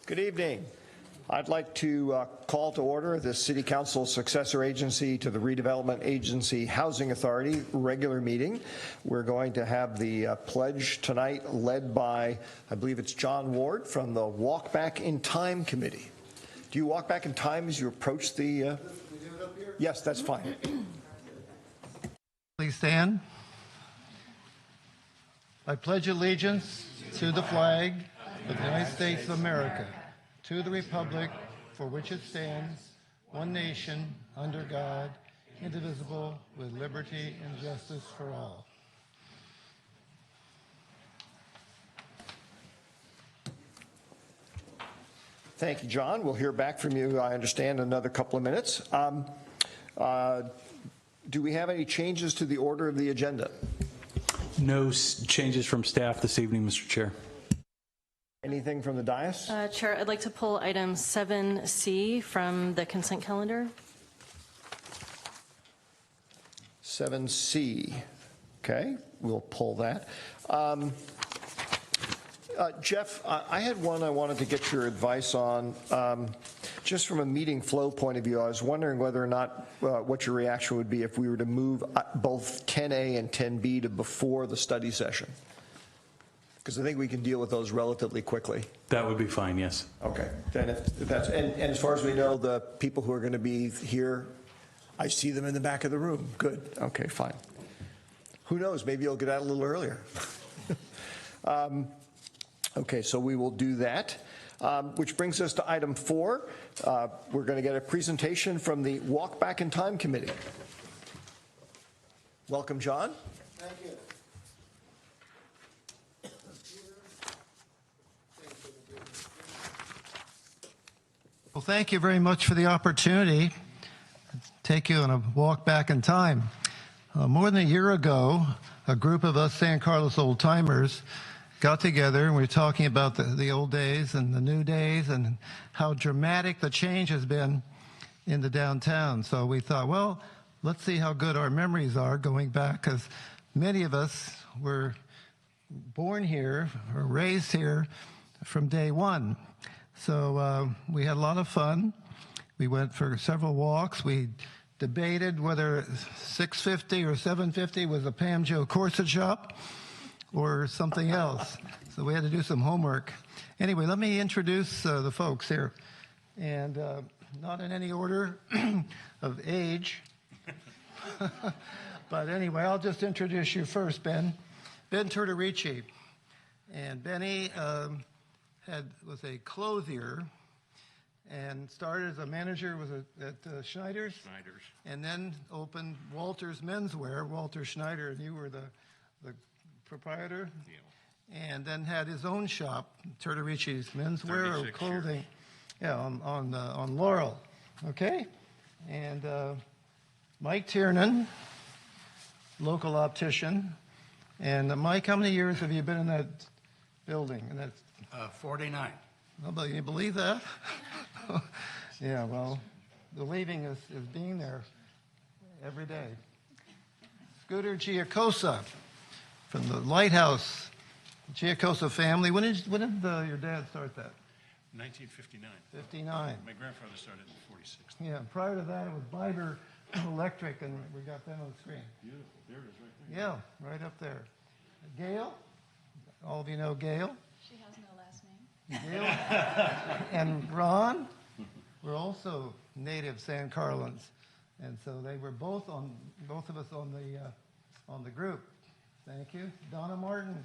Good evening. I'd like to call to order the City Council successor agency to the Redevelopment Agency Housing Authority regular meeting. We're going to have the pledge tonight led by, I believe it's John Ward from the Walk Back in Time Committee. Do you walk back in time as you approach the... We do it up here? Yes, that's fine. Please stand. I pledge allegiance to the flag of the United States of America, to the republic for which it stands, one nation, under God, indivisible, with liberty and justice for all. Thank you, John. We'll hear back from you, I understand, in another couple of minutes. Do we have any changes to the order of the agenda? No changes from staff this evening, Mr. Chair. Anything from the dais? Chair, I'd like to pull item 7C from the consent calendar. 7C. Okay, we'll pull that. Jeff, I had one I wanted to get your advice on. Just from a meeting flow point of view, I was wondering whether or not what your reaction would be if we were to move both 10A and 10B to before the study session. Because I think we can deal with those relatively quickly. That would be fine, yes. Okay. Then if that's and as far as we know, the people who are going to be here, I see them in the back of the room. Good. Okay, fine. Who knows? Maybe you'll get out a little earlier. Okay, so we will do that. Which brings us to item 4. We're going to get a presentation from the Walk Back in Time Committee. Welcome, John. Thank you. Well, thank you very much for the opportunity to take you on a walk back in time. More than a year ago, a group of us San Carlos old-timers got together and we were talking about the old days and the new days and how dramatic the change has been in the downtown. So we thought, well, let's see how good our memories are going back, because many of us were born here or raised here from day one. So we had a lot of fun. We went for several walks. We debated whether 650 or 750 was a Pam Jo corset shop or something else. So we had to do some homework. Anyway, let me introduce the folks here. And not in any order of age. But anyway, I'll just introduce you first, Ben. Ben Tortorici. And Benny was a clothier and started as a manager at Schneider's. And then opened Walter's Menswear, Walter Schneider, and you were the proprietor. Yeah. And then had his own shop, Tortorici's Menswear or Clothing. Years. Yeah, on Laurel. Okay? And Mike Tiernan, local optician. And Mike, how many years have you been in that building? And that's 49. Nobody, you believe that? Yeah, well, believing is being there every day. Scooter Giacosa from the Lighthouse Giacosa family. When did your dad start that? 1959. 59. My grandfather started in 46. Yeah, prior to that it was Biber Electric, and we got them on the screen. Beautiful. There it is right there. Yeah, right up there. Gail? All of you know Gail? She has no last name. Gail and Ron were also native San Carlans, and so they were both of us on the group. Thank you. Donna Martin,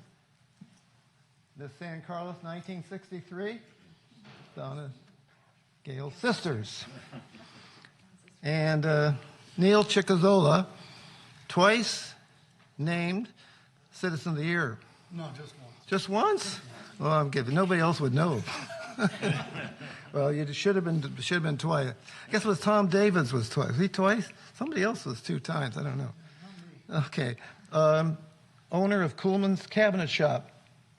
Miss San Carlos, 1963. Donna, Gail's sisters. And Neil Chicazola, twice named Citizen of the Year. No, just once. Just once? Well, I'm kidding. Nobody else would know. Well, you should have been twice. I guess it was Tom Davis was twice. Was he twice? Somebody else was 2 times. I don't know. Okay. Owner of Kuhlman's Cabinet Shop,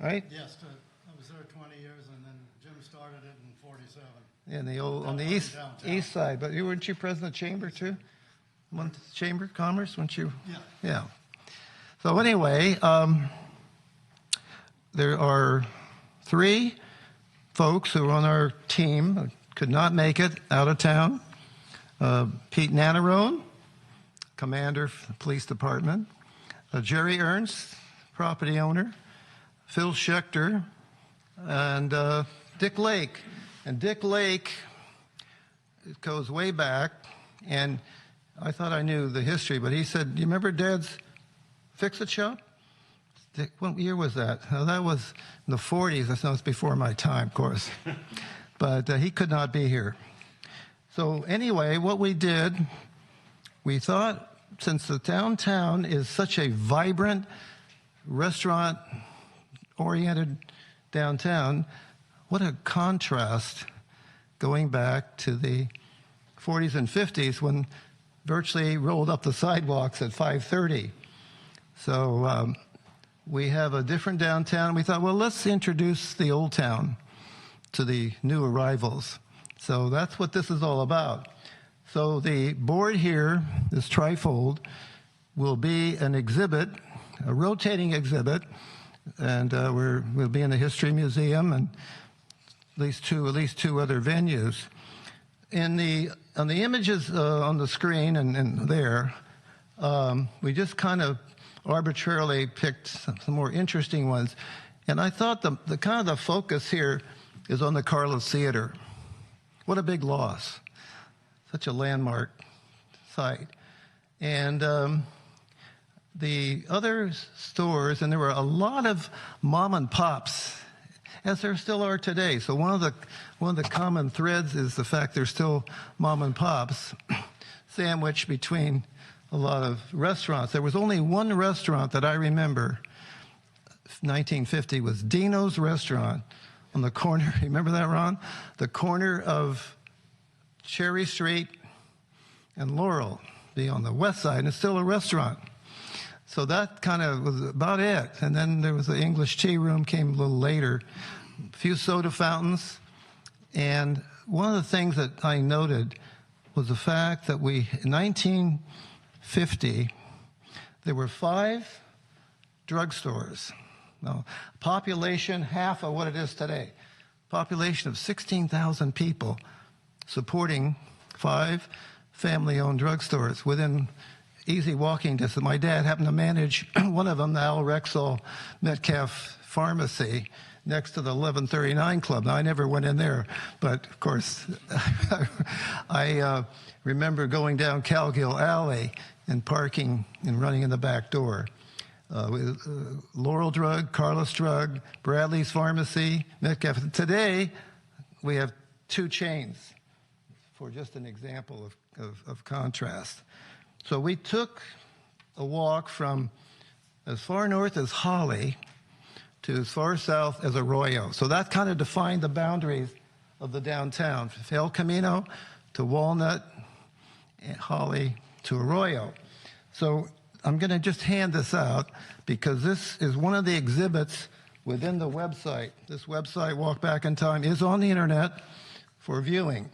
right? Yes, I was there 20 years, and then Jim started it in 47. In the old on the east side. But weren't you president of Chamber too? Chamber of Commerce, weren't you? Yeah. Yeah. So anyway, there are 3 folks who were on our team could not make it out of town. Pete Nannerone, commander of the police department. Jerry Ernst, property owner. Phil Schechter, and Dick Lake. And Dick Lake, it goes way back, and I thought I knew the history, but he said, "Do you remember Dad's Fix-It Shop?" Dick, what year was that? That was in the 40s. I know it's before my time, of course. But he could not be here. So anyway, what we did, we thought, since the downtown is such a vibrant, restaurant-oriented downtown, what a contrast going back to the 40s and 50s when virtually rolled up the sidewalks at 5:30. So we have a different downtown. We thought, well, let's introduce the old town to the new arrivals. So that's what this is all about. So the board here, this trifold, will be an exhibit, a rotating exhibit, and we'll be in the History Museum and at least two other venues. On the images on the screen and there, we just kind of arbitrarily picked some more interesting ones. And I thought the kind of the focus here is on the Carlos Theater. What a big loss. Such a landmark site. And the other stores, and there were a lot of mom and pops, as there still are today. So one of the common threads is the fact there's still mom and pops sandwiched between a lot of restaurants. There was only one restaurant that I remember, 1950, was Dino's Restaurant on the corner. You remember that, Ron? The corner of Cherry Street and Laurel, be on the west side, and it's still a restaurant. So that kind of was about it. And then there was the English Tea Room, came a little later. A few soda fountains. And one of the things that I noted was the fact that in 1950, there were 5 drugstores. Now, population, half of what it is today. Population of 16,000 people supporting 5 family-owned drugstores within easy walking distance. My dad happened to manage one of them, the Al Rexall Metcalf Pharmacy, next to the 1139 Club. Now, I never went in there, but of course, I remember going down Calgill Alley and parking and running in the back door. Laurel Drug, Carlos Drug, Bradley's Pharmacy, Metcalf. Today, we have 2 chains, for just an example of contrast. So we took a walk from as far north as Holly to as far south as Arroyo. So that kind of defined the boundaries of the downtown, from El Camino to Walnut, and Holly to Arroyo. So I'm going to just hand this out because this is one of the exhibits within the website. This website, Walk Back in Time, is on the internet for viewing.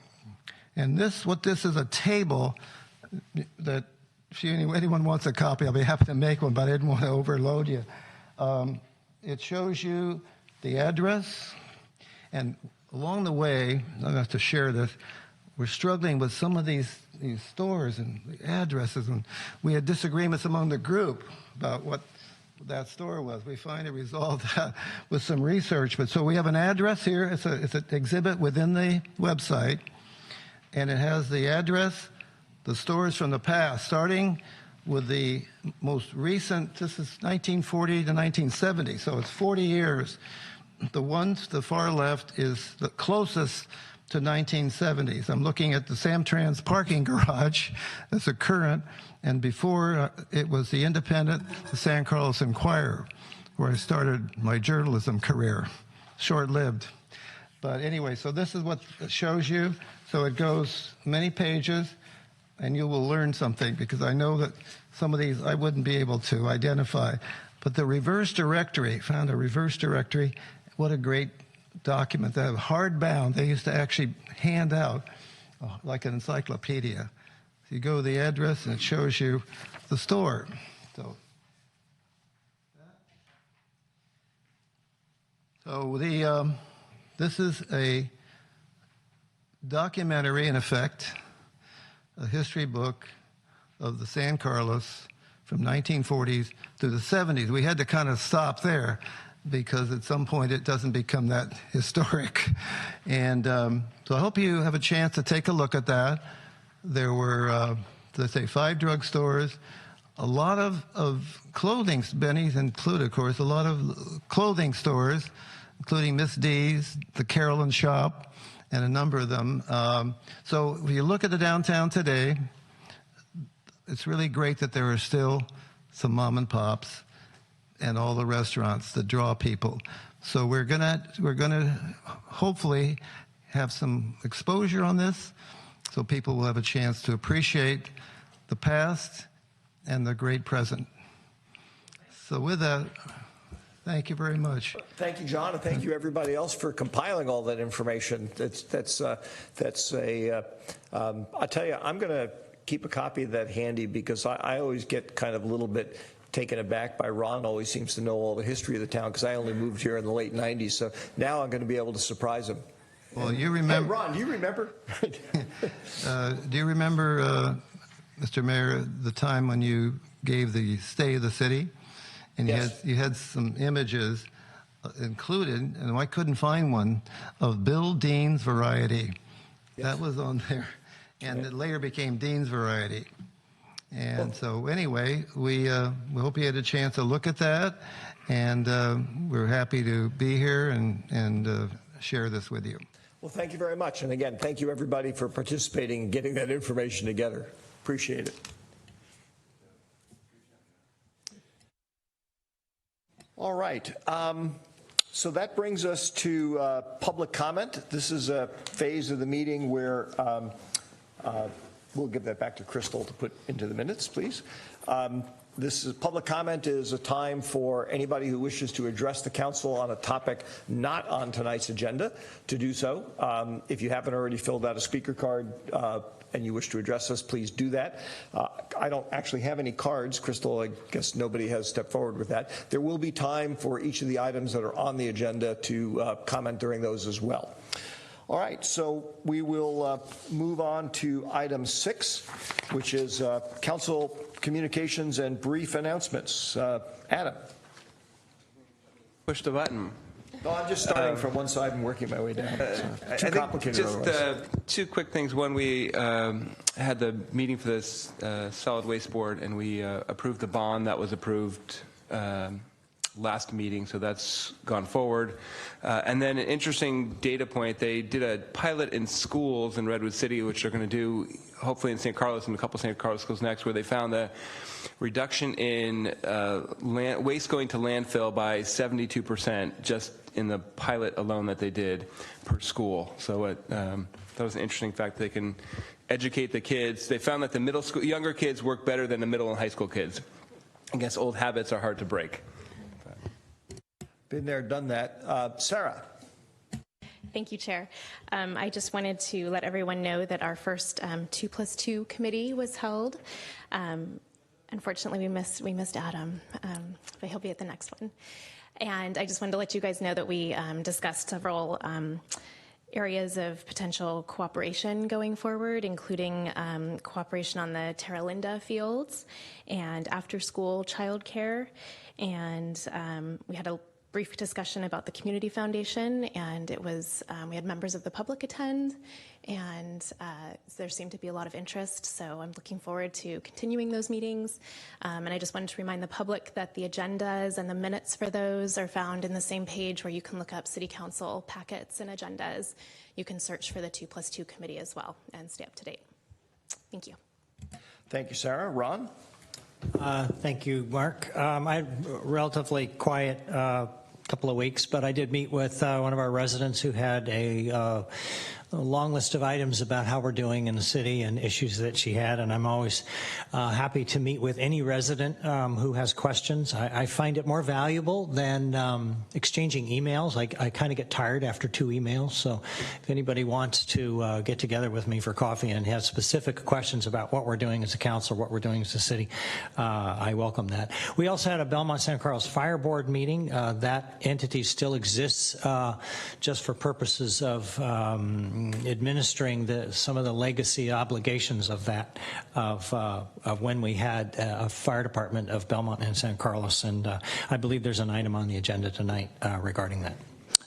And what this is a table that if anyone wants a copy, I'll be happy to make one, but I didn't want to overload you. It shows you the address, and along the way, I'm going to have to share this, we're struggling with some of these stores and the addresses, and we had disagreements among the group about what that store was. We finally resolved that with some research. But so we have an address here. It's an exhibit within the website, and it has the address, the stores from the past, starting with the most recent. This is 1940 to 1970, so it's 40 years. The one to the far left is the closest to 1970s. I'm looking at the Samtrans parking garage as a current, and before it was the Independent, the San Carlos Enquirer, where I started my journalism career. Short-lived. But anyway, so this is what it shows you. So it goes many pages, and you will learn something, because I know that some of these I wouldn't be able to identify. But the reverse directory, found a reverse directory. What a great document. They have hardbound. They used to actually hand out like an encyclopedia. You go to the address, and it shows you the store. So the This is a documentary, in effect, a history book of the San Carlos from 1940s through the 70s. We had to kind of stop there because at some point it doesn't become that historic. And so I hope you have a chance to take a look at that. There were, let's say, 5 drugstores, a lot of clothing, Benny's included, of course, a lot of clothing stores, including Miss D's, the Carolyn Shop, and a number of them. So if you look at the downtown today, it's really great that there are still some mom and pops and all the restaurants that draw people. So we're gonna hopefully have some exposure on this, so people will have a chance to appreciate the past and the great present. So with that, thank you very much. Thank you, John, and thank you everybody else for compiling all that information. I tell you, I'm going to keep a copy of that handy because I always get kind of a little bit taken aback by Ron. Always seems to know all the history of the town because I only moved here in the late 90s. So now I'm going to be able to surprise him. Well, you remember. Hey, Ron, do you remember? Do you remember, Mr. Mayor, the time when you gave the State of the City? And Yes. you had some images included, and I couldn't find one, of Bill Dean's Variety. Yes. That was on there. And it later became Dean's Variety. And so anyway, we hope you had a chance to look at that. And we're happy to be here and share this with you. Well, thank you very much. And again, thank you everybody for participating and getting that information together. Appreciate it. All right. So that brings us to public comment. This is a phase of the meeting where we'll give that back to Crystal to put into the minutes, please. Public comment is a time for anybody who wishes to address the council on a topic not on tonight's agenda to do so. If you haven't already filled out a speaker card and you wish to address us, please do that. I don't actually have any cards. Crystal, I guess nobody has stepped forward with that. There will be time for each of the items that are on the agenda to comment during those as well. All right, so we will move on to item 6, which is council communications and brief announcements. Adam. Push the button. No, I'm just starting from one side and working my way down. It's too complicated just otherwise. 2 quick things. One, we had the meeting for this solid waste board, and we approved the bond that was approved last meeting, so that's gone forward. And then an interesting data point, they did a pilot in schools in Redwood City, which they're going to do hopefully in St. Carlos and a couple of St. Carlos schools next, where they found a reduction in waste going to landfill by 72% just in the pilot alone that they did per school. So that was an interesting fact. They can educate the kids. They found that the middle school, younger kids work better than the middle and high school kids. I guess old habits are hard to break. Been there, done that. Sarah. Thank you, Chair. I just wanted to let everyone know that our first 2+2 committee was held. Unfortunately, we missed Adam, but he'll be at the next one. And I just wanted to let you guys know that we discussed several areas of potential cooperation going forward, including cooperation on the Terra Linda fields and after-school childcare. And we had a brief discussion about the Community Foundation, and it was we had members of the public attend, and there seemed to be a lot of interest, so I'm looking forward to continuing those meetings. And I just wanted to remind the public that the agendas and the minutes for those are found in the same page where you can look up City Council packets and agendas. You can search for the 2+2 committee as well and stay up to date. Thank you. Thank you, Sarah. Ron? Thank you, Mark. I had a relatively quiet couple of weeks, but I did meet with one of our residents who had a long list of items about how we're doing in the city and issues that she had, and I'm always happy to meet with any resident who has questions. I find it more valuable than exchanging emails. I kind of get tired after 2 emails, so if anybody wants to get together with me for coffee and has specific questions about what we're doing as a council, what we're doing as a city, I welcome that. We also had a Belmont San Carlos Fire Board meeting. That entity still exists just for purposes of administering some of the legacy obligations of that, of when we had a fire department of Belmont and San Carlos, and I believe there's an item on the agenda tonight regarding that.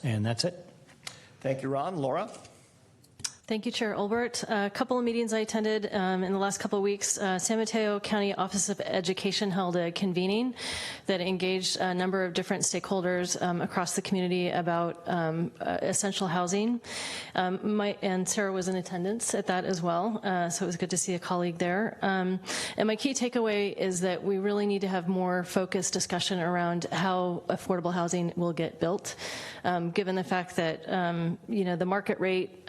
And that's it. Thank you, Ron. Laura? Thank you, Chair Olbert. A couple of meetings I attended in the last couple of weeks. San Mateo County Office of Education held a convening that engaged a number of different stakeholders across the community about essential housing. And Sarah was in attendance at that as well, so it was good to see a colleague there. And my key takeaway is that we really need to have more focused discussion around how affordable housing will get built, given the fact that the market rate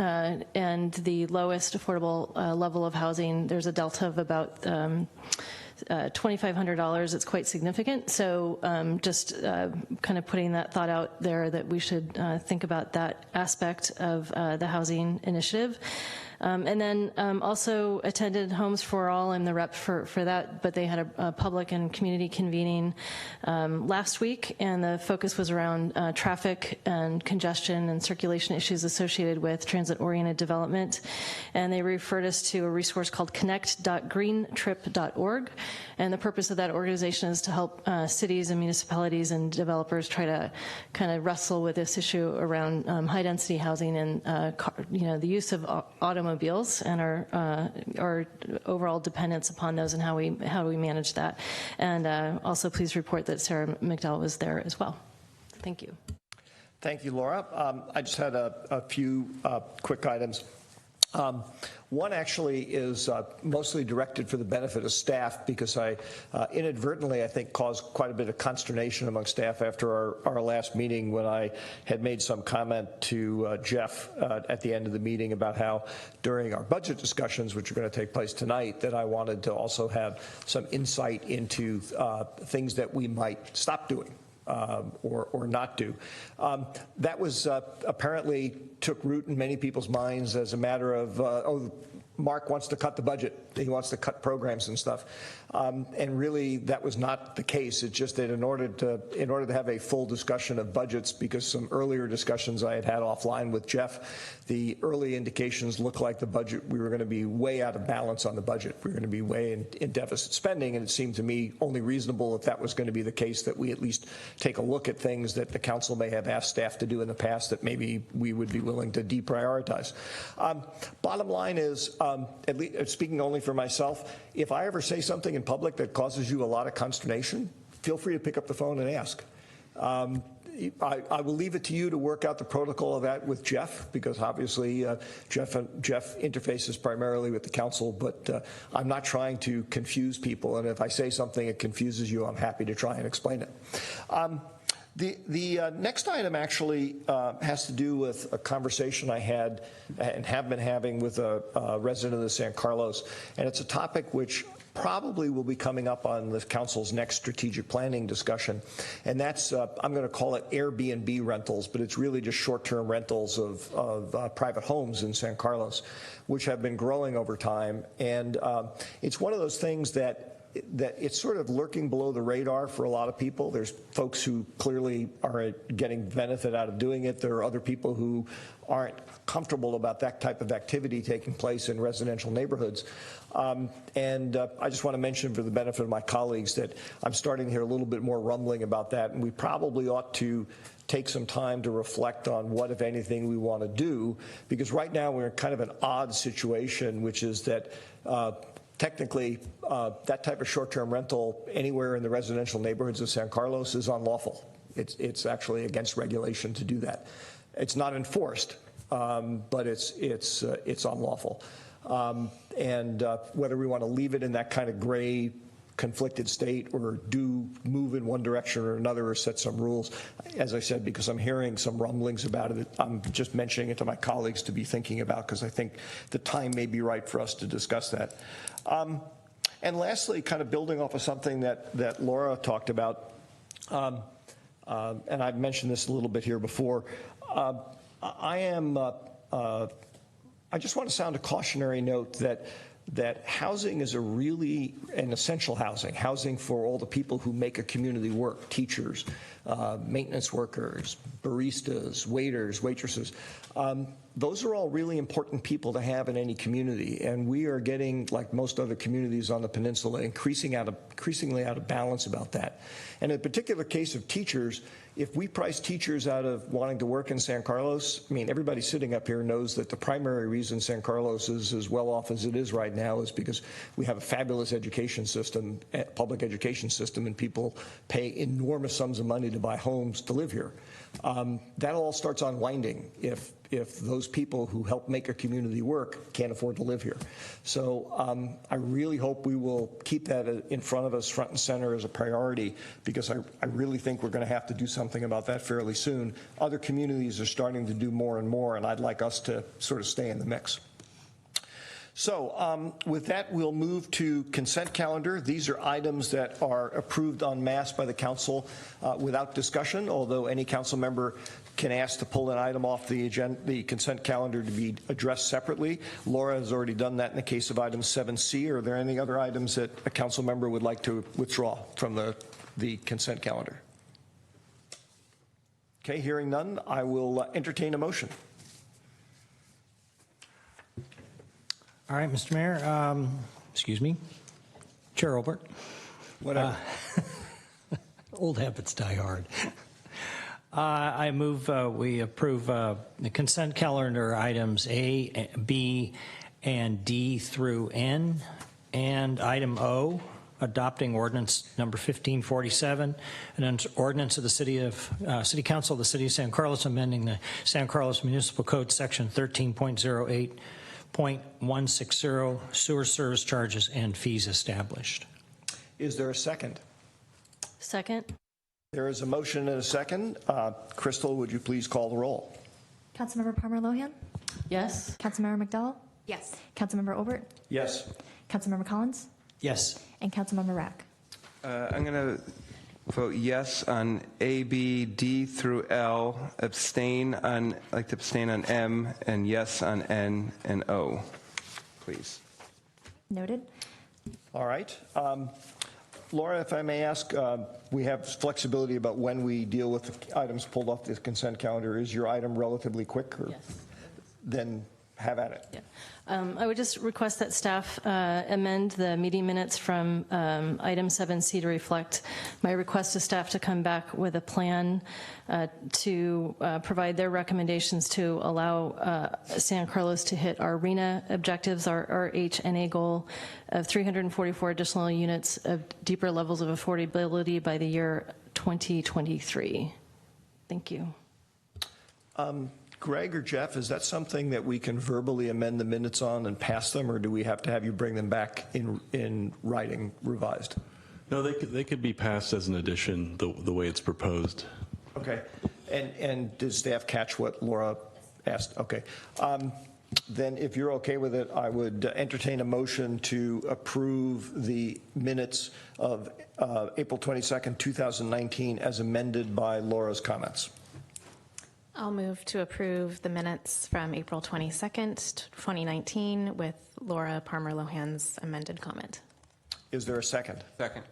and the lowest affordable level of housing, there's a delta of about $2,500. It's quite significant. So just kind of putting that thought out there that we should think about that aspect of the housing initiative. And then also attended Homes for All. I'm the rep for that, but they had a public and community convening last week, and the focus was around traffic and congestion and circulation issues associated with transit-oriented development. And they referred us to a resource called connect.greentrip.org. And the purpose of that organization is to help cities and municipalities and developers try to kind of wrestle with this issue around high-density housing and the use of automobiles and our overall dependence upon those and how do we manage that. And also, please report that Sarah McDowell was there as well. Thank you. Thank you, Laura. I just had a few quick items. One actually is mostly directed for the benefit of staff, because I inadvertently, I think, caused quite a bit of consternation among staff after our last meeting when I had made some comment to Jeff at the end of the meeting about how during our budget discussions, which are going to take place tonight, that I wanted to also have some insight into things that we might stop doing. Or not do. That was apparently took root in many people's minds as a matter of, Mark wants to cut the budget. He wants to cut programs and stuff. And really, that was not the case. It's just that in order to have a full discussion of budgets, because some earlier discussions I had offline with Jeff, the early indications looked like the budget, we were going to be way out of balance on the budget. We were going to be way in deficit spending, and it seemed to me only reasonable, if that was going to be the case, that we at least take a look at things that the council may have asked staff to do in the past that maybe we would be willing to deprioritize. Bottom line is, at least speaking only for myself, if I ever say something in public that causes you a lot of consternation, feel free to pick up the phone and ask. I will leave it to you to work out the protocol of that with Jeff, because obviously Jeff interfaces primarily with the council, but I'm not trying to confuse people, and if I say something that confuses you, I'm happy to try and explain it. The next item actually has to do with a conversation I had and have been having with a resident of the San Carlos, and it's a topic which probably will be coming up on the council's next strategic planning discussion, and that's, I'm going to call it Airbnb rentals, but it's really just short-term rentals of private homes in San Carlos, which have been growing over time, and it's one of those things that it's sort of lurking below the radar for a lot of people. There's folks who clearly are getting benefit out of doing it. There are other people who aren't comfortable about that type of activity taking place in residential neighborhoods. I just want to mention, for the benefit of my colleagues, that I'm starting to hear a little bit more rumbling about that, and we probably ought to take some time to reflect on what, if anything, we want to do, because right now we're in kind of an odd situation, which is that technically, that type of short-term rental anywhere in the residential neighborhoods of San Carlos is unlawful. It's actually against regulation to do that. It's not enforced, but it's unlawful. Whether we want to leave it in that kind of gray conflicted state or do move in one direction or another or set some rules. As I said, because I'm hearing some rumblings about it, I'm just mentioning it to my colleagues to be thinking about, because I think the time may be right for us to discuss that. And lastly, kind of building off of something that Laura talked about, and I've mentioned this a little bit here before, I just want to sound a cautionary note that housing is an essential housing for all the people who make a community work, teachers, maintenance workers, baristas, waiters, waitresses. Those are all really important people to have in any community, and we are getting, like most other communities on the peninsula, increasingly out of balance about that. And in a particular case of teachers, if we price teachers out of wanting to work in San Carlos, I mean, everybody sitting up here knows that the primary reason San Carlos is as well off as it is right now is because we have a fabulous education system, public education system, and people pay enormous sums of money to buy homes to live here. That all starts unwinding if those people who help make a community work can't afford to live here. So I really hope we will keep that in front of us, front and center, as a priority, because I really think we're going to have to do something about that fairly soon. Other communities are starting to do more and more, and I'd like us to sort of stay in the mix. So with that, we'll move to consent calendar. These are items that are approved en masse by the council without discussion, although any council member can ask to pull an item off the consent calendar to be addressed separately. Laura has already done that in the case of item 7C. Are there any other items that a council member would like to withdraw from the consent calendar? Okay, hearing none, I will entertain a motion. All right, Mr. Mayor, excuse me, Chair Olbert. Whatever. Old habits die hard. I move we approve the consent calendar items A, B, and D through N, and item O, adopting ordinance number 1547, an ordinance of the City Council of the City of San Carlos amending the San Carlos Municipal Code section 13.08.160 sewer service charges and fees established. Is there a second? Second. There is a motion and a second. Crystal, would you please call the roll? Councilmember Palmer Lohan? Yes. Councilmember McDowell? Yes. Councilmember Olbert? Yes. Councilmember Collins? Yes. And Councilmember Rack? I'm going to vote yes on A, B, D through L, I'd like to abstain on M, and yes on N and O, please. Noted. All right. Laura, if I may ask, we have flexibility about when we deal with the items pulled off the consent calendar. Is your item relatively quick? Or Yes. Then have at it. Yeah. I would just request that staff amend the meeting minutes from item 7C to reflect my request to staff to come back with a plan to provide their recommendations to allow San Carlos to hit our RHNA objectives, our HNA goal of 344 additional units of deeper levels of affordability by the year 2023. Thank you. Greg or Jeff, is that something that we can verbally amend the minutes on and pass them, or do we have to have you bring them back in writing, revised? No, they could be passed as an addition the way it's proposed. Okay. And did staff catch what Laura asked? Okay. Then if you're okay with it, I would entertain a motion to approve the minutes of April 22nd, 2019 as amended by Laura's comments. I'll move to approve the minutes from April 22nd, 2019 with Laura Palmer Lohan's amended comment. Is there a second? Second.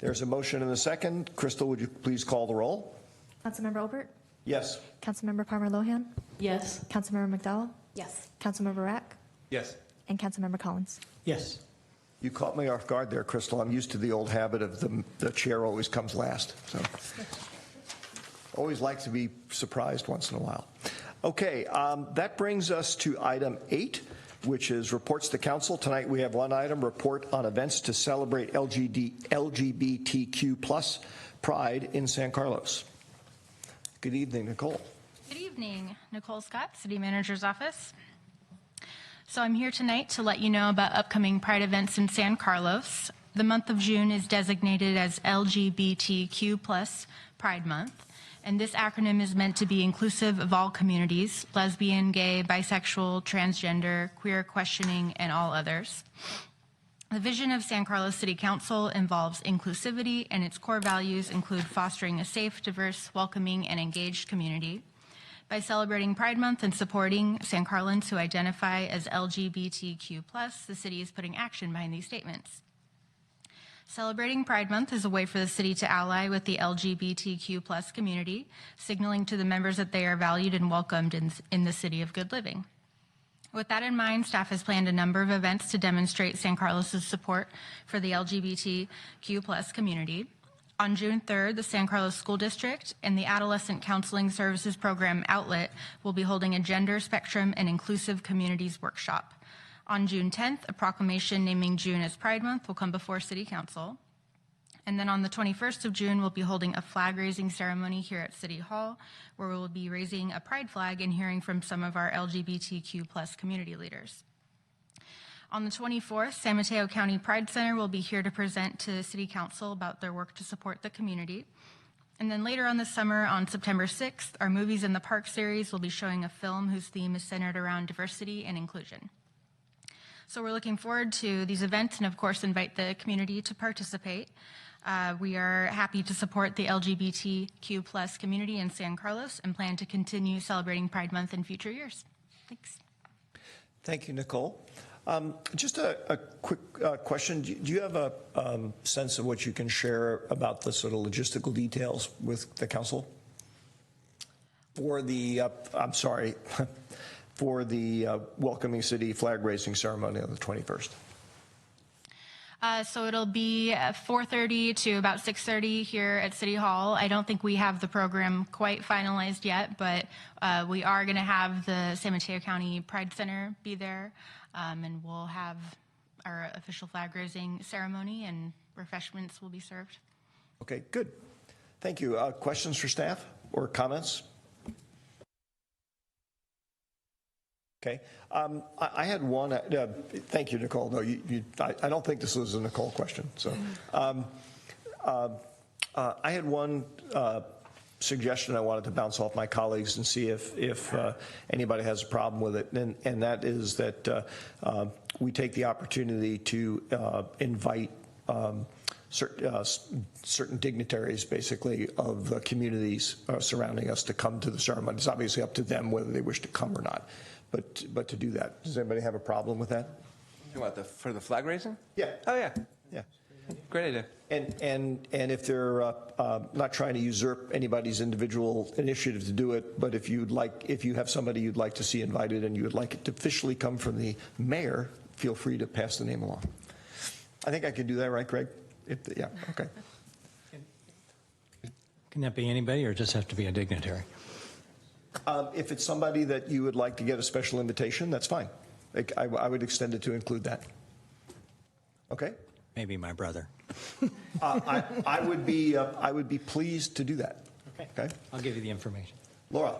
There's a motion and a second. Crystal, would you please call the roll? Councilmember Olbert? Yes. Councilmember Palmer Lohan? Yes. Councilmember McDowell? Yes. Councilmember Rack? Yes. And Councilmember Collins? Yes. You caught me off guard there, Crystal. I'm used to the old habit of the chair always comes last. So always like to be surprised once in a while. Okay, that brings us to item 8, which is reports to council. Tonight we have one item, report on events to celebrate LGBTQ plus pride in San Carlos. Good evening, Nicole. Good evening, Nicole Scott, City Manager's Office. So I'm here tonight to let you know about upcoming Pride events in San Carlos. The month of June is designated as LGBTQ+ Pride Month, and this acronym is meant to be inclusive of all communities: lesbian, gay, bisexual, transgender, queer, questioning, and all others. The vision of San Carlos City Council involves inclusivity, and its core values include fostering a safe, diverse, welcoming, and engaged community. By celebrating Pride Month and supporting San Carlans who identify as LGBTQ+, the city is putting action behind these statements. Celebrating Pride Month is a way for the city to ally with the LGBTQ+ community, signaling to the members that they are valued and welcomed in the city of good living. With that in mind, staff has planned a number of events to demonstrate San Carlos's support for the LGBTQ+ community. On June 3rd, the San Carlos School District and the Adolescent Counseling Services Program Outlet will be holding a Gender Spectrum and Inclusive Communities Workshop. On June 10th, a proclamation naming June as Pride Month will come before City Council. And then on the 21st of June, we'll be holding a flag-raising ceremony here at City Hall, where we will be raising a pride flag and hearing from some of our LGBTQ+ community leaders. On the 24th, San Mateo County Pride Center will be here to present to City Council about their work to support the community. And then later on this summer, on September 6th, our Movies in the Park series will be showing a film whose theme is centered around diversity and inclusion. So we're looking forward to these events and, of course, invite the community to participate. We are happy to support the LGBTQ+ community in San Carlos and plan to continue celebrating Pride Month in future years. Thanks. Thank you, Nicole. Just a quick question. Do you have a sense of what you can share about the sort of logistical details with the council for the, for the Welcoming City flag raising ceremony on the 21st? So it'll be 4:30 to about 6:30 here at City Hall. I don't think we have the program quite finalized yet, but we are going to have the San Mateo County Pride Center be there, and we'll have our official flag raising ceremony and refreshments will be served. Okay, good. Thank you. Questions for staff or comments? Okay. I had one. Thank you, Nicole. No, I don't think this was a Nicole question. So, I had one suggestion I wanted to bounce off my colleagues and see if anybody has a problem with it, and that is that we take the opportunity to invite certain dignitaries, basically, of the communities surrounding us to come to the ceremony. It's obviously up to them whether they wish to come or not. But to do that, does anybody have a problem with that? What, for the flag raising? Yeah. Oh, yeah. Yeah. Great idea. And if they're not trying to usurp anybody's individual initiative to do it, but if you have somebody you'd like to see invited and you would like it to officially come from the mayor, feel free to pass the name along. I think I could do that, right, Greg? Yeah. Okay. Can that be anybody, or just have to be a dignitary? If it's somebody that you would like to get a special invitation, that's fine. I would extend it to include that. Okay? Maybe my brother. I would be pleased to do that. Okay? I'll give you the information. Laura.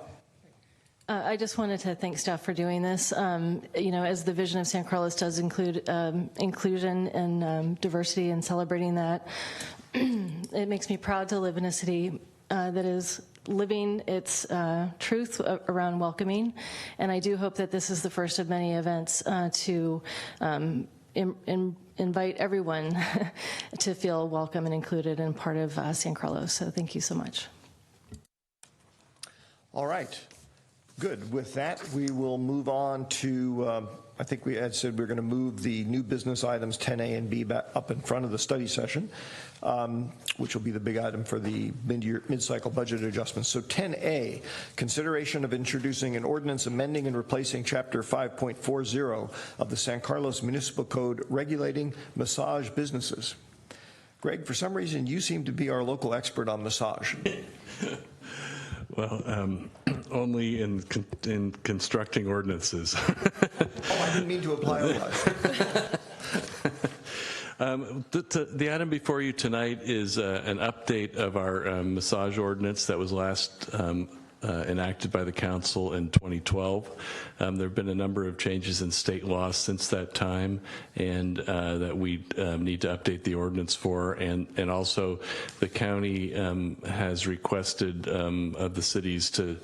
I just wanted to thank staff for doing this. You know, as the vision of San Carlos does include inclusion and diversity and celebrating that, it makes me proud to live in a city that is living its truth around welcoming. And I do hope that this is the first of many events to invite everyone to feel welcome and included and part of San Carlos. So thank you so much. All right. Good. With that, we will move on to, I think we had said we're going to move the new business items 10A and B back up in front of the study session, which will be the big item for the mid-cycle budget adjustments. So 10A, consideration of introducing an ordinance amending and replacing Chapter 5.40 of the San Carlos Municipal Code regulating massage businesses. Greg, for some reason, you seem to be our local expert on massage. Well, only in constructing ordinances. Oh, I didn't mean to apply otherwise. The item before you tonight is an update of our massage ordinance that was last enacted by the council in 2012. There have been a number of changes in state law since that time, and that we need to update the ordinance for. And also, the county has requested of the cities to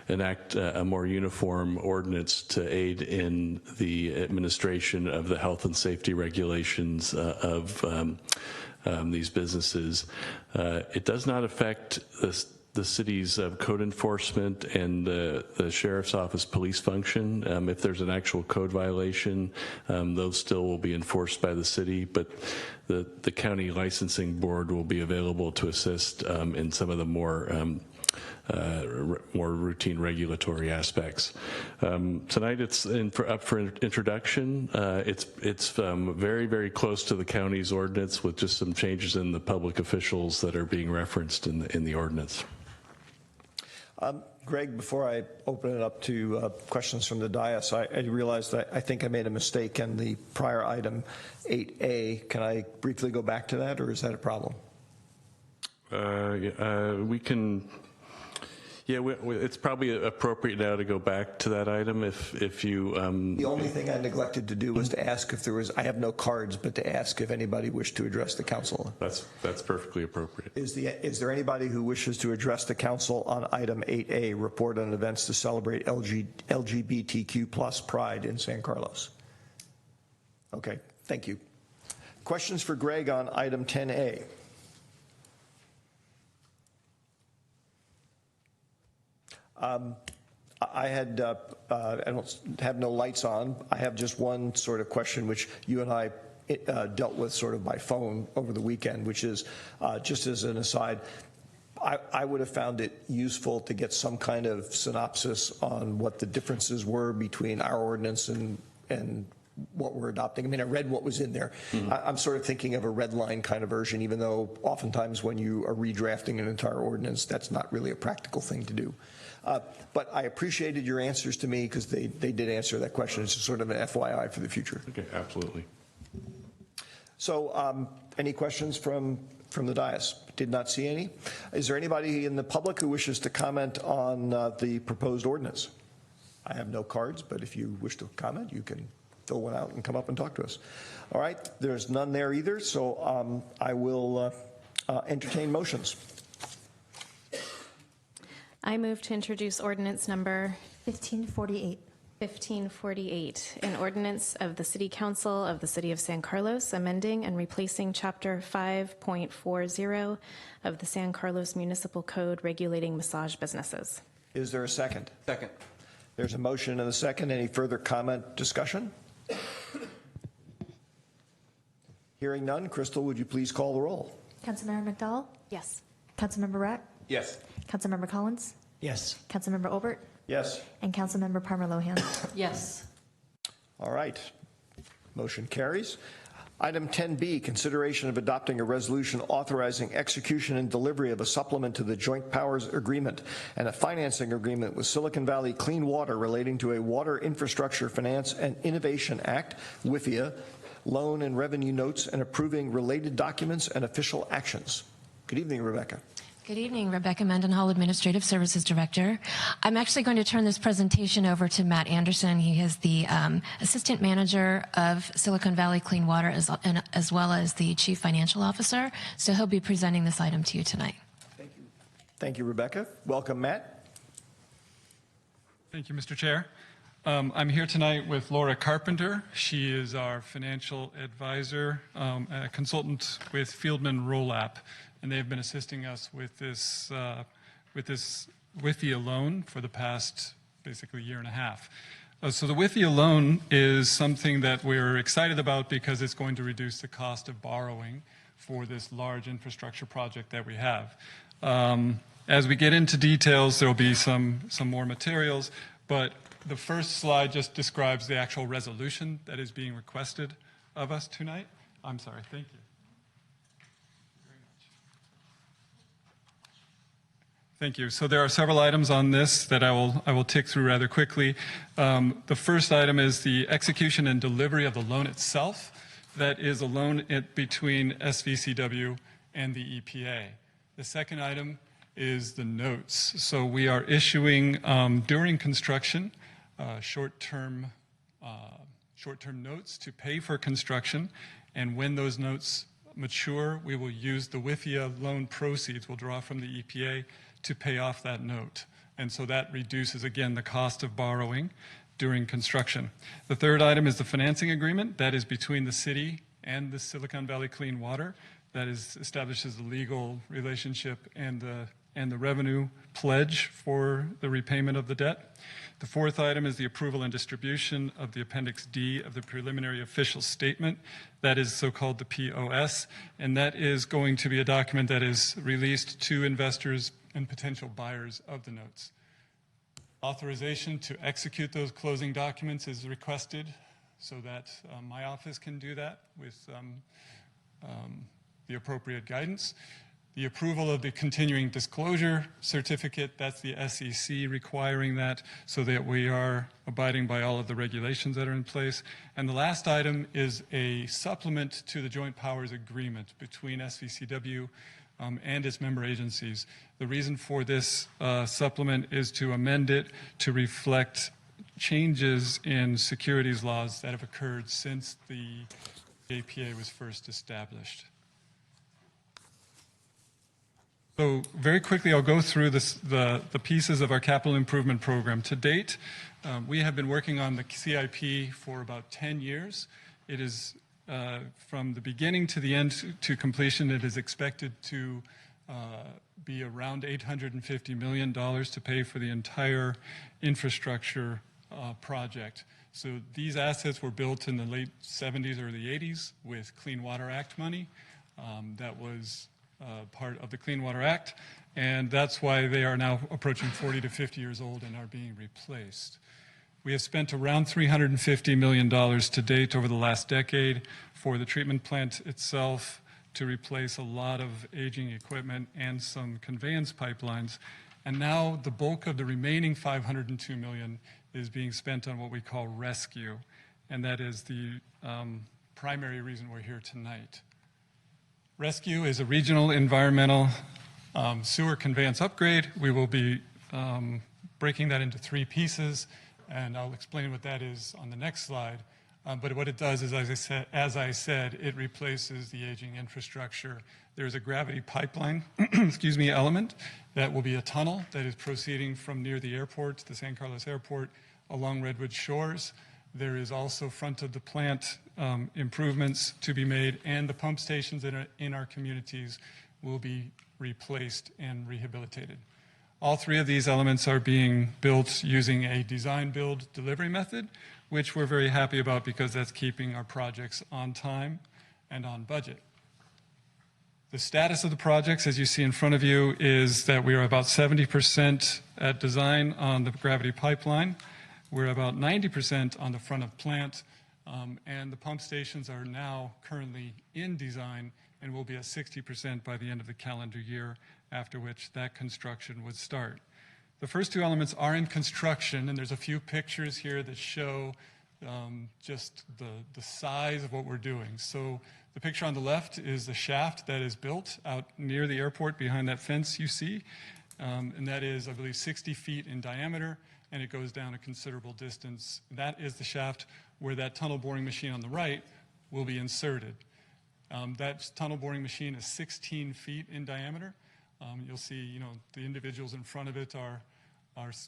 enact a more uniform ordinance to aid in the administration of the health and safety regulations of these businesses. It does not affect the city's code enforcement and the sheriff's office police function. If there's an actual code violation, those still will be enforced by the city, but the county licensing board will be available to assist in some of the more routine regulatory aspects. Tonight it's up for introduction. It's very, very close to the county's ordinance, with just some changes in the public officials that are being referenced in the ordinance. Greg, before I open it up to questions from the dais, I realized that I think I made a mistake in the prior item 8A. Can I briefly go back to that, or is that a problem? We can. Yeah, it's probably appropriate now to go back to that item if you. The only thing I neglected to do was to ask if there was, I have no cards, but to ask if anybody wished to address the council. That's perfectly appropriate. Is there anybody who wishes to address the council on item 8A, report on events to celebrate LGBTQ plus pride in San Carlos? Okay, thank you. Questions for Greg on item 10A? I don't have no lights on. I have just one sort of question, which you and I dealt with sort of by phone over the weekend, which is just as an aside, I would have found it useful to get some kind of synopsis on what the differences were between our ordinance and what we're adopting. I mean, I read what was in there. Mm-hmm. I'm sort of thinking of a red line kind of version, even though oftentimes when you are redrafting an entire ordinance, that's not really a practical thing to do. But I appreciated your answers to me, because they did answer that question. It's sort of an FYI for the future. Okay, absolutely. So any questions from the dais? Did not see any. Is there anybody in the public who wishes to comment on the proposed ordinance? I have no cards, but if you wish to comment, you can fill one out and come up and talk to us. All right, there's none there either, so I will entertain motions. I move to introduce ordinance number 1548. 1548, an ordinance of the City Council of the City of San Carlos amending and replacing Chapter 5.40 of the San Carlos Municipal Code regulating massage businesses. Is there a second? Second. There's a motion and a second. Any further comment, discussion? Hearing none, Crystal, would you please call the roll? Councilmember McDowell? Yes. Councilmember Rack? Yes. Councilmember Collins? Yes. Councilmember Obert? Yes. And Councilmember Palmer Lohan? Yes. All right. Motion carries. Item 10B, consideration of adopting a resolution authorizing execution and delivery of a supplement to the Joint Powers Agreement and a financing agreement with Silicon Valley Clean Water relating to a Water Infrastructure Finance and Innovation Act, WIFIA, loan and revenue notes, and approving related documents and official actions. Good evening, Rebecca. Good evening, Rebecca Mendenhall, Administrative Services Director. I'm actually going to turn this presentation over to Matt Anderson. He is the Assistant Manager of Silicon Valley Clean Water as well as the Chief Financial Officer. So he'll be presenting this item to you tonight. Thank you. Thank you, Rebecca. Welcome, Matt. Thank you, Mr. Chair. I'm here tonight with Laura Carpenter. She is our financial advisor, a consultant with Fieldman Rolap, and they've been assisting us with this WIFIA loan for the past basically year and a half. So the WIFIA loan is something that we're excited about because it's going to reduce the cost of borrowing for this large infrastructure project that we have. As we get into details, there will be some more materials, but the first slide just describes the actual resolution that is being requested of us tonight. I'm sorry, thank you. Thank you. So there are several items on this that I will tick through rather quickly. The first item is the execution and delivery of the loan itself. That is a loan between SVCW and the EPA. The second item is the notes. So we are issuing during construction short-term notes to pay for construction, and when those notes mature, we will use the WIFIA loan proceeds we'll draw from the EPA to pay off that note. And so that reduces, again, the cost of borrowing during construction. The third item is the financing agreement. That is between the city and the Silicon Valley Clean Water. That establishes the legal relationship and the revenue pledge for the repayment of the debt. The fourth item is the approval and distribution of the Appendix D of the preliminary official statement. That is so-called the POS, and that is going to be a document that is released to investors and potential buyers of the notes. Authorization to execute those closing documents is requested so that my office can do that with the appropriate guidance. The approval of the continuing disclosure certificate, that's the SEC requiring that so that we are abiding by all of the regulations that are in place. And the last item is a supplement to the Joint Powers Agreement between SVCW and its member agencies. The reason for this supplement is to amend it to reflect changes in securities laws that have occurred since the APA was first established. So very quickly, I'll go through the pieces of our capital improvement program. To date, we have been working on the CIP for about 10 years. It is from the beginning to the end to completion, it is expected to be around $850 million to pay for the entire infrastructure project. So these assets were built in the late 70s, early 80s with Clean Water Act money. That was part of the Clean Water Act, and that's why they are now approaching 40 to 50 years old and are being replaced. We have spent around $350 million to date over the last decade for the treatment plant itself to replace a lot of aging equipment and some conveyance pipelines. And now the bulk of the remaining $502 million is being spent on what we call rescue, and that is the primary reason we're here tonight. Rescue is a regional environmental sewer conveyance upgrade. We will be breaking that into 3 pieces, and I'll explain what that is on the next slide. But what it does is, as I said, it replaces the aging infrastructure. There's a gravity pipeline element that will be a tunnel that is proceeding from near the airport, the San Carlos Airport, along Redwood Shores. There is also front of the plant improvements to be made, and the pump stations in our communities will be replaced and rehabilitated. All 3 of these elements are being built using a design-build delivery method, which we're very happy about because that's keeping our projects on time and on budget. The status of the projects, as you see in front of you, is that we are about 70% at design on the gravity pipeline. We're about 90% on the front of plant, and the pump stations are now currently in design and will be at 60% by the end of the calendar year, after which that construction would start. The first 2 elements are in construction, and there's a few pictures here that show just the size of what we're doing. So the picture on the left is the shaft that is built out near the airport behind that fence you see, and that is, I believe, 60 feet in diameter, and it goes down a considerable distance. That is the shaft where that tunnel boring machine on the right will be inserted. That tunnel boring machine is 16 feet in diameter. You'll see, the individuals in front of it are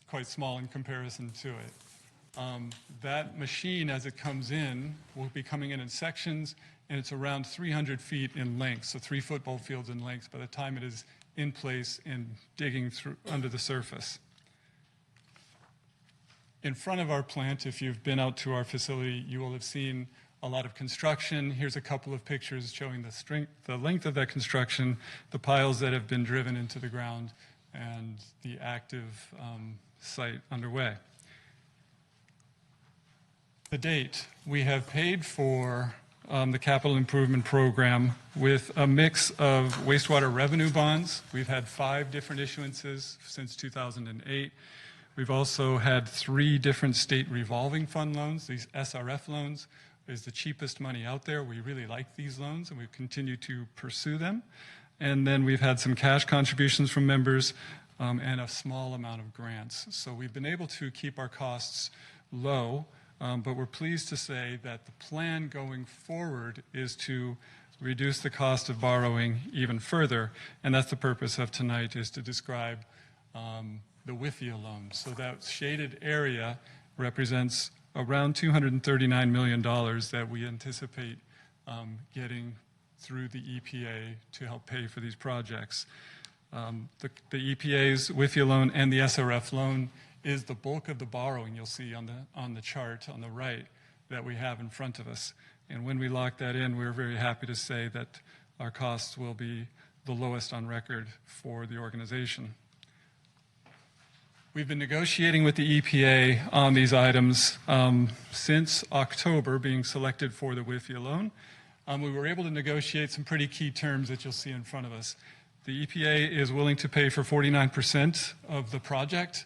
quite small in comparison to it. That machine, as it comes in, will be coming in sections, and it's around 300 feet in length, so 3 football fields in length by the time it is in place and digging through under the surface. In front of our plant, if you've been out to our facility, you will have seen a lot of construction. Here's a couple of pictures showing the length of that construction, the piles that have been driven into the ground, and the active site underway. To date, we have paid for the capital improvement program with a mix of wastewater revenue bonds. We've had 5 different issuances since 2008. We've also had 3 different state revolving fund loans. These SRF loans is the cheapest money out there. We really like these loans, and we continue to pursue them. And then we've had some cash contributions from members and a small amount of grants. So we've been able to keep our costs low, but we're pleased to say that the plan going forward is to reduce the cost of borrowing even further. And that's the purpose of tonight, is to describe the WIFIA loan. So that shaded area represents around $239 million that we anticipate getting through the EPA to help pay for these projects. The EPA's WIFIA loan and the SRF loan is the bulk of the borrowing you'll see on the chart on the right that we have in front of us. And when we lock that in, we're very happy to say that our costs will be the lowest on record for the organization. We've been negotiating with the EPA on these items since October, being selected for the WIFIA loan. We were able to negotiate some pretty key terms that you'll see in front of us. The EPA is willing to pay for 49% of the project.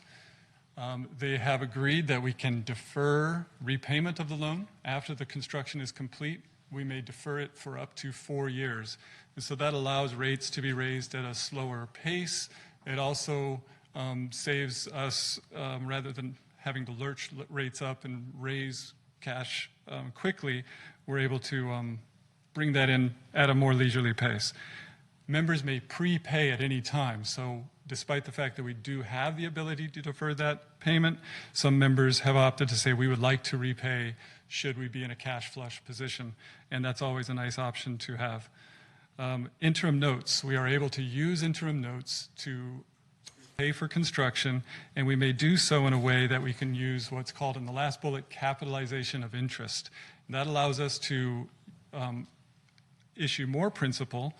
They have agreed that we can defer repayment of the loan after the construction is complete. We may defer it for up to 4 years. And so that allows rates to be raised at a slower pace. It also saves us, rather than having to lurch rates up and raise cash quickly, we're able to bring that in at a more leisurely pace. Members may prepay at any time, so despite the fact that we do have the ability to defer that payment, some members have opted to say we would like to repay should we be in a cash flush position, and that's always a nice option to have. Interim notes, we are able to use interim notes to pay for construction, and we may do so in a way that we can use what's called in the last bullet capitalization of interest. And that allows us to issue more principal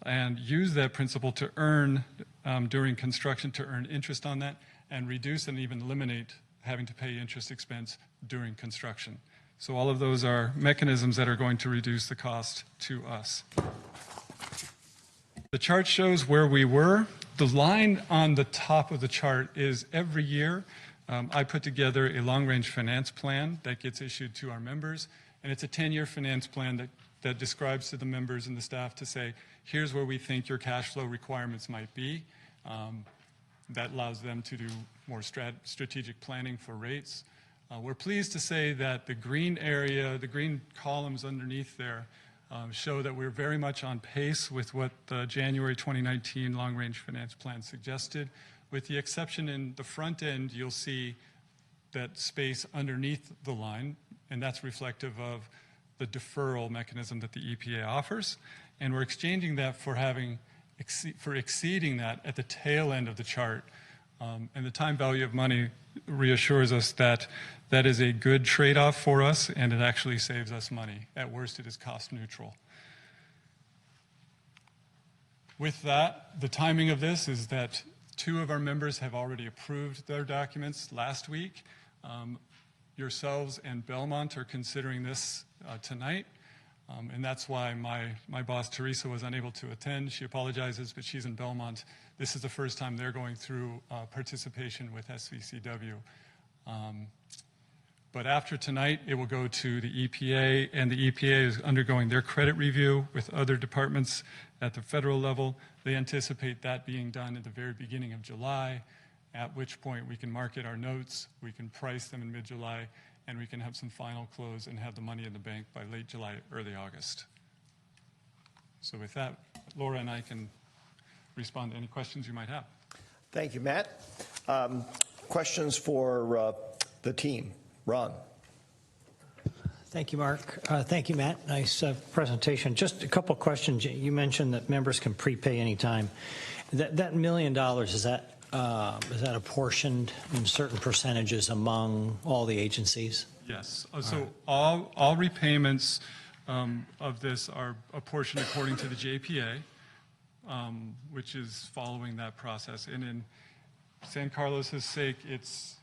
and use that principal to earn, during construction, to earn interest on that and reduce and even eliminate having to pay interest expense during construction. So all of those are mechanisms that are going to reduce the cost to us. The chart shows where we were. The line on the top of the chart is every year I put together a long-range finance plan that gets issued to our members, and it's a 10-year finance plan that describes to the members and the staff to say, here's where we think your cash flow requirements might be. That allows them to do more strategic planning for rates. We're pleased to say that the green area, the green columns underneath there, show that we're very much on pace with what the January 2019 long-range finance plan suggested. With the exception in the front end, you'll see that space underneath the line, and that's reflective of the deferral mechanism that the EPA offers. And we're exchanging that for exceeding that at the tail end of the chart. And the time value of money reassures us that that is a good trade-off for us, and it actually saves us money. At worst, it is cost neutral. With that, the timing of this is that 2 of our members have already approved their documents last week. Yourselves and Belmont are considering this tonight. And that's why my boss, Teresa, was unable to attend. She apologizes, but she's in Belmont. This is the first time they're going through participation with SVCW. But after tonight, it will go to the EPA, and the EPA is undergoing their credit review with other departments at the federal level. They anticipate that being done at the very beginning of July, at which point we can market our notes, we can price them in mid-July, and we can have some final close and have the money in the bank by late July, early August. So with that, Laura and I can respond to any questions you might have. Thank you, Matt. Questions for the team? Ron. Thank you, Mark. Thank you, Matt. Nice presentation. Just a couple questions. You mentioned that members can prepay anytime. That $1 million, is that apportioned in certain percentages among all the agencies? Yes. So all repayments of this are apportioned according to the JPA, which is following that process. And in San Carlos's sake, it's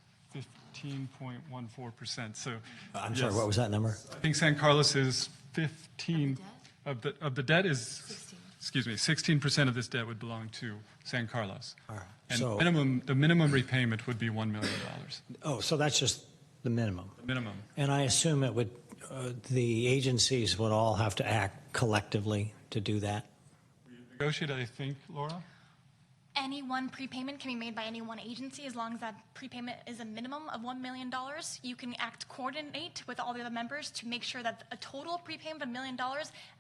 15.14%. So I'm sorry, what was that number? I think San Carlos is 15 of the debt is 16. Excuse me, 16% of this debt would belong to San Carlos. All right. And So the minimum repayment would be $1 million. Oh, so that's just the minimum. The minimum. And I assume it would the agencies would all have to act collectively to do that. We've negotiate, I think, Laura? Any one prepayment can be made by any one agency as long as that prepayment is a minimum of $1 million. You can coordinate with all the other members to make sure that a total prepayment of $1 million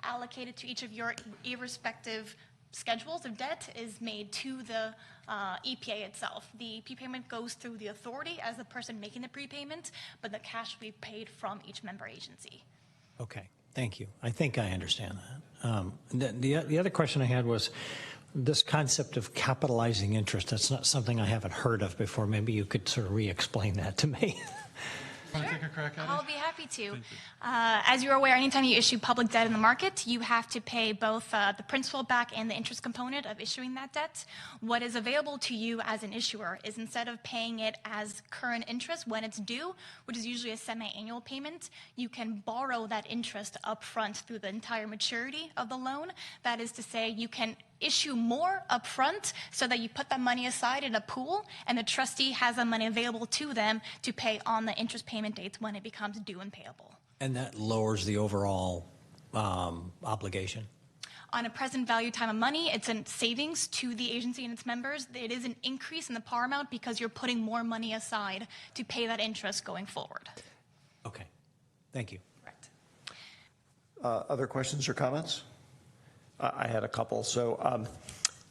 allocated to each of your irrespective schedules of debt is made to the EPA itself. The prepayment goes through the authority as the person making the prepayment, but the cash will be paid from each member agency. Okay, thank you. I think I understand that. The other question I had was this concept of capitalizing interest. That's not something I haven't heard of before. Maybe you could sort of re-explain that to me. Want to take a crack at it? I'll be happy to. As you're aware, anytime you issue public debt in the market, you have to pay both the principal back and the interest component of issuing that debt. What is available to you as an issuer is instead of paying it as current interest when it's due, which is usually a semi-annual payment, you can borrow that interest upfront through the entire maturity of the loan. That is to say, you can issue more upfront so that you put that money aside in a pool and the trustee has that money available to them to pay on the interest payment dates when it becomes due and payable. And that lowers the overall obligation? On a present value time of money, it's a savings to the agency and its members. It is an increase in the par amount because you're putting more money aside to pay that interest going forward. Okay, thank you. Correct. Other questions or comments? I had a couple. So,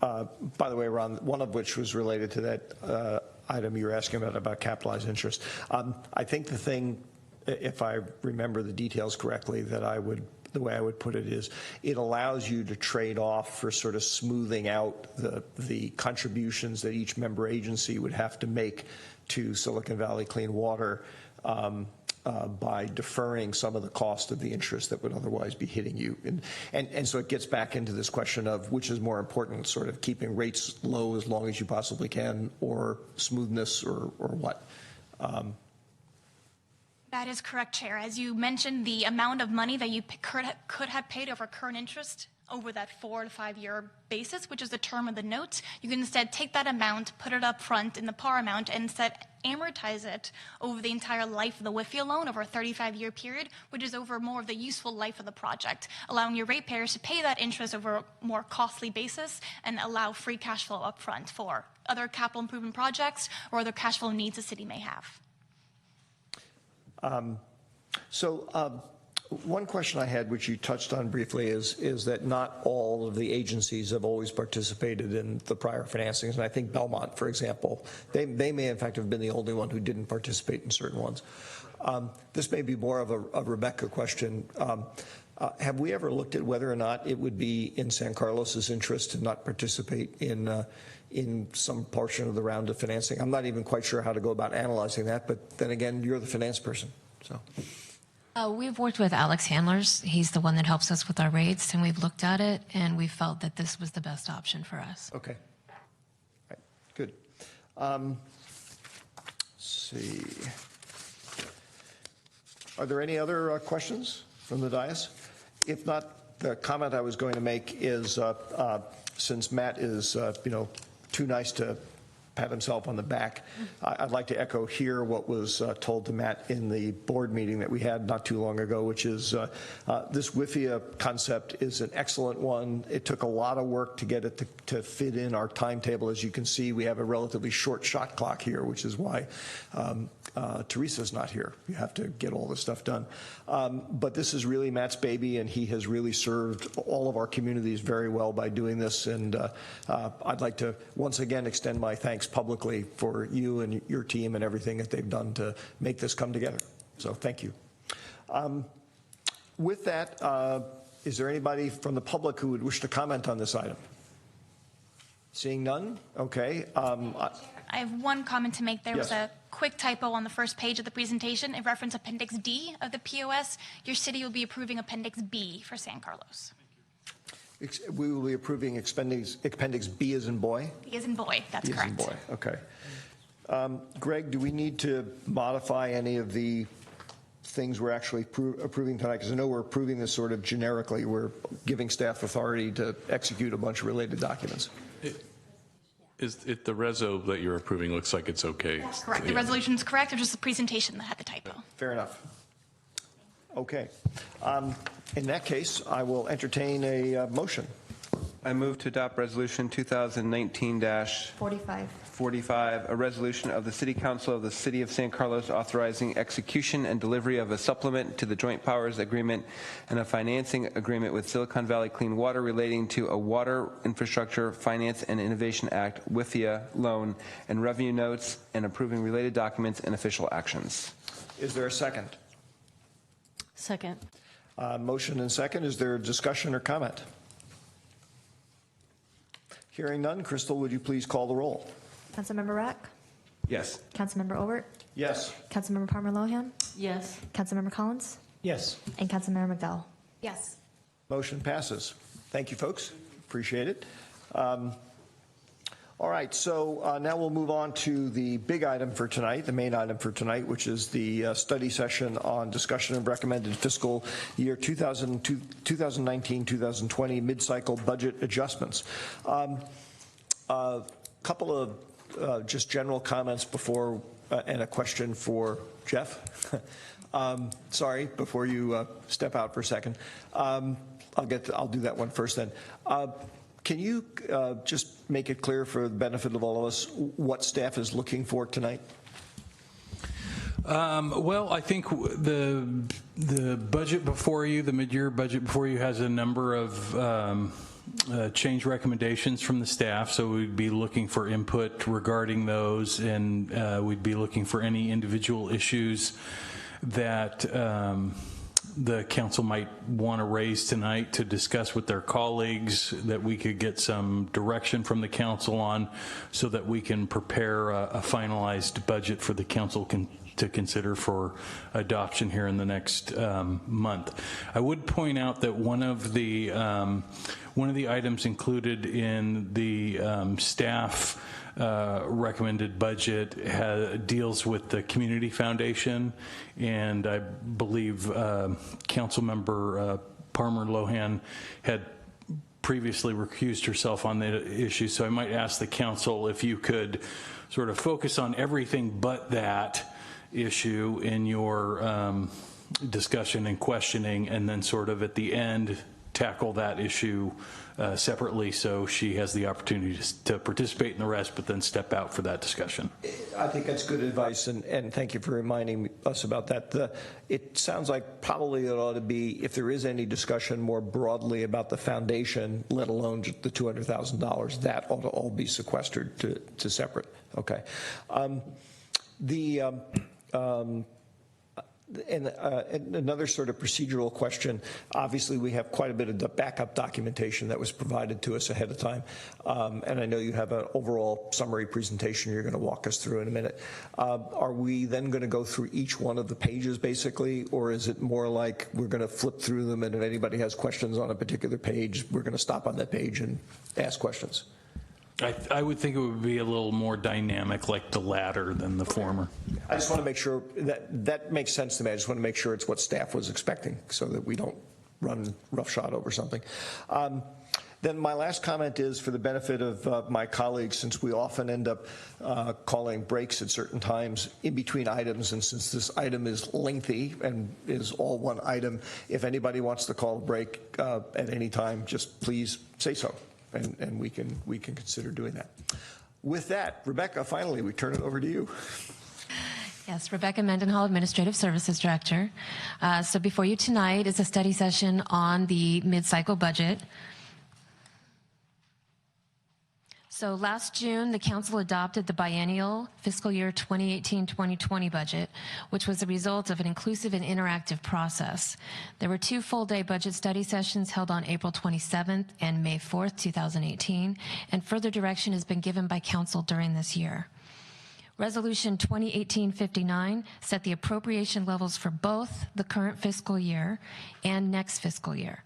by the way, Ron, one of which was related to that item you were asking about capitalized interest. I think the thing, if I remember the details correctly, the way I would put it is, it allows you to trade off for sort of smoothing out the contributions that each member agency would have to make to Silicon Valley Clean Water by deferring some of the cost of the interest that would otherwise be hitting you. And so it gets back into this question of which is more important, sort of keeping rates low as long as you possibly can, or smoothness, or what? That is correct, Chair. As you mentioned, the amount of money that you could have paid over current interest over that 4 to 5 year basis, which is the term of the note, you can instead take that amount, put it up front in the par amount, and instead amortize it over the entire life of the WIFIA loan over a 35-year period, which is over more of the useful life of the project, allowing your ratepayers to pay that interest over a more costly basis and allow free cash flow up front for other capital improvement projects or other cash flow needs the city may have. One question I had, which you touched on briefly, is that not all of the agencies have always participated in the prior financings. And I think Belmont, for example, they may in fact have been the only one who didn't participate in certain ones. This may be more of a Rebecca question. Have we ever looked at whether or not it would be in San Carlos's interest to not participate in some portion of the round of financing? I'm not even quite sure how to go about analyzing that, but then again, you're the finance person, so. We've worked with Alex Handlers. He's the one that helps us with our rates, and we've looked at it, and we felt that this was the best option for us. Okay. All right. Good. Let's see. Are there any other questions from the dais? If not, the comment I was going to make is, since Matt is, too nice to pat himself on the back, I'd like to echo here what was told to Matt in the board meeting that we had not too long ago, which is this WIFIA concept is an excellent one. It took a lot of work to get it to fit in our timetable. As you can see, we have a relatively short shot clock here, which is why Teresa's not here. You have to get all this stuff done. But this is really Matt's baby, and he has really served all of our communities very well by doing this. And I'd like to once again extend my thanks publicly for you and your team and everything that they've done to make this come together. So thank you. With that, is there anybody from the public who would wish to comment on this item? Seeing none? Okay. I have one comment to make. There was a quick typo on the first page of the presentation. It referenced Appendix D of the POS. Your city will be approving Appendix B for San Carlos. We will be approving Appendix B as in boy? B as in boy, that's correct. B as in boy, okay. Greg, do we need to modify any of the things we're actually approving tonight? Because I know we're approving this sort of generically. We're giving staff authority to execute a bunch of related documents. The reso that you're approving looks like it's okay. That's correct. The resolution is correct. It was just the presentation that had the typo. Fair enough. Okay. In that case, I will entertain a motion. I move to adopt Resolution 2019-45, a resolution of the City Council of the City of San Carlos authorizing execution and delivery of a supplement to the Joint Powers Agreement and a financing agreement with Silicon Valley Clean Water relating to a Water Infrastructure Finance and Innovation Act, WIFIA loan, and revenue notes, and approving related documents and official actions. Is there a second? Second. Motion and second. Is there discussion or comment? Hearing none. Crystal, would you please call the roll? Councilmember Rack? Yes. Councilmember Obert? Yes. Councilmember Palmer Lohan? Yes. Councilmember Collins? Yes. And Councilmember McDowell? Yes. Motion passes. Thank you, folks. Appreciate it. All right, so now we'll move on to the big item for tonight, the main item for tonight, which is the study session on discussion of recommended fiscal year 2019-2020 mid-cycle budget adjustments. A couple of just general comments before, and a question for Jeff. Sorry, before you step out for a second. I'll do that one first then. Can you just make it clear for the benefit of all of us what staff is looking for tonight? Well, I think the budget before you, the mid-year budget before you, has a number of change recommendations from the staff, so we'd be looking for input regarding those, and we'd be looking for any individual issues that the council might want to raise tonight to discuss with their colleagues, that we could get some direction from the council on, so that we can prepare a finalized budget for the council to consider for adoption here in the next month. I would point out that one of the items included in the staff recommended budget deals with the Community Foundation, and I believe Councilmember Palmer Lohan had previously recused herself on the issue, so I might ask the council if you could sort of focus on everything but that issue in your discussion and questioning, and then sort of at the end tackle that issue separately, so she has the opportunity to participate in the rest, but then step out for that discussion. I think that's good advice, and thank you for reminding us about that. It sounds like probably it ought to be, if there is any discussion more broadly about the foundation, let alone the $200,000, that ought to all be sequestered to separate. Okay. And another sort of procedural question. Obviously, we have quite a bit of the backup documentation that was provided to us ahead of time. And I know you have an overall summary presentation you're going to walk us through in a minute. Are we then going to go through each one of the pages, basically, or is it more like we're going to flip through them, and if anybody has questions on a particular page, we're going to stop on that page and ask questions? I would think it would be a little more dynamic, like the latter than the former. I just want to make sure that makes sense to me. I just want to make sure it's what staff was expecting, so that we don't run roughshod over something. Then my last comment is for the benefit of my colleagues, since we often end up calling breaks at certain times in between items, and since this item is lengthy and is all one item, if anybody wants to call a break at any time, just please say so. And we can consider doing that. With that, Rebecca, finally, we turn it over to you. Yes, Rebecca Mendenhall, Administrative Services Director. So before you tonight is a study session on the mid-cycle budget. So last June, the council adopted the biennial fiscal year 2018-2020 budget, which was the result of an inclusive and interactive process. There were 2 full-day budget study sessions held on April 27th and May 4th, 2018, and further direction has been given by council during this year. Resolution 2018-59 set the appropriation levels for both the current fiscal year and next fiscal year.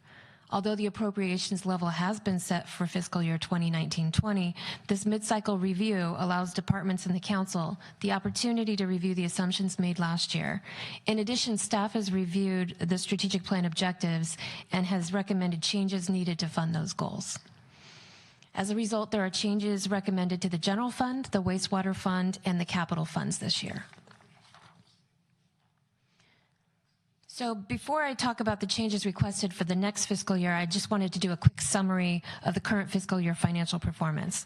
Although the appropriations level has been set for fiscal year 2019-20, this mid-cycle review allows departments and the council the opportunity to review the assumptions made last year. In addition, staff has reviewed the strategic plan objectives and has recommended changes needed to fund those goals. As a result, there are changes recommended to the general fund, the wastewater fund, and the capital funds this year. So before I talk about the changes requested for the next fiscal year, I just wanted to do a quick summary of the current fiscal year financial performance.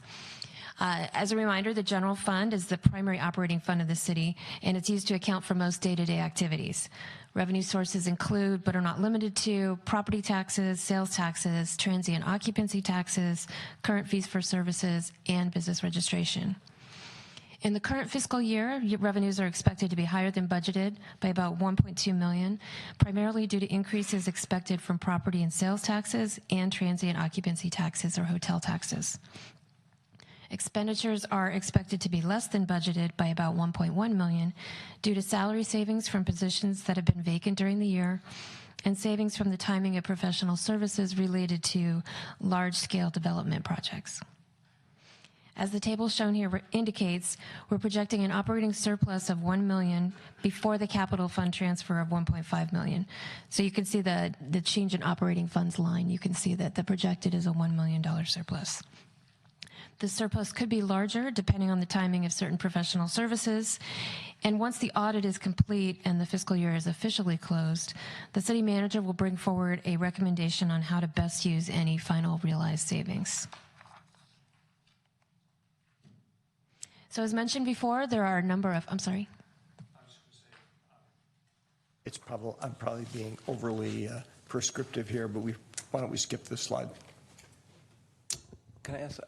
As a reminder, the general fund is the primary operating fund of the city, and it's used to account for most day-to-day activities. Revenue sources include, but are not limited to, property taxes, sales taxes, transient occupancy taxes, current fees for services, and business registration. In the current fiscal year, revenues are expected to be higher than budgeted by about $1.2 million, primarily due to increases expected from property and sales taxes and transient occupancy taxes or hotel taxes. Expenditures are expected to be less than budgeted by about $1.1 million due to salary savings from positions that have been vacant during the year and savings from the timing of professional services related to large-scale development projects. As the table shown here indicates, we're projecting an operating surplus of $1 million before the capital fund transfer of $1.5 million. So you can see the change in operating funds line. You can see that the projected is a $1 million surplus. The surplus could be larger depending on the timing of certain professional services. And once the audit is complete and the fiscal year is officially closed, the city manager will bring forward a recommendation on how to best use any final realized savings. So as mentioned before, there are a number of, I'm sorry. I'm probably being overly prescriptive here, but why don't we skip this slide? Can I ask,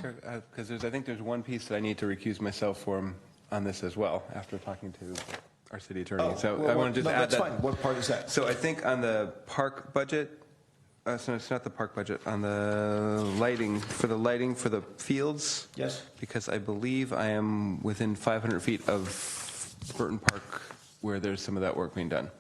Chair, because I think there's one piece that I need to recuse myself from on this as well after talking to our city attorney. I want to just add that's fine. What part is that? So I think on the park budget, so it's not the park budget, on the lighting for the fields. Yes. Because I believe I am within 500 feet of Burton Park where there's some of that work being done.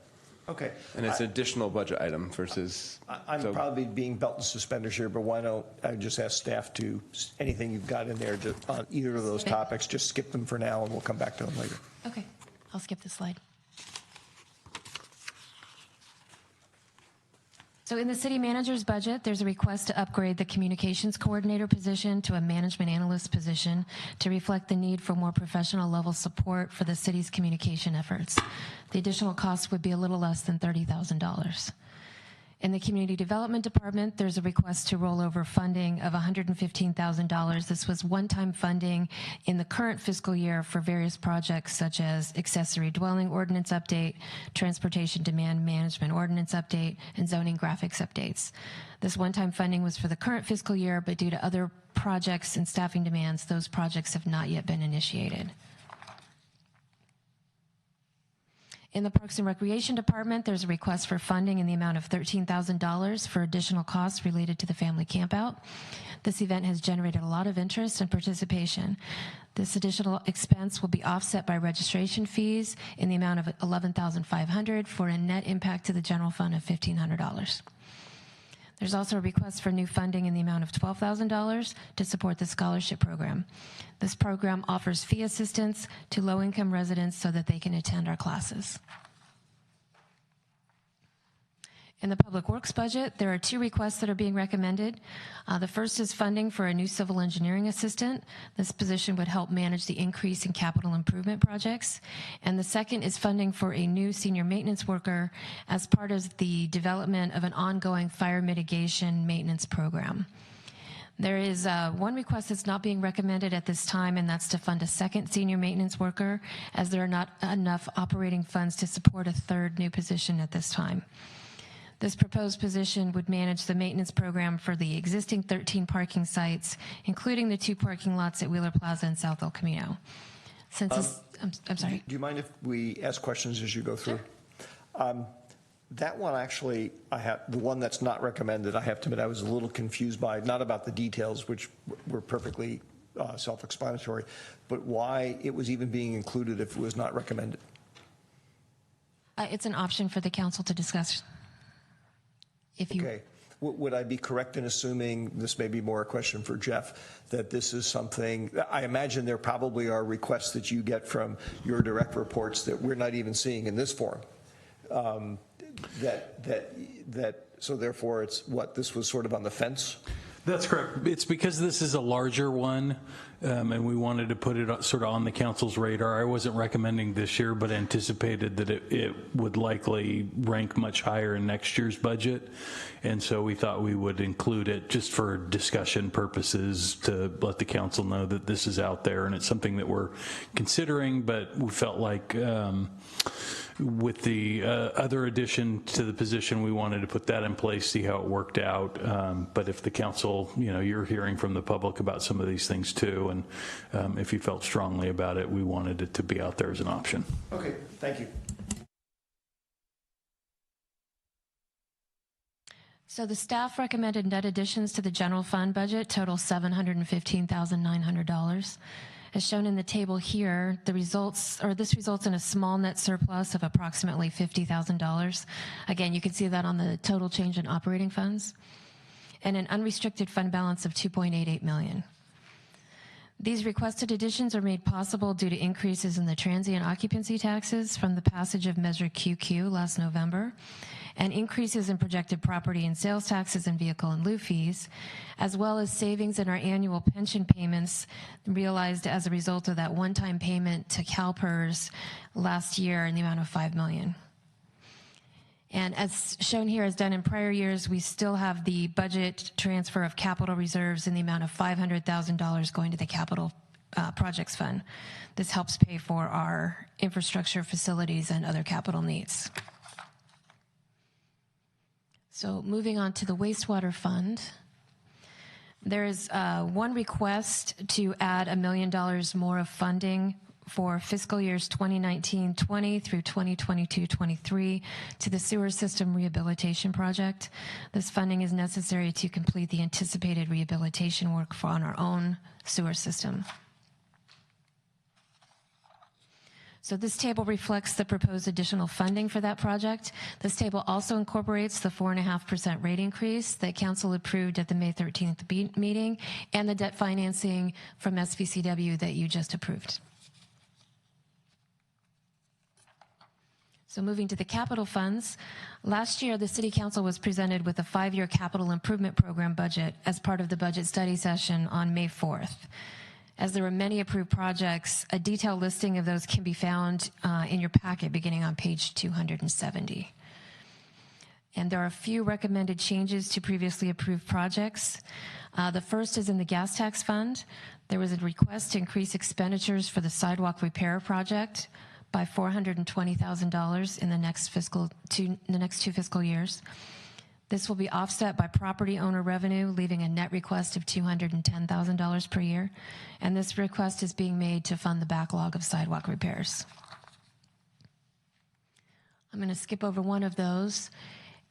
Okay. And it's an additional budget item versus. I'm probably being belt and suspenders here, but why don't I just ask staff to, anything you've got in there on either of those topics, just skip them for now and we'll come back to them later. Okay, I'll skip this slide. So in the city manager's budget, there's a request to upgrade the communications coordinator position to a management analyst position to reflect the need for more professional level support for the city's communication efforts. The additional cost would be a little less than $30,000. In the community development department, there's a request to roll over funding of $115,000. This was one-time funding in the current fiscal year for various projects such as accessory dwelling ordinance update, transportation demand management ordinance update, and zoning graphics updates. This one-time funding was for the current fiscal year, but due to other projects and staffing demands, those projects have not yet been initiated. In the Parks and Recreation Department, there's a request for funding in the amount of $13,000 for additional costs related to the family campout. This event has generated a lot of interest and participation. This additional expense will be offset by registration fees in the amount of $11,500 for a net impact to the general fund of $1,500. There's also a request for new funding in the amount of $12,000 to support the scholarship program. This program offers fee assistance to low-income residents so that they can attend our classes. In the Public Works budget, there are two requests that are being recommended. The first is funding for a new civil engineering assistant. This position would help manage the increase in capital improvement projects. And the second is funding for a new senior maintenance worker as part of the development of an ongoing fire mitigation maintenance program. There is one request that's not being recommended at this time, and that's to fund a second senior maintenance worker, as there are not enough operating funds to support a third new position at this time. This proposed position would manage the maintenance program for the existing 13 parking sites, including the 2 parking lots at Wheeler Plaza and South El Camino. Since I'm sorry. Do you mind if we ask questions as you go through? Sure. That one actually, the one that's not recommended, I have to admit I was a little confused by, not about the details, which were perfectly self-explanatory, but why it was even being included if it was not recommended. It's an option for the council to discuss. Okay. Would I be correct in assuming, this may be more a question for Jeff, that this is something, I imagine there probably are requests that you get from your direct reports that we're not even seeing in this form. So therefore it's what, this was sort of on the fence? That's correct. It's because this is a larger one, and we wanted to put it sort of on the council's radar. I wasn't recommending this year, but anticipated that it would likely rank much higher in next year's budget. And so we thought we would include it just for discussion purposes to let the council know that this is out there and it's something that we're considering, but we felt like with the other addition to the position, we wanted to put that in place, see how it worked out. But if the council, you're hearing from the public about some of these things too, and if you felt strongly about it, we wanted it to be out there as an option. Okay, thank you. So the staff recommended net additions to the general fund budget total $715,900. As shown in the table here, this results in a small net surplus of approximately $50,000. Again, you can see that on the total change in operating funds, and an unrestricted fund balance of $2.88 million. These requested additions are made possible due to increases in the transient occupancy taxes from the passage of Measure QQ last November, and increases in projected property and sales taxes and vehicle in lieu fees, as well as savings in our annual pension payments realized as a result of that one-time payment to CalPERS last year in the amount of $5 million. And as shown here, as done in prior years, we still have the budget transfer of capital reserves in the amount of $500,000 going to the capital projects fund. This helps pay for our infrastructure, facilities, and other capital needs. So moving on to the wastewater fund, there is one request to add $1 million more of funding for fiscal years 2019-20 through 2022-23 to the sewer system rehabilitation project. This funding is necessary to complete the anticipated rehabilitation work on our own sewer system. So this table reflects the proposed additional funding for that project. This table also incorporates the 4.5% rate increase that Council approved at the May 13th meeting and the debt financing from SVCW that you just approved. So moving to the capital funds, last year the City Council was presented with a 5-year capital improvement program budget as part of the budget study session on May 4th. As there were many approved projects, a detailed listing of those can be found in your packet beginning on page 270. And there are a few recommended changes to previously approved projects. The first is in the gas tax fund. There was a request to increase expenditures for the sidewalk repair project by $420,000 in the next 2 fiscal years. This will be offset by property owner revenue, leaving a net request of $210,000 per year. And this request is being made to fund the backlog of sidewalk repairs. I'm going to skip over one of those.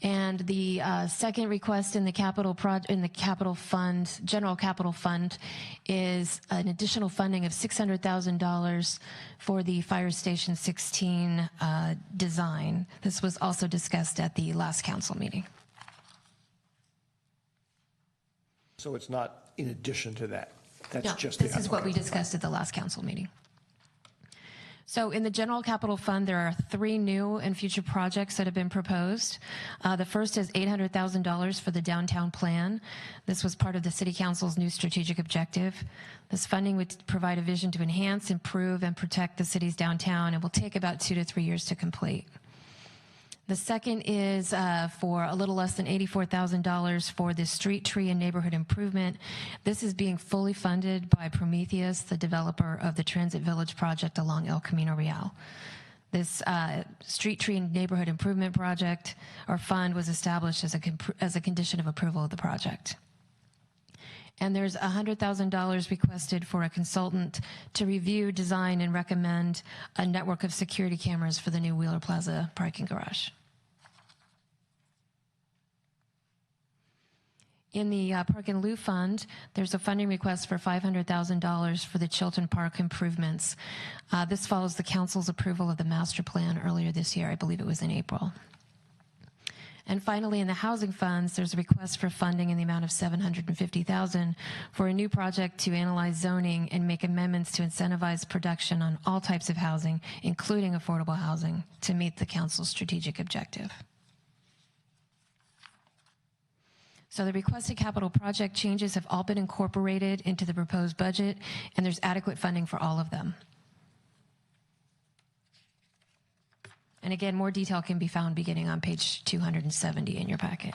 And the second request in the capital fund, general capital fund, is an additional funding of $600,000 for the Fire Station 16 design. This was also discussed at the last council meeting. So it's not in addition to that. That's No, just this is what we discussed at the last council meeting. So in the general capital fund, there are 3 new and future projects that have been proposed. The first is $800,000 for the downtown plan. This was part of the City Council's new strategic objective. This funding would provide a vision to enhance, improve, and protect the city's downtown and will take about 2 to 3 years to complete. The second is for a little less than $84,000 for the street tree and neighborhood improvement. This is being fully funded by Prometheus, the developer of the Transit Village project along El Camino Real. This street tree and neighborhood improvement project or fund was established as a condition of approval of the project. And there's $100,000 requested for a consultant to review, design, and recommend a network of security cameras for the new Wheeler Plaza parking garage. In the Park and Lieu Fund, there's a funding request for $500,000 for the Chilton Park improvements. This follows the council's approval of the master plan earlier this year. I believe it was in April. And finally, in the housing funds, there's a request for funding in the amount of $750,000 for a new project to analyze zoning and make amendments to incentivize production on all types of housing, including affordable housing, to meet the council's strategic objective. So the requested capital project changes have all been incorporated into the proposed budget, and there's adequate funding for all of them. And again, more detail can be found beginning on page 270 in your packet.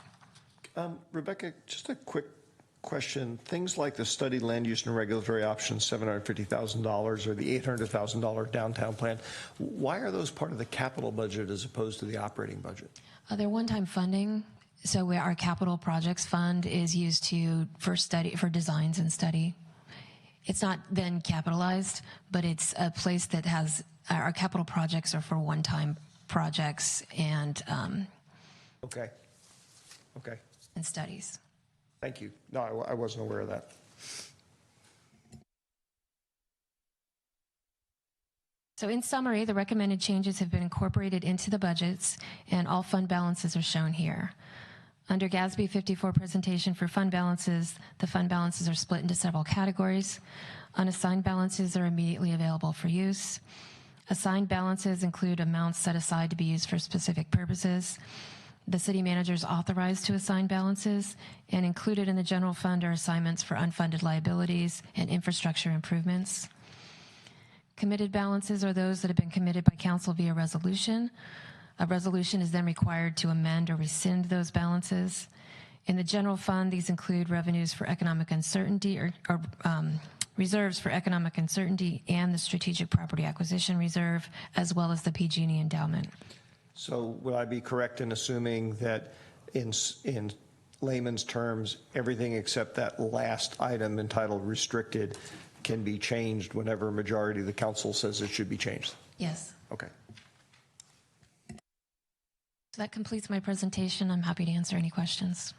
Rebecca, just a quick question. Things like the studied land use and regulatory options, $750,000, or the $800,000 downtown plan, why are those part of the capital budget as opposed to the operating budget? They're one-time funding. So our capital projects fund is used for designs and study. It's not then capitalized, but it's a place that has our capital projects are for one-time projects and Okay. and studies. Thank you. No, I wasn't aware of that. So in summary, the recommended changes have been incorporated into the budgets, and all fund balances are shown here. Under GASB 54 presentation for fund balances, the fund balances are split into several categories. Unassigned balances are immediately available for use. Assigned balances include amounts set aside to be used for specific purposes. The city manager is authorized to assign balances, and included in the general fund are assignments for unfunded liabilities and infrastructure improvements. Committed balances are those that have been committed by council via resolution. A resolution is then required to amend or rescind those balances. In the general fund, these include revenues for economic uncertainty or reserves for economic uncertainty and the strategic property acquisition reserve, as well as the PG&E endowment. So would I be correct in assuming that in layman's terms, everything except that last item entitled restricted can be changed whenever a majority of the council says it should be changed? Yes. Okay. So that completes my presentation. I'm happy to answer any questions.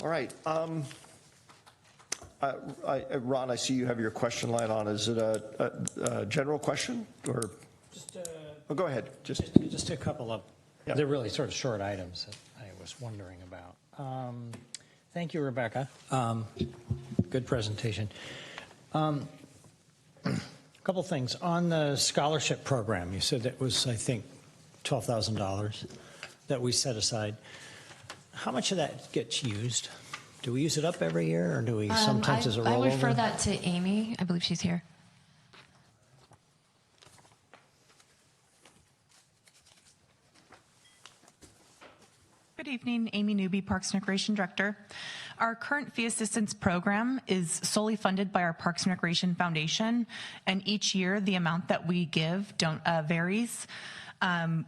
All right. Ron, I see you have your question line on. Is it a general question or? Oh, go ahead. Just a couple of, they're really sort of short items that I was wondering about. Thank you, Rebecca. Good presentation. A couple things. On the scholarship program, you said that was, I think, $12,000 that we set aside. How much of that gets used? Do we use it up every year, or do we sometimes as a rollover? I would refer that to Amy. I believe she's here. Good evening, Amy Newby, Parks and Recreation Director. Our current fee assistance program is solely funded by our Parks and Recreation Foundation, and each year the amount that we give varies.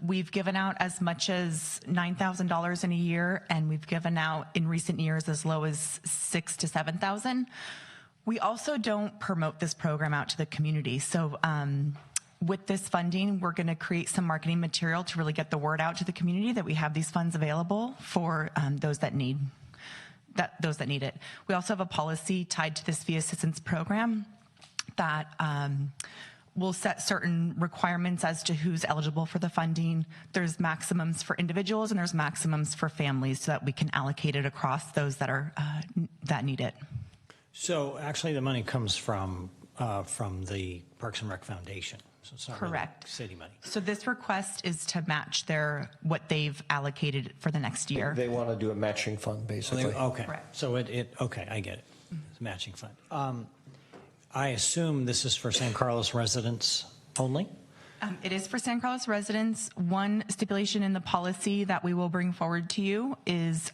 We've given out as much as $9,000 in a year, and we've given out in recent years as low as $6,000 to $7,000. We also don't promote this program out to the community, so with this funding, we're going to create some marketing material to really get the word out to the community that we have these funds available for those that need it. We also have a policy tied to this fee assistance program that will set certain requirements as to who's eligible for the funding. There's maximums for individuals and there's maximums for families so that we can allocate it across those that are that need it. So actually, the money comes from the Parks and Rec Foundation. So it's not correct. Really city money. So this request is to match what they've allocated for the next year. They want to do a matching fund, basically. Okay. Correct. So okay, I get it. It's a matching fund. I assume this is for San Carlos residents only? It is for San Carlos residents. One stipulation in the policy that we will bring forward to you is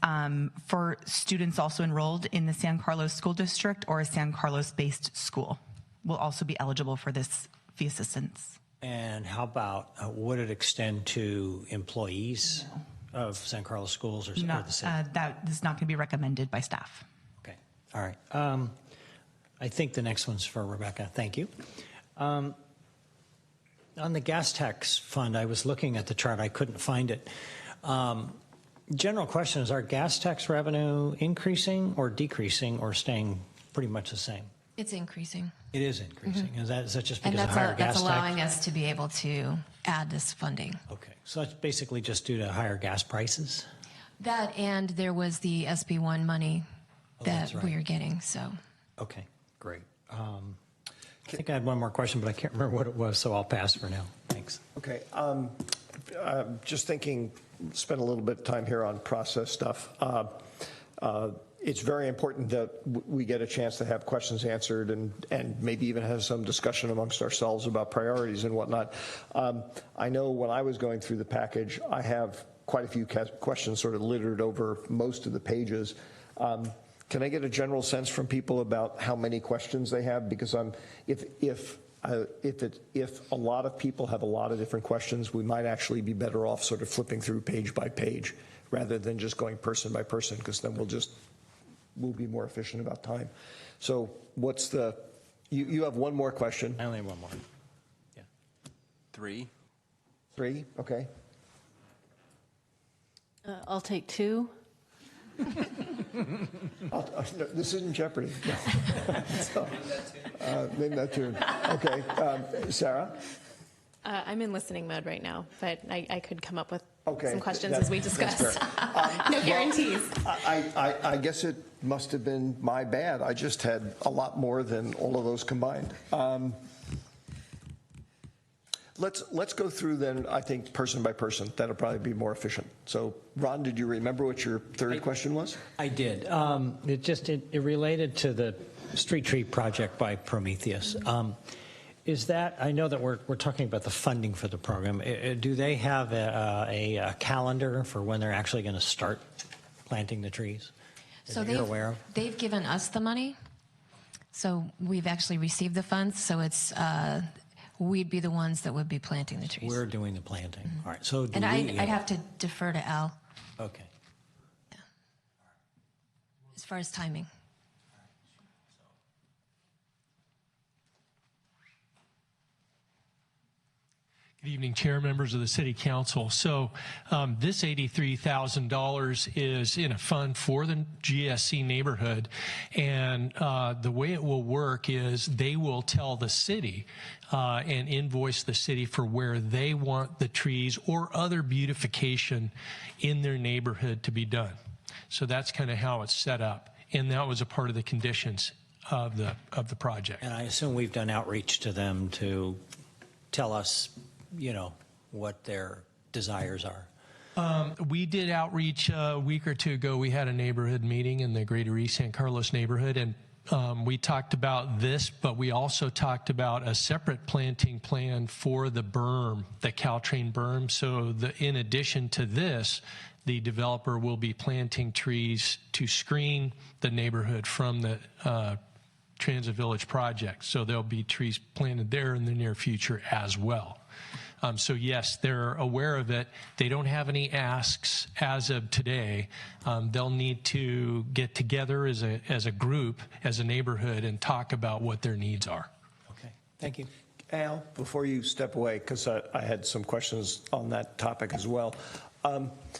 for students also enrolled in the San Carlos School District or a San Carlos-based school will also be eligible for this fee assistance. And how about, would it extend to employees of San Carlos schools or the city? That is not going to be recommended by staff. Okay, all right. I think the next one's for Rebecca. Thank you. On the gas tax fund, I was looking at the chart. I couldn't find it. General question is, our gas tax revenue increasing or decreasing or staying pretty much the same? It's increasing. It is increasing. Mm-hmm. Is that just And because of higher gas tax? that's allowing us to be able to add this funding. Okay, so that's basically just due to higher gas prices? That and there was the SB1 money that right. we are getting, so. Okay, great. I think I had one more question, but I can't remember what it was, so I'll pass for now. Thanks. Okay. just thinking, spend a little bit of time here on process stuff. It's very important that we get a chance to have questions answered and maybe even have some discussion amongst ourselves about priorities and whatnot. I know when I was going through the package, I have quite a few questions sort of littered over most of the pages. Can I get a general sense from people about how many questions they have? Because if a lot of people have a lot of different questions, we might actually be better off sort of flipping through page by page rather than just going person by person, because then we'll be more efficient about time. So what's you have one more question. I only have one more. Yeah. Three, okay. I'll take two. No, this isn't Jeopardy. So, name that tune. Okay, Sarah? I'm in listening mode right now, but I could come up with Okay, some questions as we discuss. No guarantees. I guess it must have been my bad. I just had a lot more than all of those combined. Let's go through then, I think, person by person. That'll probably be more efficient. So, Ron, did you remember what your third question was? I did. It related to the street tree project by Prometheus. Is that, I know that we're talking about the funding for the program. Do they have a calendar for when they're actually going to start planting the trees? So you're aware of? They've given us the money. So we've actually received the funds. So it's we'd be the ones that would be planting the trees. We're doing the planting. All right. So And I'd have to defer to Al. Okay. Yeah. As far as timing. Good evening, Chair, members of the City Council. So this $83,000 is in a fund for the GSC neighborhood, and the way it will work is they will tell the city and invoice the city for where they want the trees or other beautification in their neighborhood to be done. So that's kind of how it's set up, and that was a part of the conditions of the project. And I assume we've done outreach to them to tell us, you know, what their desires are. We did outreach a week or two ago. We had a neighborhood meeting in the Greater East San Carlos neighborhood, and we talked about this, but we also talked about a separate planting plan for the berm, the Caltrain berm. So in addition to this, the developer will be planting trees to screen the neighborhood from the Transit Village project. So there'll be trees planted there in the near future as well. So yes, they're aware of it. They don't have any asks as of today. They'll need to get together as a group, as a neighborhood, and talk about what their needs are. Okay, thank you. Al, before you step away, because I had some questions on that topic as well.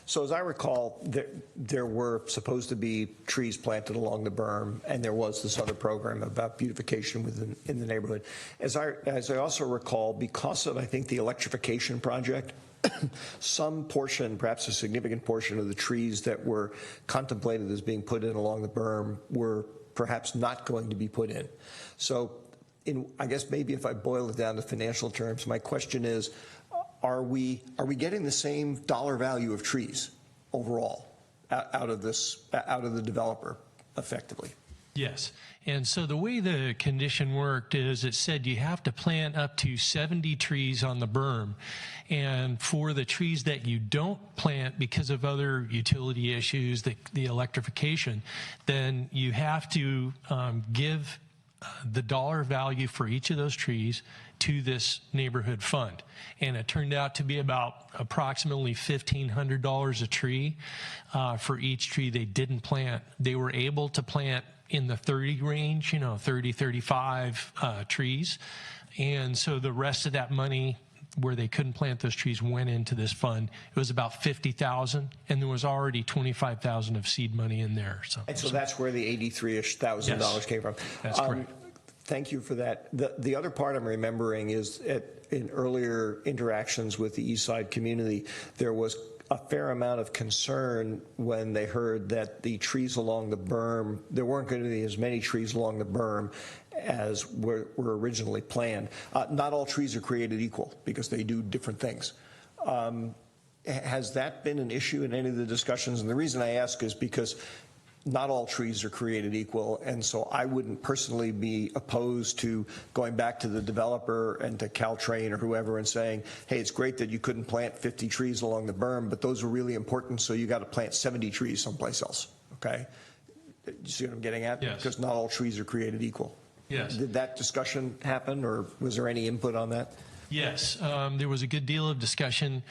So as I recall, there were supposed to be trees planted along the berm, and there was this other program about beautification in the neighborhood. As I also recall, because of, I think, the electrification project, some portion, perhaps a significant portion of the trees that were contemplated as being put in along the berm were perhaps not going to be put in. So I guess maybe if I boil it down to financial terms, my question is, are we getting the same dollar value of trees overall out of the developer effectively? Yes. And so the way the condition worked is it said you have to plant up to 70 trees on the berm. And for the trees that you don't plant because of other utility issues, the electrification, then you have to give the dollar value for each of those trees to this neighborhood fund. And it turned out to be about approximately $1,500 a tree for each tree they didn't plant. They were able to plant in the 30 range, 30, 35 trees. And so the rest of that money where they couldn't plant those trees went into this fund. It was about $50,000, and there was already $25,000 of seed money in there. And so that's where the $83,000 came from. That's correct. Thank you for that. The other part I'm remembering is in earlier interactions with the East Side community, there was a fair amount of concern when they heard that the trees along the berm, there weren't going to be as many trees along the berm as were originally planned. Not all trees are created equal because they do different things. Has that been an issue in any of the discussions? And the reason I ask is because not all trees are created equal, and so I wouldn't personally be opposed to going back to the developer and to Caltrain or whoever and saying, hey, it's great that you couldn't plant 50 trees along the berm, but those are really important, so you got to plant 70 trees someplace else, okay? You see what I'm getting at? Yes. Because not all trees are created equal. Yes. Did that discussion happen, or was there any input on that? Yes, there was a good deal of discussion.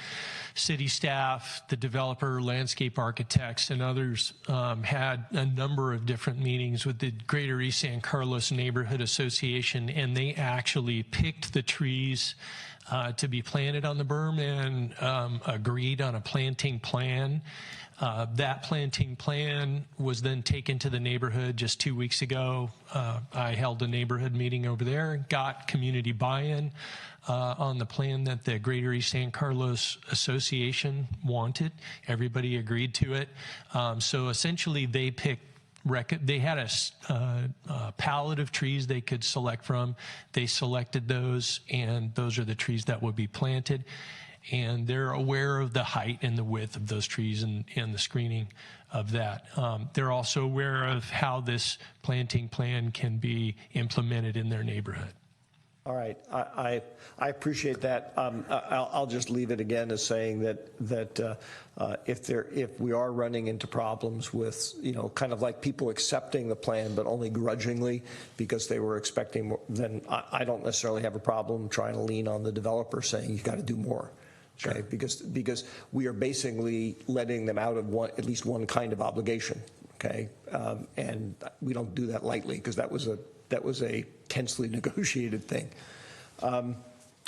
City staff, the developer, landscape architects, and others had a number of different meetings with the Greater East San Carlos Neighborhood Association, and they actually picked the trees to be planted on the berm and agreed on a planting plan. That planting plan was then taken to the neighborhood just 2 weeks ago. I held a neighborhood meeting over there, got community buy-in on the plan that the Greater East San Carlos Association wanted. Everybody agreed to it. So essentially they picked they had a palette of trees they could select from. They selected those, and those are the trees that would be planted. And they're aware of the height and the width of those trees and the screening of that. They're also aware of how this planting plan can be implemented in their neighborhood. All right, I appreciate that. I'll just leave it again as saying that if we are running into problems with, you know, kind of like people accepting the plan but only grudgingly because they were expecting more, then I don't necessarily have a problem trying to lean on the developer saying you've got to do more. Okay, sure. Because we are basically letting them out of at least one kind of obligation. Okay, and we don't do that lightly because that was a tensely negotiated thing.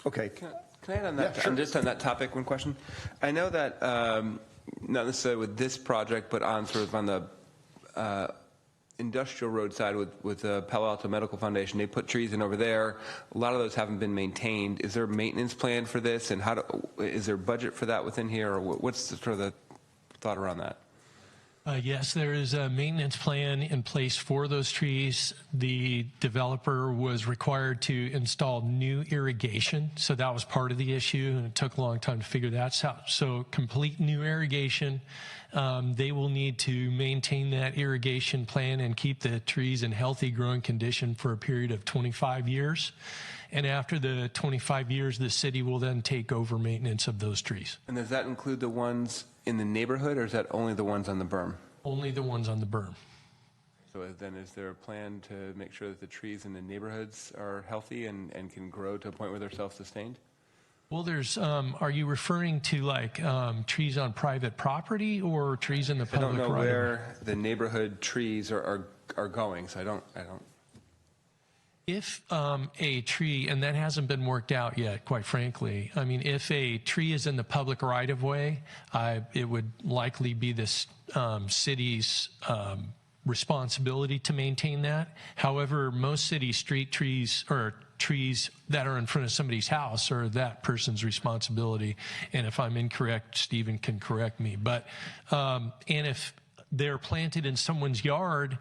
Okay. Can I add on that? Yeah, sure. Just on that topic, one question. I know that not necessarily with this project, but on sort of on the industrial road side with the Palo Alto Medical Foundation, they put trees in over there. A lot of those haven't been maintained. Is there a maintenance plan for this, and is there a budget for that within here, or what's sort of the thought around that? Yes, there is a maintenance plan in place for those trees. The developer was required to install new irrigation, so that was part of the issue, and it took a long time to figure that out. So complete new irrigation. They will need to maintain that irrigation plan and keep the trees in healthy growing condition for a period of 25 years. And after the 25 years, the city will then take over maintenance of those trees. And does that include the ones in the neighborhood, or is that only the ones on the berm? Only the ones on the berm. So then is there a plan to make sure that the trees in the neighborhoods are healthy and can grow to a point where they're self-sustained? Well, there's, are you referring to like trees on private property or trees in the public right? I don't know where the neighborhood trees are going, so I don't. If a tree, and that hasn't been worked out yet, quite frankly, I mean, if a tree is in the public right-of-way, it would likely be this city's responsibility to maintain that. However, most city street trees or trees that are in front of somebody's house are that person's responsibility. And if I'm incorrect, Stephen can correct me. But, and if they're planted in someone's yard,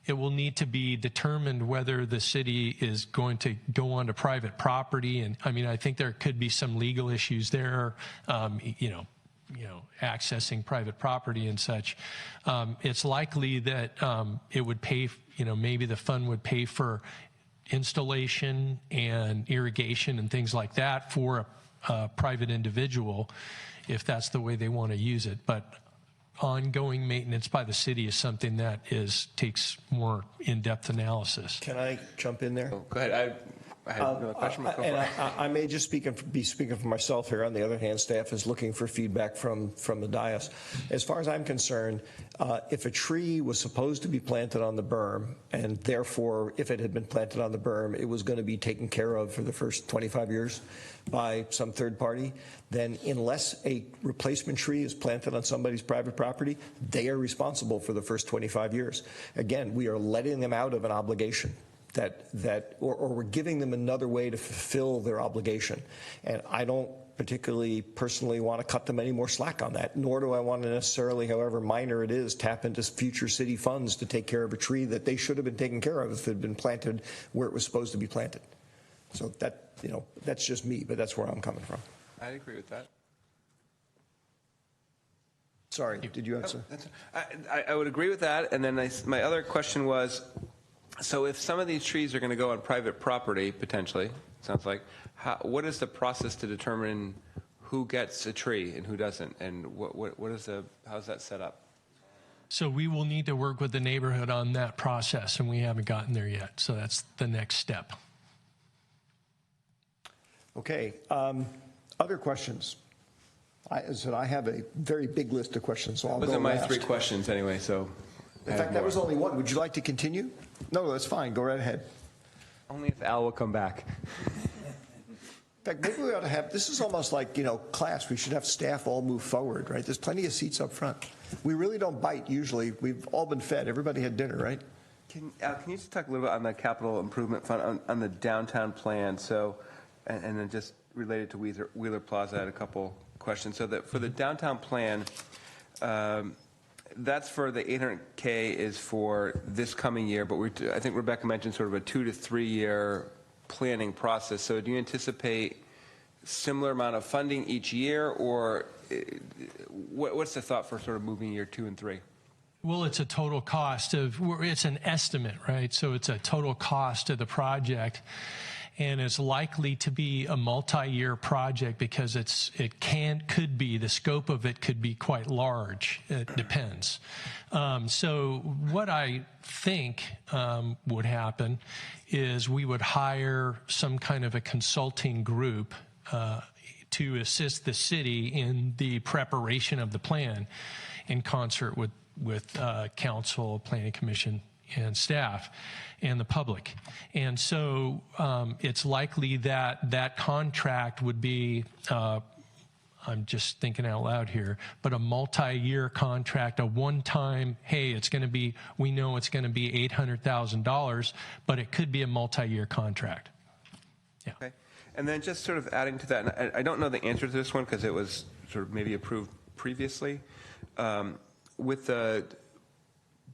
it will need to be determined whether the city is going to go onto private property. And I mean, I think there could be some legal issues there, you know, accessing private property and such. It's likely that it would pay, you know, maybe the fund would pay for installation and irrigation and things like that for a private individual if that's the way they want to use it. But ongoing maintenance by the city is something that takes more in-depth analysis. Can I jump in there? Oh, go ahead. I had another question. I may just be speaking for myself here. On the other hand, staff is looking for feedback from the dais. As far as I'm concerned, if a tree was supposed to be planted on the berm, and therefore, if it had been planted on the berm, it was going to be taken care of for the first 25 years by some third party, then unless a replacement tree is planted on somebody's private property, they are responsible for the first 25 years. Again, we are letting them out of an obligation. Or we're giving them another way to fulfill their obligation. And I don't particularly personally want to cut them any more slack on that, nor do I want to necessarily, however minor it is, tap into future city funds to take care of a tree that they should have been taken care of if it had been planted where it was supposed to be planted. So that, you know, that's just me, but that's where I'm coming from. I agree with that. Sorry, did you answer? I would agree with that. And then my other question was, so if some of these trees are going to go on private property, potentially, sounds like, what is the process to determine who gets a tree and who doesn't? And how's that set up? So we will need to work with the neighborhood on that process, and we haven't gotten there yet. So that's the next step. Okay. Other questions? I have a very big list of questions, so I'll go Those are my last. 3 questions anyway, so. In fact, that was only one. Would you like to continue? No, that's fine. Go right ahead. Only if Al will come back. In fact, maybe we ought to have, this is almost like, class. We should have staff all move forward, right? There's plenty of seats up front. We really don't bite usually. We've all been fed. Everybody had dinner, right? Can you just talk a little bit on the capital improvement fund, on the downtown plan? So, and then just related to Wheeler Plaza, I had a couple questions. So that for the downtown plan, that's for the 800K is for this coming year, but I think Rebecca mentioned sort of a 2 to 3 year planning process. So do you anticipate similar amount of funding each year, or what's the thought for sort of moving year 2 and 3? Well, it's a total cost it's an estimate, right? So it's a total cost of the project, and it's likely to be a multi-year project because the scope of it could be quite large. It depends. So what I think would happen is we would hire some kind of a consulting group to assist the city in the preparation of the plan in concert with council, planning commission, and staff and the public. And so it's likely that contract would be, I'm just thinking out loud here, but a multi-year contract, a one-time, hey, we know it's going to be $800,000, but it could be a multi-year contract. Yeah. Okay. And then just sort of adding to that, and I don't know the answer to this one because it was sort of maybe approved previously. With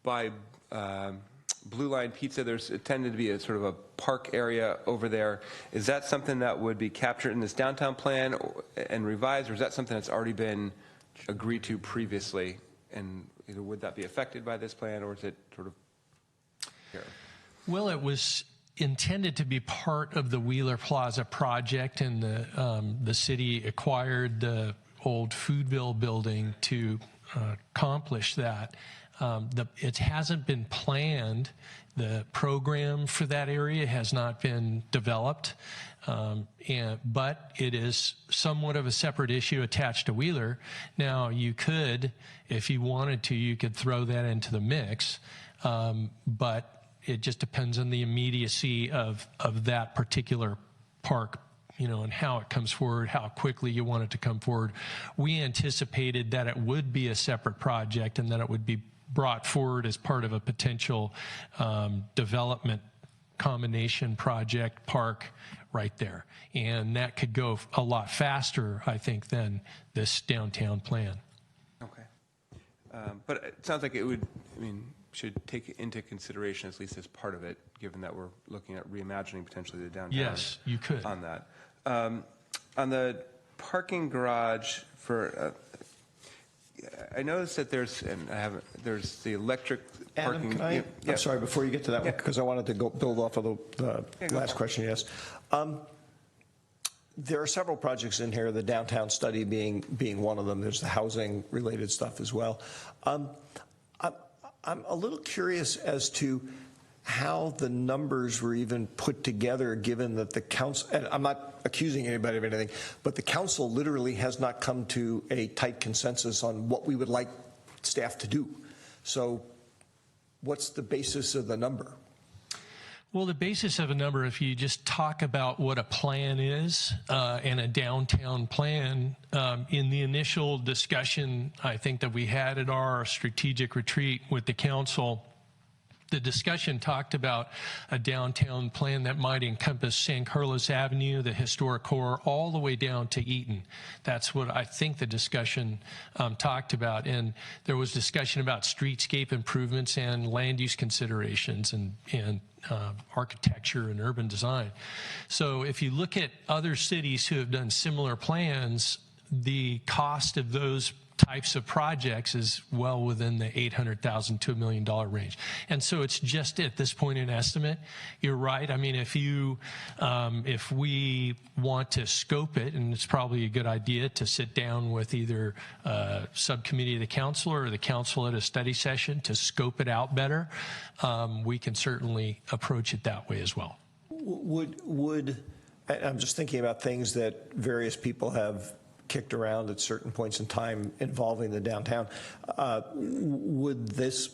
by Blue Line Pizza, there's tended to be a sort of a park area over there. Is that something that would be captured in this downtown plan and revised, or is that something that's already been agreed to previously? And would that be affected by this plan, or is it sort of here? Well, it was intended to be part of the Wheeler Plaza project, and the city acquired the old Foodville building to accomplish that. It hasn't been planned. The program for that area has not been developed, but it is somewhat of a separate issue attached to Wheeler. Now, you could, if you wanted to, you could throw that into the mix, but it just depends on the immediacy of that particular park, and how it comes forward, how quickly you want it to come forward. We anticipated that it would be a separate project and that it would be brought forward as part of a potential development combination project park right there. And that could go a lot faster, I think, than this downtown plan. Okay. But it sounds like it should take into consideration, at least as part of it, given that we're looking at reimagining potentially the downtown. Yes, you could. On that. On the parking garage for, I noticed that there's the electric parking. Adam, I'm sorry, before you get to that one, because I wanted to build off of the last question you asked. There are several projects in here, the downtown study being one of them. There's the housing related stuff as well. I'm a little curious as to how the numbers were even put together, given that the council, and I'm not accusing anybody of anything, but the council literally has not come to a tight consensus on what we would like staff to do. So what's the basis of the number? Well, the basis of a number, if you just talk about what a plan is and a downtown plan, in the initial discussion, I think that we had at our strategic retreat with the council, the discussion talked about a downtown plan that might encompass San Carlos Avenue, the historic core, all the way down to Eaton. That's what I think the discussion talked about. And there was discussion about streetscape improvements and land use considerations and architecture and urban design. So if you look at other cities who have done similar plans, the cost of those types of projects is well within the $800,000 to $1 million range. And so it's just at this point an estimate. You're right. I mean, if we want to scope it, and it's probably a good idea to sit down with either a subcommittee of the council or the council at a study session to scope it out better, we can certainly approach it that way as well. I'm just thinking about things that various people have kicked around at certain points in time involving the downtown. Would this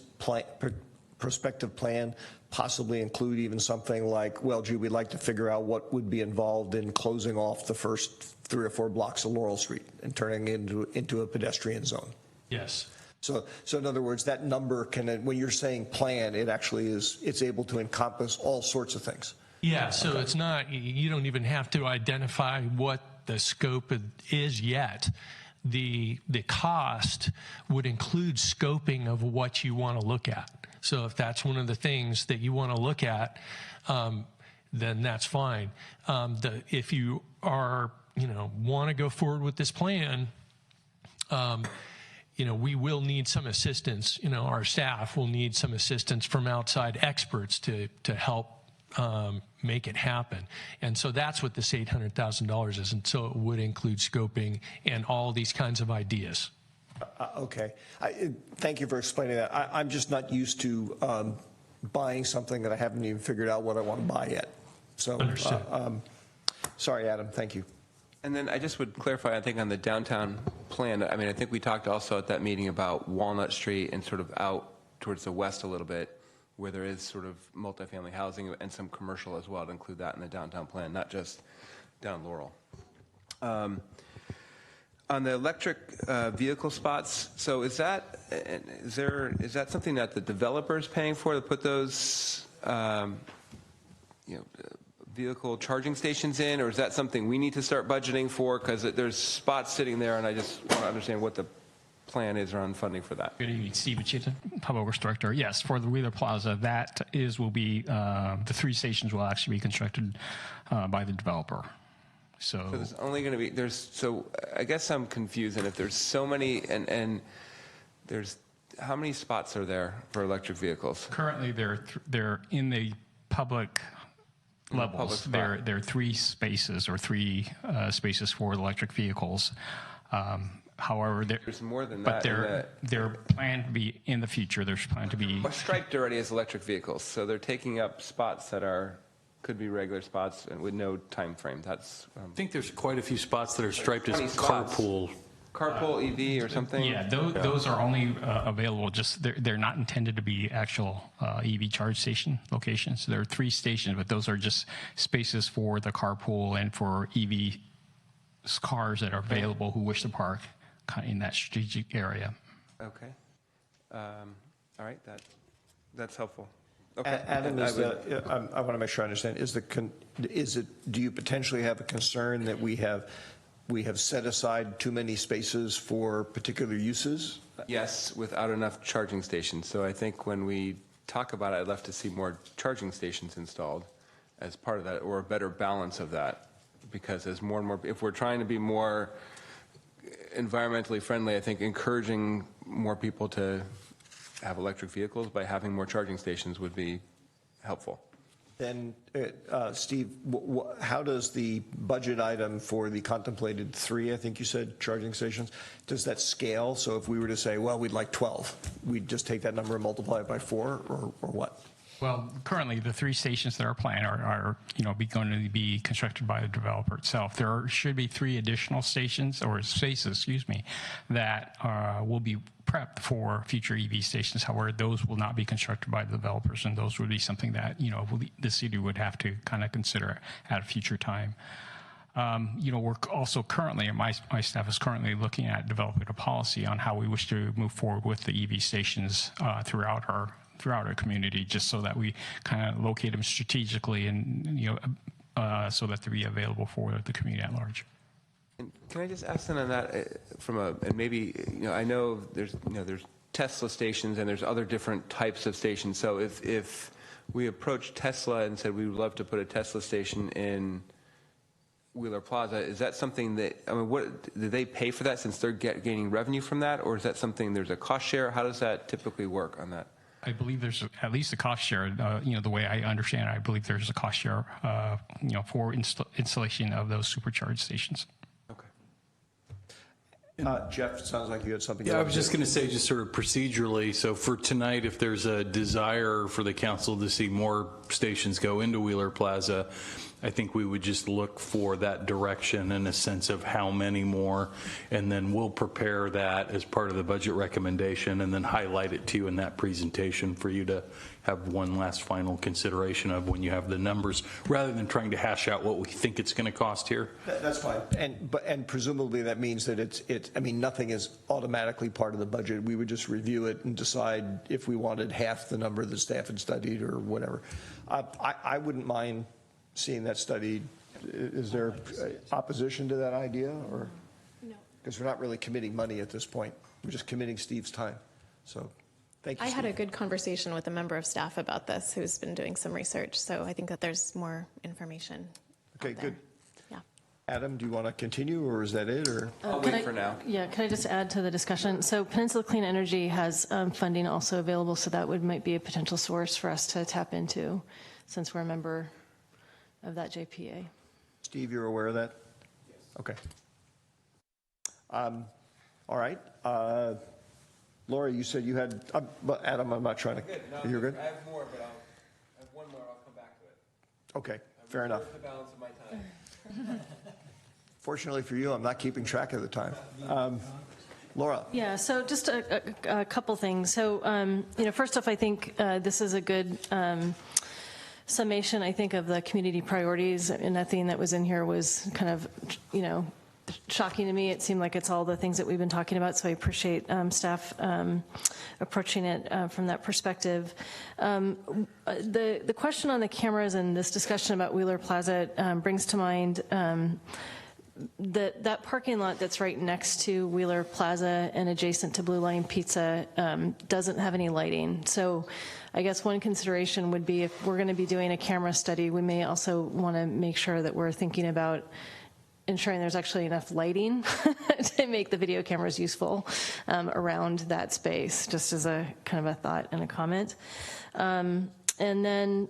prospective plan possibly include even something like, well, gee, we'd like to figure out what would be involved in closing off the first 3 or 4 blocks of Laurel Street and turning into a pedestrian zone? Yes. So in other words, that number can, when you're saying plan, it actually is, it's able to encompass all sorts of things. Yeah, so okay. It's not, you don't even have to identify what the scope is yet. The cost would include scoping of what you want to look at. So if that's one of the things that you want to look at, then that's fine. If you are, want to go forward with this plan, we will need some assistance. Our staff will need some assistance from outside experts to help make it happen. And so that's what this $800,000 is. And so it would include scoping and all these kinds of ideas. Okay. Thank you for explaining that. I'm just not used to buying something that I haven't even figured out what I want to buy yet. So, sorry, Adam. Thank you. And then I just would clarify, I think, on the downtown plan. I mean, I think we talked also at that meeting about Walnut Street and sort of out towards the west a little bit, where there is sort of multifamily housing and some commercial as well, to include that in the downtown plan, not just down Laurel. On the electric vehicle spots, so is that something that the developer is paying for to put those vehicle charging stations in, or is that something we need to start budgeting for? Because there's spots sitting there, and I just want to understand what the plan is around funding for that. Good evening, Steve Achita, Public Works Director. Yes, for the Wheeler Plaza, will be the 3 stations will actually be constructed by the developer. So there's only going to be so I guess I'm confused, and if there's so many, and there's how many spots are there for electric vehicles? Currently, they're in the public levels. There are 3 spaces or 3 spaces for electric vehicles. However, there's more than that. But they're planned to be in the future. There's planned to be striped already as electric vehicles, so they're taking up spots that could be regular spots and with no time frame. That's I think there's quite a few spots that are striped as carpool EV or something. Yeah, those are only available. Just they're not intended to be actual EV charge station locations. There are 3 stations, but those are just spaces for the carpool and for EV cars that are available who wish to park in that strategic area. Okay. All right. That's helpful. Okay. Adam, I want to make sure I understand. Do you potentially have a concern that we have set aside too many spaces for particular uses? Yes, without enough charging stations. So I think when we talk about it, I'd love to see more charging stations installed as part of that, or a better balance of that, because as more and more, if we're trying to be more environmentally friendly, I think encouraging more people to have electric vehicles by having more charging stations would be helpful. Then, Steve, how does the budget item for the contemplated 3, I think you said, charging stations, does that scale? So if we were to say, well, we'd like 12, we'd just take that number and multiply it by 4, or what? Well, currently the 3 stations that are planned are going to be constructed by the developer itself. There should be 3 additional stations or spaces, that will be prepped for future EV stations. However, those will not be constructed by the developers, and those would be something that the city would have to kind of consider at a future time. We're also currently, my staff is currently looking at developing a policy on how we wish to move forward with the EV stations throughout our community, just so that we kind of locate them strategically and so that they'll be available for the community at large. And can I just ask then on that and maybe I know there's Tesla stations and there's other different types of stations. So if we approached Tesla and said we would love to put a Tesla station in Wheeler Plaza, is that something that, I mean, what, do they pay for that since they're gaining revenue from that? Or is that something, there's a cost share? How does that typically work on that? I believe there's at least a cost share. The way I understand it, I believe there's a cost share, for installation of those supercharged stations. Jeff, it sounds like you had something. Yeah, I was just going to say, just sort of procedurally, so for tonight, if there's a desire for the council to see more stations go into Wheeler Plaza, I think we would just look for that direction and a sense of how many more, and then we'll prepare that as part of the budget recommendation and then highlight it to you in that presentation for you to have one last final consideration of when you have the numbers, rather than trying to hash out what we think it's going to cost here. That's fine. And presumably that means that I mean, nothing is automatically part of the budget. We would just review it and decide if we wanted half the number the staff had studied or whatever. I wouldn't mind seeing that studied. Is there opposition to that idea, or? No. Because we're not really committing money at this point. We're just committing Steve's time. So thank you, I Steve. had a good conversation with a member of staff about this who's been doing some research, so I think that there's more information. Okay, good. Yeah. Adam, do you want to continue, or is that it? Or I'll wait for now. Yeah, can I just add to the discussion? So Peninsula Clean Energy has funding also available, so that might be a potential source for us to tap into, since we're a member of that JPA. Steve, you're aware of that? Yes. Okay. All right. Laura, you said you had, but Adam, I'm not trying to. Good. No, you're good? I have more, but I have one more. I'll come back to it. Okay, fair enough. The balance of my time. Fortunately for you, I'm not keeping track of the time. Laura. Yeah, so just a couple things. So, first off, I think this is a good summation, I think, of the community priorities, and nothing that was in here was kind of, shocking to me. It seemed like it's all the things that we've been talking about, so I appreciate staff approaching it from that perspective. The question on the cameras and this discussion about Wheeler Plaza brings to mind that parking lot that's right next to Wheeler Plaza and adjacent to Blue Line Pizza doesn't have any lighting. So I guess one consideration would be, if we're going to be doing a camera study, we may also want to make sure that we're thinking about ensuring there's actually enough lighting to make the video cameras useful around that space, just as a kind of a thought and a comment. And then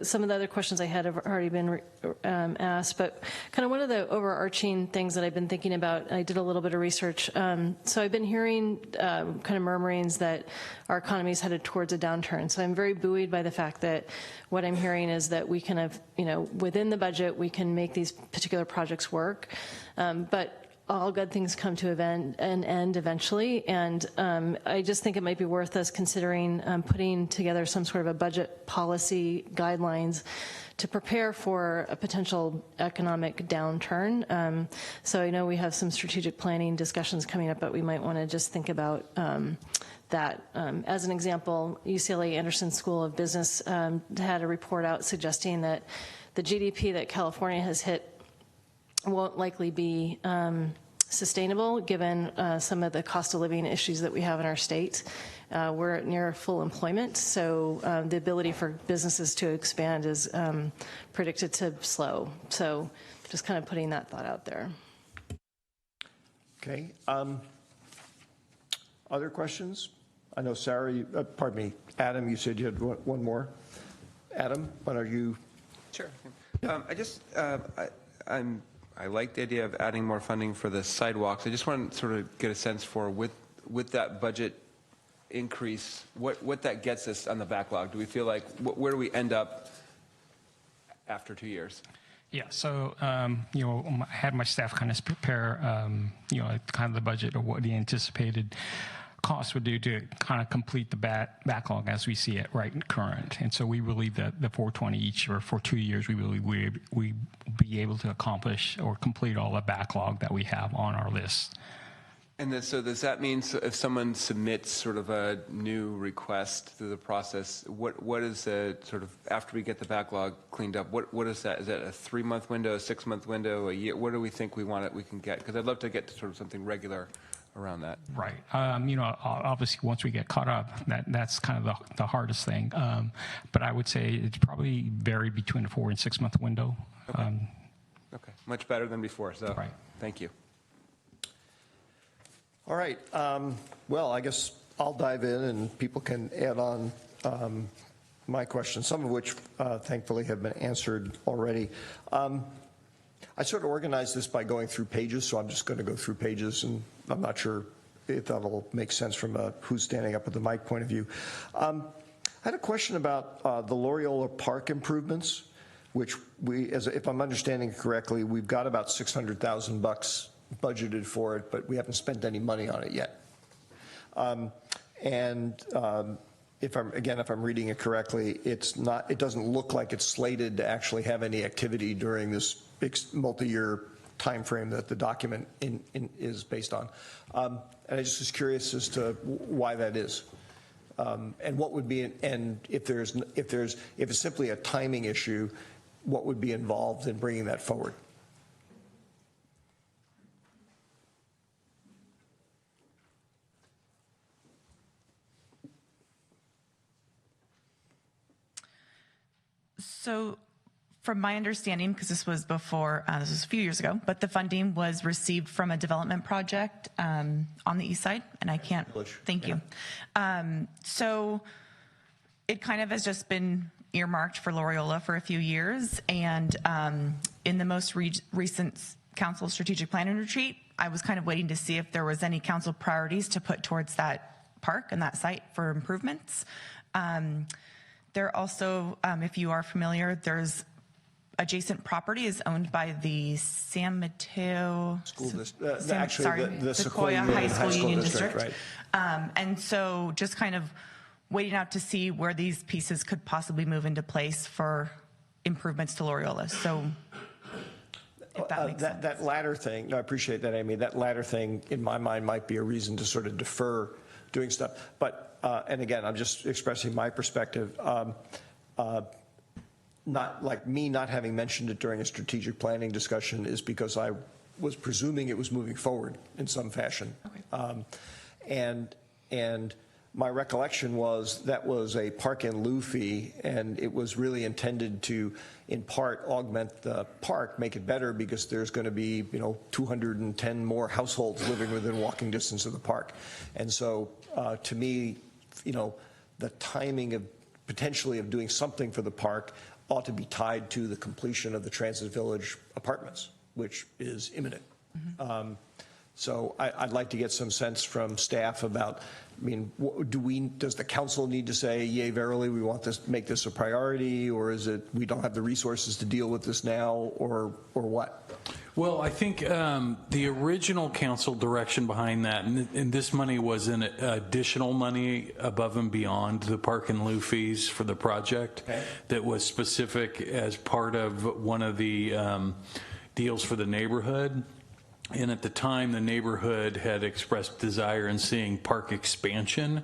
some of the other questions I had have already been asked, but kind of one of the overarching things that I've been thinking about, I did a little bit of research. So I've been hearing kind of murmurings that our economy is headed towards a downturn. So I'm very buoyed by the fact that what I'm hearing is that we can have, within the budget, we can make these particular projects work. But all good things come to an end eventually, and I just think it might be worth us considering putting together some sort of a budget policy guidelines to prepare for a potential economic downturn. So I know we have some strategic planning discussions coming up, but we might want to just think about that. As an example, UCLA Anderson School of Business had a report out suggesting that the GDP that California has hit won't likely be sustainable given some of the cost of living issues that we have in our state. We're at near full employment, so the ability for businesses to expand is predicted to slow. So just kind of putting that thought out there. Okay. Other questions? I know Sarah, pardon me, Adam, you said you had one more. Adam, what are you? Sure. I like the idea of adding more funding for the sidewalks. I just want to sort of get a sense for, with that budget increase, what that gets us on the backlog. Do we feel like, where do we end up after 2 years? Yeah, so, I had my staff kind of prepare, kind of the budget of what the anticipated costs would do to kind of complete the backlog as we see it right current. And so we believe that the 420 each, or for 2 years, we believe we be able to accomplish or complete all the backlog that we have on our list. And then, so does that mean, so if someone submits sort of a new request through the process, what is the sort of, after we get the backlog cleaned up, what is that? Is that a 3-month window, a 6-month window, a year? What do we think we can get? Because I'd love to get to sort of something regular around that. Right. Obviously, once we get caught up, that's kind of the hardest thing. But I would say it's probably varied between a 4 and 6 month window. Okay. Okay, much better than before, so thank you. All right. Well, I guess I'll dive in and people can add on my questions, some of which thankfully have been answered already. I sort of organized this by going through pages, so I'm just going to go through pages, and I'm not sure if that'll make sense from a who's standing up at the mic point of view. I had a question about the Loyola Park improvements, which if I'm understanding correctly, we've got about $600,000 budgeted for it, but we haven't spent any money on it yet. If I'm reading it correctly, it doesn't look like it's slated to actually have any activity during this big multi-year time frame that the document is based on. And I just was curious as to why that is. And what would be, and if it's simply a timing issue, what would be involved in bringing that forward? So from my understanding, because this was before, this was a few years ago, but the funding was received from a development project on the east side, and I can't, thank you. So it kind of has just been earmarked for Loyola for a few years, and in the most recent council strategic planning retreat, I was kind of waiting to see if there was any council priorities to put towards that park and that site for improvements. There also, if you are familiar, there's adjacent property is owned by the San Mateo School District, the Sequoia High School Union District. Right. And so just kind of waiting out to see where these pieces could possibly move into place for improvements to Loyola. So if that makes sense. That latter thing, no, I appreciate that, Amy. That latter thing, in my mind, might be a reason to sort of defer doing stuff. But, and again, I'm just expressing my perspective. Not like me not having mentioned it during a strategic planning discussion is because I was presuming it was moving forward in some fashion. Okay. And my recollection was that was a park in lieu fee, and it was really intended to, in part, augment the park, make it better, because there's going to be, 210 more households living within walking distance of the park. And so, to me, the timing of potentially of doing something for the park ought to be tied to the completion of the Transit Village apartments, which is imminent. Mm-hmm. So I'd like to get some sense from staff about, does the council need to say, yea, verily, we want this, make this a priority, or is it we don't have the resources to deal with this now, or what? Well, I think the original council direction behind that, and this money was an additional money above and beyond the park and lieu fees for the project, okay, that was specific as part of one of the deals for the neighborhood. And at the time, the neighborhood had expressed desire in seeing park expansion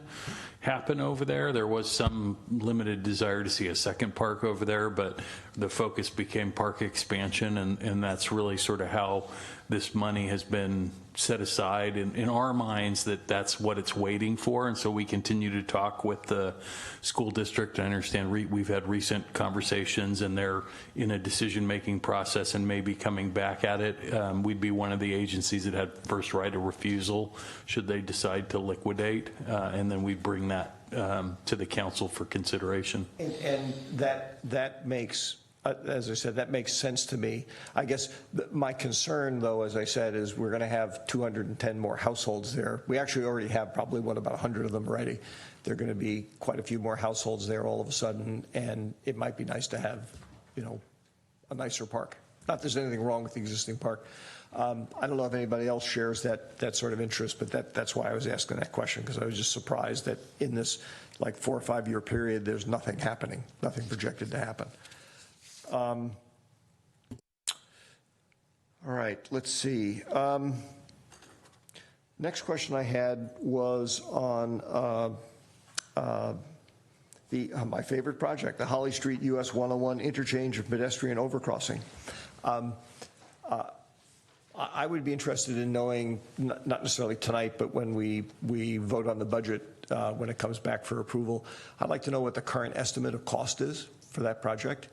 happen over there. There was some limited desire to see a second park over there, but the focus became park expansion, and that's really sort of how this money has been set aside in our minds, that's what it's waiting for. And so we continue to talk with the school district. I understand we've had recent conversations, and they're in a decision-making process and maybe coming back at it. We'd be one of the agencies that had first right of refusal should they decide to liquidate, and then we bring that to the council for consideration. And that makes, as I said, that makes sense to me. I guess my concern, though, as I said, is we're going to have 210 more households there. We actually already have probably, about 100 of them already. There are going to be quite a few more households there all of a sudden, and it might be nice to have, a nicer park. Not that there's anything wrong with the existing park. I don't know if anybody else shares that sort of interest, but that's why I was asking that question, because I was just surprised that in this 4 or 5 year period, there's nothing happening, nothing projected to happen. All right, let's see. Next question I had was on my favorite project, the Holly Street US 101 interchange of pedestrian overcrossing. I would be interested in knowing, not necessarily tonight, but when we vote on the budget, when it comes back for approval, I'd like to know what the current estimate of cost is for that project.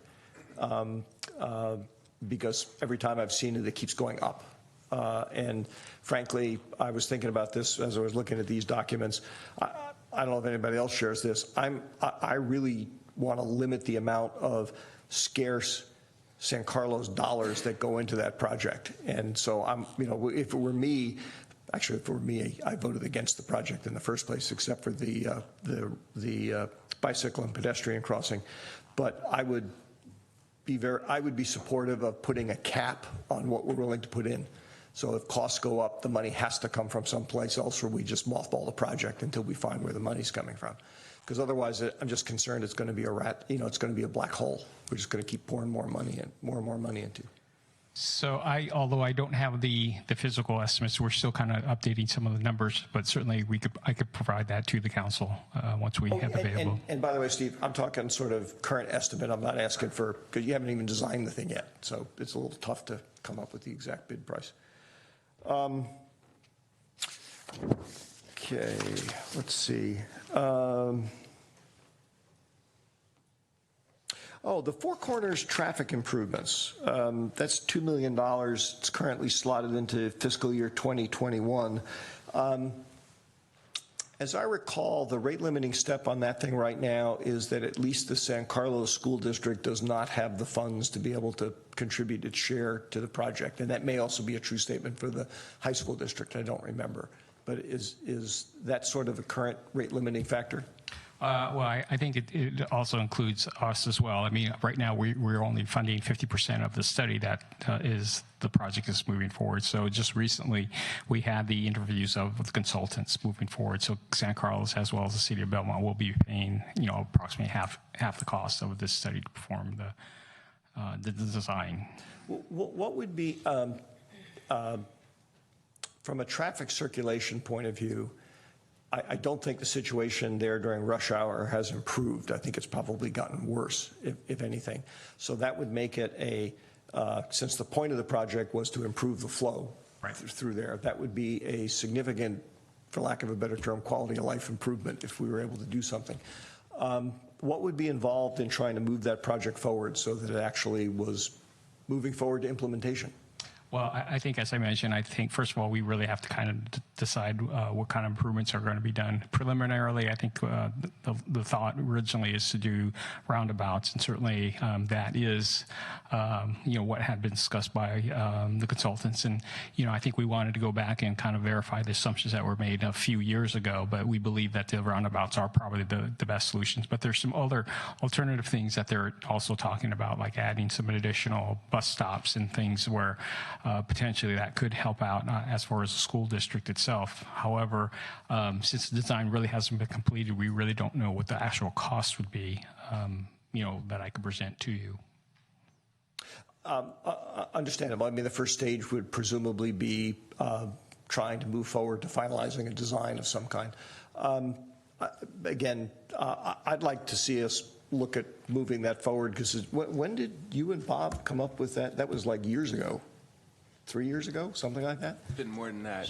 because every time I've seen it, it keeps going up. And frankly, I was thinking about this as I was looking at these documents. I don't know if anybody else shares this. I really want to limit the amount of scarce San Carlos dollars that go into that project. And so if it were me, actually, if it were me, I voted against the project in the first place, except for the bicycle and pedestrian crossing. But I would be supportive of putting a cap on what we're willing to put in. So if costs go up, the money has to come from someplace else, or we just mothball the project until we find where the money's coming from. Because otherwise, I'm just concerned it's going to be it's going to be a black hole. We're just going to keep pouring more and more money into. So although I don't have the physical estimates, we're still kind of updating some of the numbers, but certainly I could provide that to the council once we have available. And by the way, Steve, I'm talking sort of current estimate. I'm not asking for, because you haven't even designed the thing yet. So it's a little tough to come up with the exact bid price. Okay, let's see. The Four Corners traffic improvements. That's $2 million. It's currently slotted into fiscal year 2021. As I recall, the rate limiting step on that thing right now is that at least the San Carlos School District does not have the funds to be able to contribute its share to the project. And that may also be a true statement for the high school district. I don't remember. But is that sort of a current rate limiting factor? Well, I think it also includes us as well. I mean, right now we're only funding 50% of the study that the project is moving forward. So just recently we had the interviews of the consultants moving forward. So San Carlos as well as the city of Belmont will be paying, approximately half the cost of this study to perform the design. What would be, from a traffic circulation point of view, I don't think the situation there during rush hour has improved. I think it's probably gotten worse, if anything. So that would make it since the point of the project was to improve the flow through there, that would be a significant, for lack of a better term, quality of life improvement if we were able to do something. What would be involved in trying to move that project forward so that it actually was moving forward to implementation? Well, I think, as I mentioned, first of all, we really have to kind of decide what kind of improvements are going to be done. Preliminarily, I think the thought originally is to do roundabouts, and certainly that is, what had been discussed by the consultants. And, I think we wanted to go back and kind of verify the assumptions that were made a few years ago, but we believe that the roundabouts are probably the best solutions. But there's some other alternative things that they're also talking about, like adding some additional bus stops and things where potentially that could help out as far as the school district itself. However, since the design really hasn't been completed, we really don't know what the actual cost would be, that I could present to you. Understandable. I mean, the first stage would presumably be trying to move forward to finalizing a design of some kind. Again, I'd like to see us look at moving that forward, because when did you and Bob come up with that? That was like years ago. 3 years ago, something like that? It's been more than that.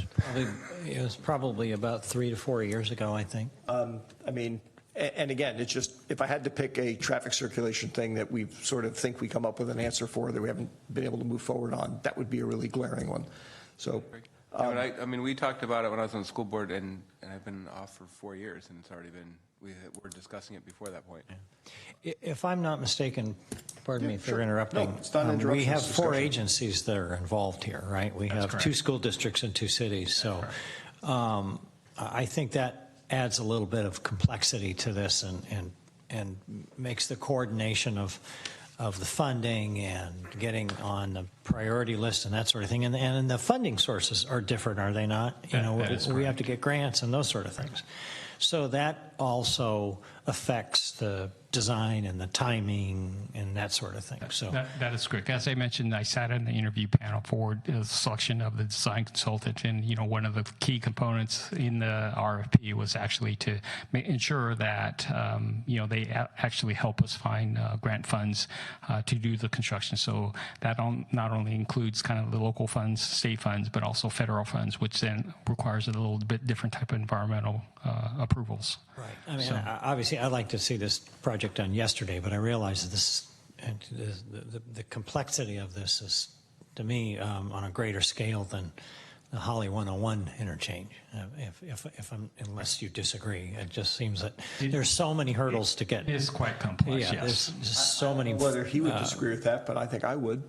It was probably about 3 to 4 years ago, I think. I mean, and again, it's just, if I had to pick a traffic circulation thing that we sort of think we come up with an answer for that we haven't been able to move forward on, that would be a really glaring one. So, I mean, we talked about it when I was on the school board, and I've been off for 4 years, and it's already been, we were discussing it before that point. Yeah. If I'm not mistaken, pardon me for interrupting, no, it's not an interruption, we have it's 4 discussion. agencies that are involved here, right? We have 2 school districts and 2 cities. So I think that adds a little bit of complexity to this and makes the coordination of the funding and getting on the priority list and that sort of thing. And the funding sources are different, are they not? We have to get grants and those sort of things. So that also affects the design and the timing and that sort of thing. So that is correct. As I mentioned, I sat in the interview panel for the selection of the design consultant, and one of the key components in the RFP was actually to ensure that they actually help us find grant funds to do the construction. So that not only includes kind of the local funds, state funds, but also federal funds, which then requires a little bit different type of environmental approvals. Right. I mean, obviously, I'd like to see this project done yesterday, but I realize that this and the complexity of this is, to me, on a greater scale than the Holly 101 interchange, unless you disagree. It just seems that there's so many hurdles to get. It is quite complex, Yeah, yes. there's just so many. Whether he would disagree with that, but I think I would.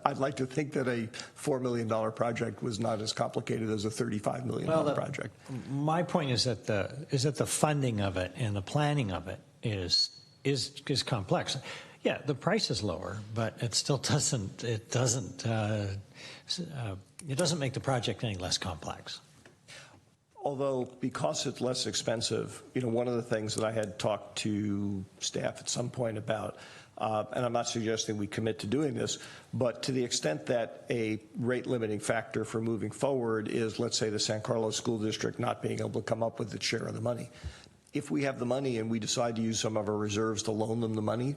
I'd like to think that a $4 million project was not as complicated as a $35 million project. My point is that the funding of it and the planning of it is complex. Yeah, the price is lower, but it still doesn't make the project any less complex. Although, because it's less expensive, one of the things that I had talked to staff at some point about, and I'm not suggesting we commit to doing this, but to the extent that a rate limiting factor for moving forward is, let's say, the San Carlos School District not being able to come up with its share of the money. If we have the money and we decide to use some of our reserves to loan them the money,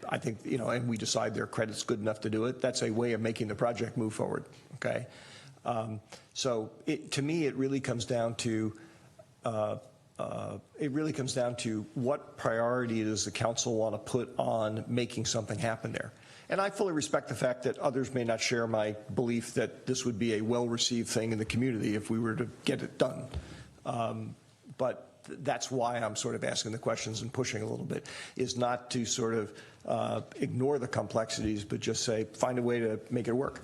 I think, and we decide their credit's good enough to do it, that's a way of making the project move forward, okay? So to me, it really comes down to what priority does the council want to put on making something happen there. And I fully respect the fact that others may not share my belief that this would be a well-received thing in the community if we were to get it done. But that's why I'm sort of asking the questions and pushing a little bit, is not to sort of ignore the complexities, but just say, find a way to make it work.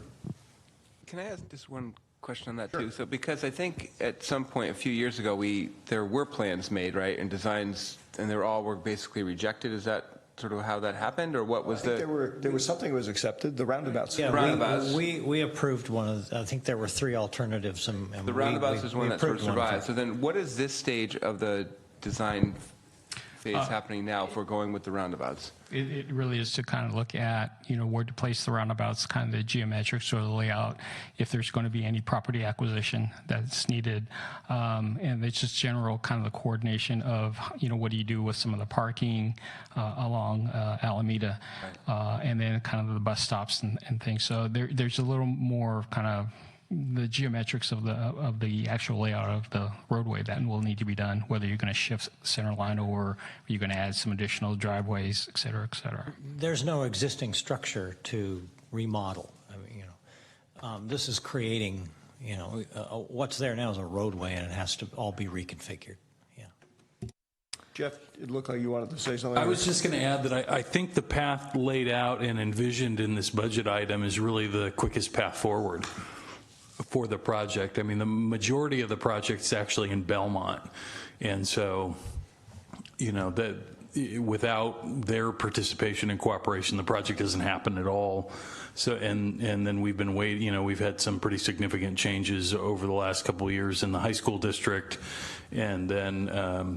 Can I ask just one question on that too? So because I think at some point a few years ago, there were plans made, right, and designs, and they were basically rejected. Is that sort of how that happened, or what was there was something that was accepted, the roundabouts. Yeah, the roundabouts. We approved one of I think there were 3 alternatives. And the roundabouts is one that sort of survived. One. So then what is this stage of the design phase happening now if we're going with the roundabouts? It really is to kind of look at, where to place the roundabouts, kind of the geometrics or the layout, if there's going to be any property acquisition that's needed. And it's just general kind of the coordination of, what do you do with some of the parking along Alameda, and then kind of the bus stops and things. So there's a little more kind of the geometrics of the actual layout of the roadway that will need to be done, whether you're going to shift center line or you're going to add some additional driveways, et cetera, et cetera. There's no existing structure to remodel. I mean, this is creating, what's there now is a roadway, and it has to all be reconfigured. Jeff, it looked like you wanted to say something. I was just going to add that I think the path laid out and envisioned in this budget item is really the quickest path forward for the project. I mean, the majority of the project's actually in Belmont. And so, that without their participation and cooperation, the project doesn't happen at all. So, and then we've been waiting, we've had some pretty significant changes over the last couple of years in the high school district. And then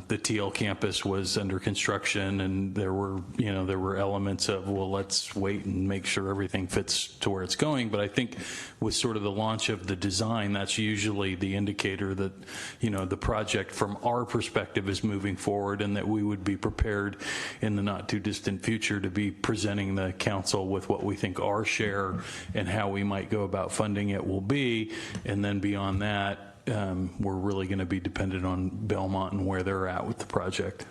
the TL campus was under construction, and there were elements of, well, let's wait and make sure everything fits to where it's going. But I think with sort of the launch of the design, that's usually the indicator that, the project from our perspective is moving forward, and that we would be prepared in the not too distant future to be presenting the council with what we think our share and how we might go about funding it will be. And then beyond that, we're really going to be dependent on Belmont and where they're at with the project.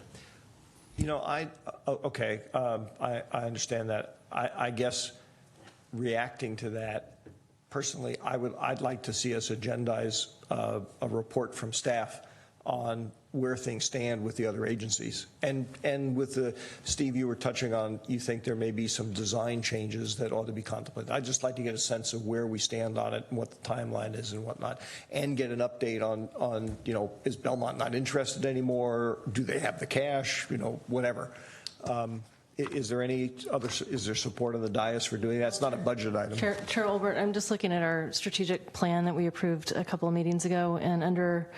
I understand that. I guess reacting to that, personally, I'd like to see us agendize a report from staff on where things stand with the other agencies. And with Steve, you were touching on, you think there may be some design changes that ought to be contemplated. I'd just like to get a sense of where we stand on it and what the timeline is and whatnot, and get an update on is Belmont not interested anymore? Do they have the cash? Whatever. Is there support on the dais for doing that? It's not a budget item. Chair Olbert, I'm just looking at our strategic plan that we approved a couple of meetings ago, and under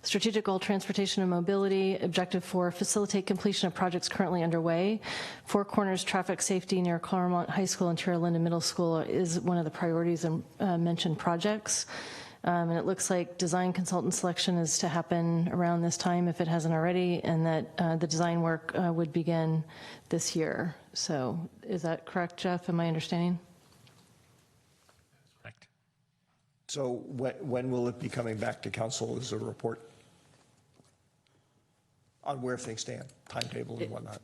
strategic goal, transportation and mobility, objective 4, facilitate completion of projects currently underway. Four Corners traffic safety near Claremont High School and Tierra Linda Middle School is one of the priorities and mentioned projects. And it looks like design consultant selection is to happen around this time if it hasn't already, and that the design work would begin this year. So is that correct, Jeff? Am I understanding? Correct. So when will it be coming back to council as a report on where things stand, timetable and whatnot?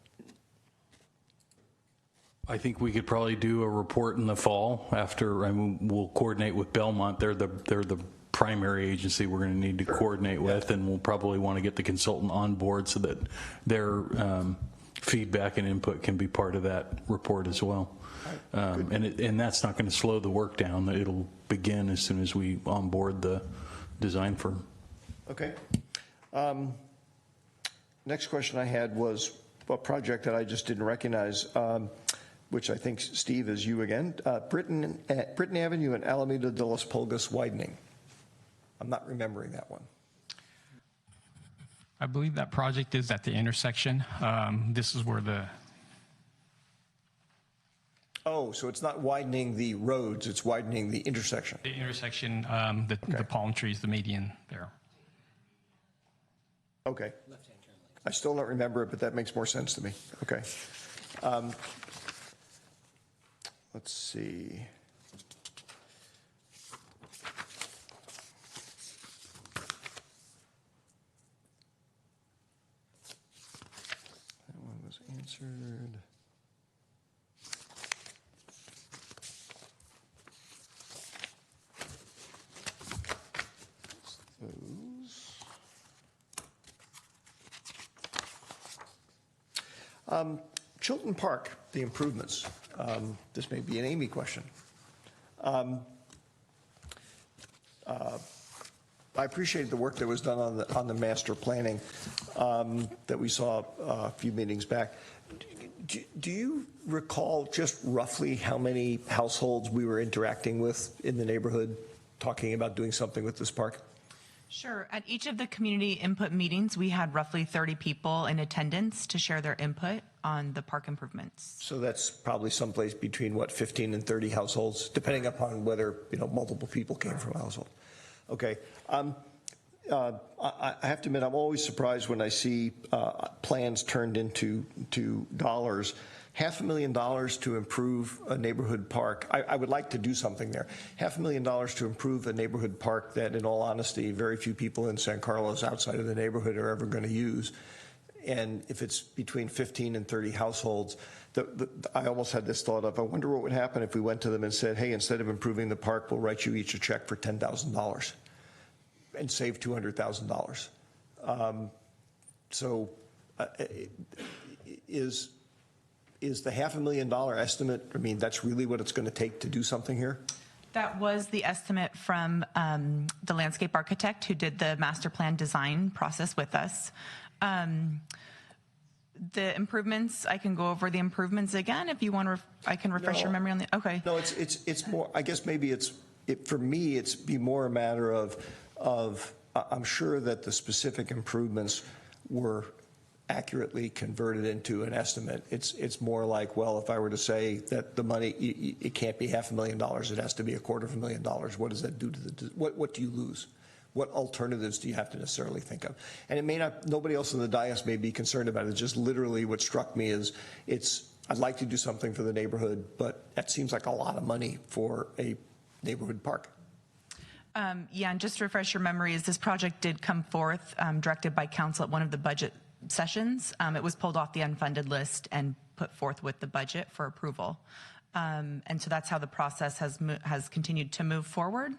I think we could probably do a report in the fall after, I mean, we'll coordinate with Belmont. They're the primary agency we're going to need to coordinate with, and we'll probably want to get the consultant on board so that their feedback and input can be part of that report as well. And that's not going to slow the work down. It'll begin as soon as we onboard the design firm. Okay. Next question I had was a project that I just didn't recognize, which I think, Steve, is you again. Britain Avenue and Alameda de las Pulgas widening. I'm not remembering that one. I believe that project is at the intersection. This is where the... Oh, so it's not widening the roads, it's widening the intersection. The intersection, the palm trees, the median there. Okay. I still don't remember it, but that makes more sense to me. Okay. Let's see. That one was answered. Chilton Park, the improvements. This may be an Amy question. I appreciate the work that was done on the master planning that we saw a few meetings back. Do you recall just roughly how many households we were interacting with in the neighborhood talking about doing something with this park? Sure. At each of the community input meetings, we had roughly 30 people in attendance to share their input on the park improvements. So that's probably someplace between, what, 15 and 30 households, depending upon whether, multiple people came from a household. Okay. I have to admit, I'm always surprised when I see plans turned into dollars. $500,000 to improve a neighborhood park. I would like to do something there. $500,000 to improve a neighborhood park that, in all honesty, very few people in San Carlos outside of the neighborhood are ever going to use. And if it's between 15 and 30 households, I almost had this thought of, I wonder what would happen if we went to them and said, hey, instead of improving the park, we'll write you each a check for $10,000 and save $200,000. Is the $500,000 estimate, I mean, that's really what it's going to take to do something here? That was the estimate from the landscape architect who did the master plan design process with us. The improvements, I can go over the improvements again if you want. I can refresh your memory on the. Okay. No, it's more. I guess maybe for me it's be more a matter of I'm sure that the specific improvements were accurately converted into an estimate. It's more like, well, if I were to say that the money, it can't be $500,000, it has to be $250,000. What does that do to what do you lose? What alternatives do you have to necessarily think of? And it may not, nobody else in the dais may be concerned about it. It's just literally what struck me is I'd like to do something for the neighborhood, but that seems like a lot of money for a neighborhood park. Yeah, and just to refresh your memory, is this project did come forth directed by council at one of the budget sessions. It was pulled off the unfunded list and put forth with the budget for approval. And so that's how the process has continued to move forward.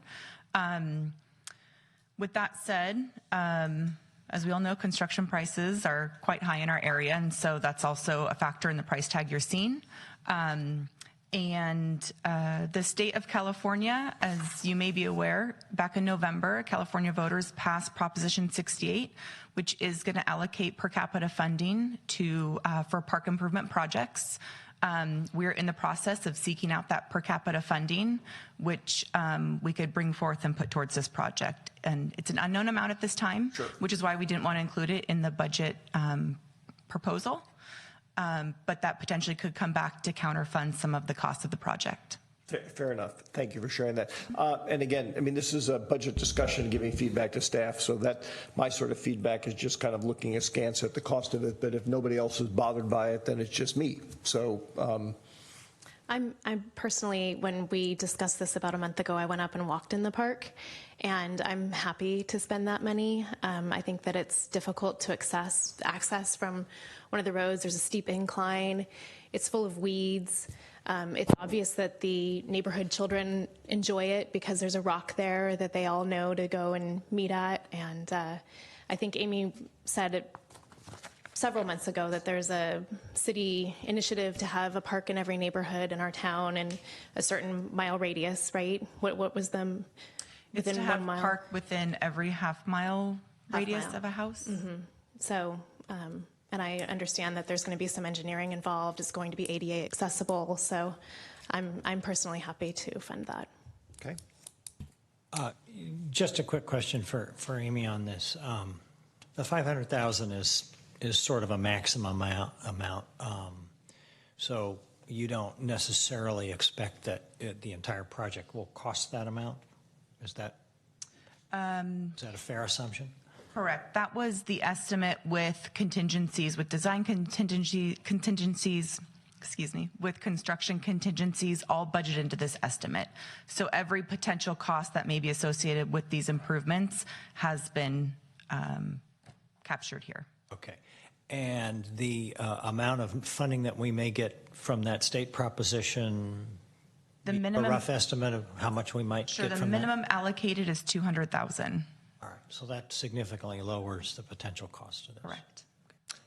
With that said, as we all know, construction prices are quite high in our area, and so that's also a factor in the price tag you're seeing. The state of California, as you may be aware, back in November, California voters passed Proposition 68, which is going to allocate per capita funding for park improvement projects. We're in the process of seeking out that per capita funding, which we could bring forth and put towards this project. And it's an unknown amount at this time, sure, which is why we didn't want to include it in the budget proposal. But that potentially could come back to counterfund some of the costs of the project. Fair enough. Thank you for sharing that. And again, I mean, this is a budget discussion, giving feedback to staff, so that my sort of feedback is just kind of looking askance at the cost of it. But if nobody else is bothered by it, then it's just me. So. I'm personally, when we discussed this about a month ago, I went up and walked in the park, and I'm happy to spend that money. I think that it's difficult to access from one of the roads. There's a steep incline. it's full of weeds. It's obvious that the neighborhood children enjoy it because there's a rock there that they all know to go and meet at. And I think Amy said it several months ago that there's a city initiative to have a park in every neighborhood in our town and a certain mile radius, right? What was the It's within to have 1 mile? park within every half-mile radius of a house. So, and I understand that there's going to be some engineering involved. It's going to be ADA accessible. So I'm personally happy to fund that. Okay. Just a quick question for Amy on this. The 500,000 is sort of a maximum amount. So you don't necessarily expect that the entire project will cost that amount? Is that a fair assumption? Correct. That was the estimate with contingencies, with design contingencies, with construction contingencies, all budgeted into this estimate. So every potential cost that may be associated with these improvements has been captured here. Okay. And the amount of funding that we may get from that state proposition, The minimum, a rough estimate of how much we might sure, get the from minimum allocated is 200,000. All right, so that significantly lowers the potential cost of this. Correct.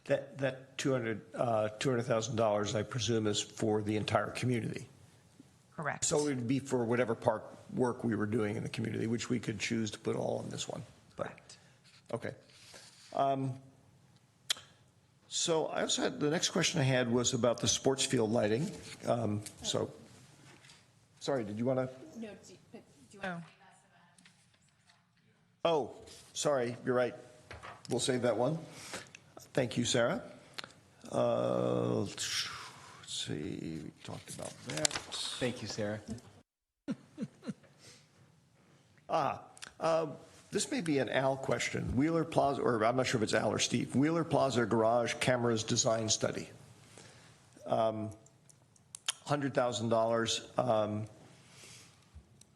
That $200,000, I presume, is for the entire community. Correct. So it would be for whatever park work we were doing in the community, which we could choose to put all in this one. Correct. Okay. So I also had, the next question I had was about the sports field lighting. So, sorry, did you want to? No, do you want Oh, sorry, you're right. We'll save that one. Thank you, Sarah. Let's see, we talked about that. Thank you, Sarah. This may be an Al question. Wheeler Plaza, or I'm not sure if it's Al or Steve. Wheeler Plaza Garage Cameras Design Study. $100,000.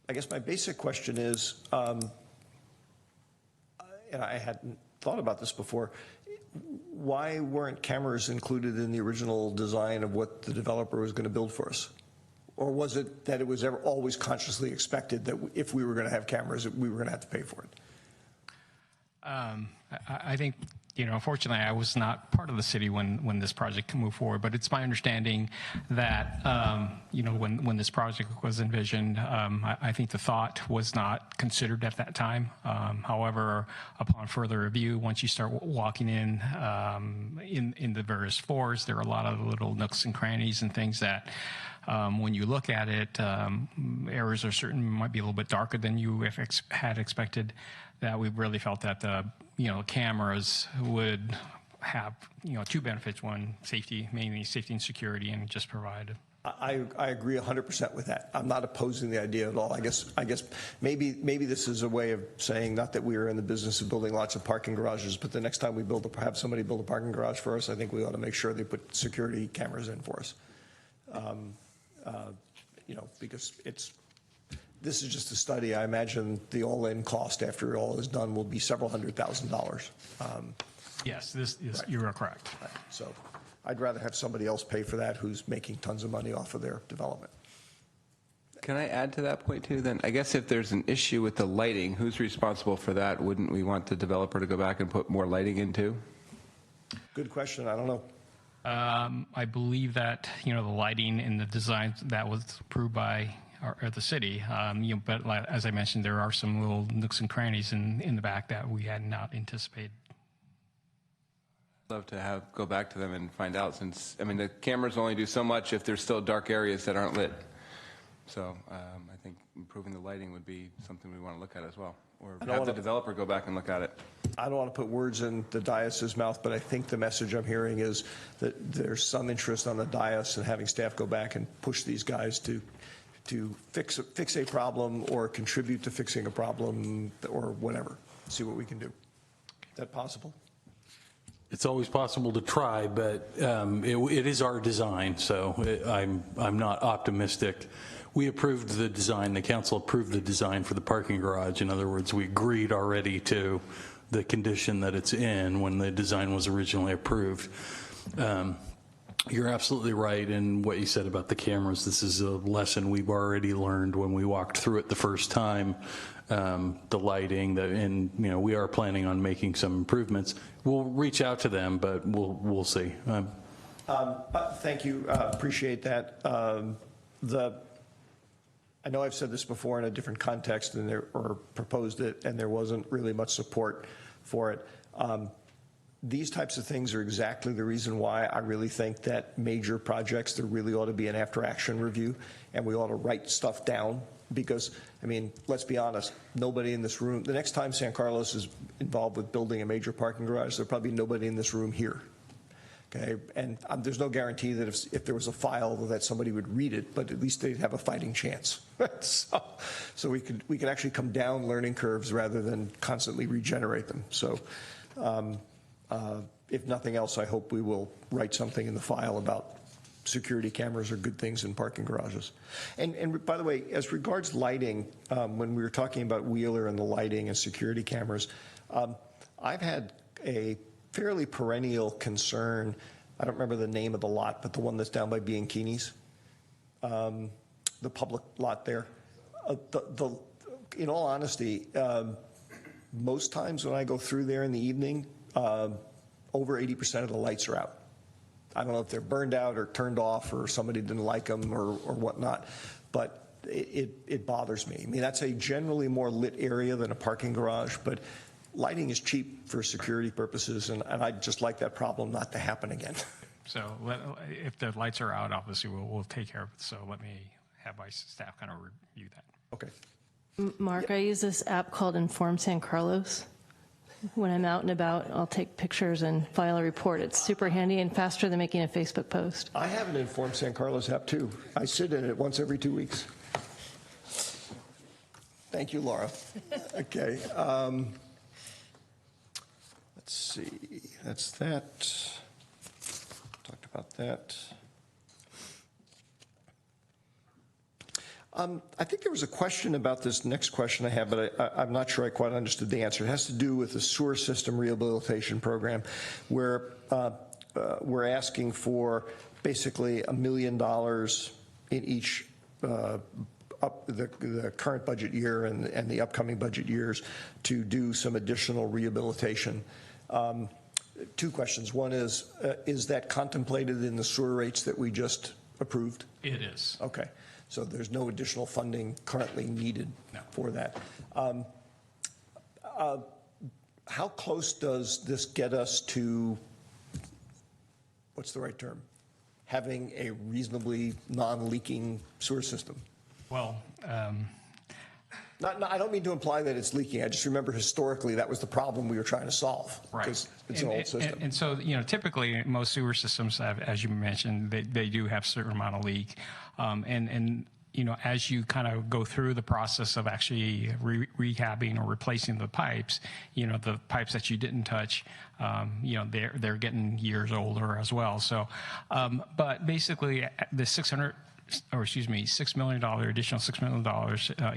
I guess my basic question is, and I hadn't thought about this before, why weren't cameras included in the original design of what the developer was going to build for us? Or was it that it was always consciously expected that if we were going to have cameras, we were going to have to pay for it? I think, unfortunately, I was not part of the city when this project moved forward, but it's my understanding that, when this project was envisioned, I think the thought was not considered at that time. However, upon further review, once you start walking in the various floors, there are a lot of little nooks and crannies and things that, when you look at it, areas are certain might be a little bit darker than you had expected. That we really felt that the cameras would have two benefits: one, safety, mainly safety and security, and just provide. I agree 100% with that. I'm not opposing the idea at all. I guess maybe this is a way of saying, not that we are in the business of building lots of parking garages, but the next time we have somebody build a parking garage for us, I think we ought to make sure they put security cameras in for us. Because this is just a study. I imagine the all-in cost after all is done will be several $100,000. Yes, you are correct. Right. So I'd rather have somebody else pay for that who's making tons of money off of their development. Can I add to that point too then? I guess if there's an issue with the lighting, who's responsible for that? Wouldn't we want the developer to go back and put more lighting in too? Good question. I don't know. I believe that, the lighting and the design that was approved by the city, but as I mentioned, there are some little nooks and crannies in the back that we had not anticipated. Love to go back to them and find out, since, the cameras only do so much if there's still dark areas that aren't lit. So I think improving the lighting would be something we want to look at as well, or have the developer go back and look at it. I don't want to put words in the dais' mouth, but I think the message I'm hearing is that there's some interest on the dais in having staff go back and push these guys to fix a problem or contribute to fixing a problem or whatever. See what we can do. Is that possible? It's always possible to try, but it is our design, so I'm not optimistic. We approved the design, the council approved the design for the parking garage. In other words, we agreed already to the condition that it's in when the design was originally approved. You're absolutely right in what you said about the cameras. This is a lesson we've already learned when we walked through it the first time. The lighting, and we are planning on making some improvements. We'll reach out to them, but we'll see. Thank you. Appreciate that. I know I've said this before in a different context or proposed it, and there wasn't really much support for it. These types of things are exactly the reason why I really think that major projects, there really ought to be an after-action review, and we ought to write stuff down. Because, I mean, let's be honest, nobody in this room, the next time San Carlos is involved with building a major parking garage, there'll probably be nobody in this room here. Okay, and there's no guarantee that if there was a file that somebody would read it, but at least they'd have a fighting chance. So we could actually come down learning curves rather than constantly regenerate them. So if nothing else, I hope we will write something in the file about security cameras are good things in parking garages. And by the way, as regards lighting, when we were talking about Wheeler and the lighting and security cameras, I've had a fairly perennial concern. I don't remember the name of the lot, but the one that's down by Bianchini's, the public lot there. In all honesty, most times when I go through there in the evening, over 80% of the lights are out. I don't know if they're burned out or turned off or somebody didn't like them or whatnot, but it bothers me. I mean, that's a generally more lit area than a parking garage, but lighting is cheap for security purposes, and I'd just like that problem not to happen again. So if the lights are out, obviously we'll take care of it. So let me have my staff kind of review that. Okay. Mark, I use this app called Inform San Carlos. When I'm out and about, I'll take pictures and file a report. It's super handy and faster than making a Facebook post. I have an Inform San Carlos app too. I sit in it once every 2 weeks. Thank you, Laura. Okay. Let's see. That's that. Talked about that. I think there was a question about this next question I have, but I'm not sure I quite understood the answer. It has to do with the sewer system rehabilitation program, where we're asking for basically $1 million in each the current budget year and the upcoming budget years to do some additional rehabilitation. Two questions. One is that contemplated in the sewer rates that we just approved? It is. Okay. So there's no additional funding currently needed for that. How close does this get us to, what's the right term, having a reasonably non-leaking sewer system? Well, I don't mean to imply that it's leaking. I just remember historically that was the problem we were trying to solve. Right. Because it's an old system. And so, typically most sewer systems have, as you mentioned, they do have a certain amount of leak. And as you kind of go through the process of actually rehabbing or replacing the pipes, the pipes that you didn't touch, they're getting years older as well. So, but basically the $6 million, additional $6 million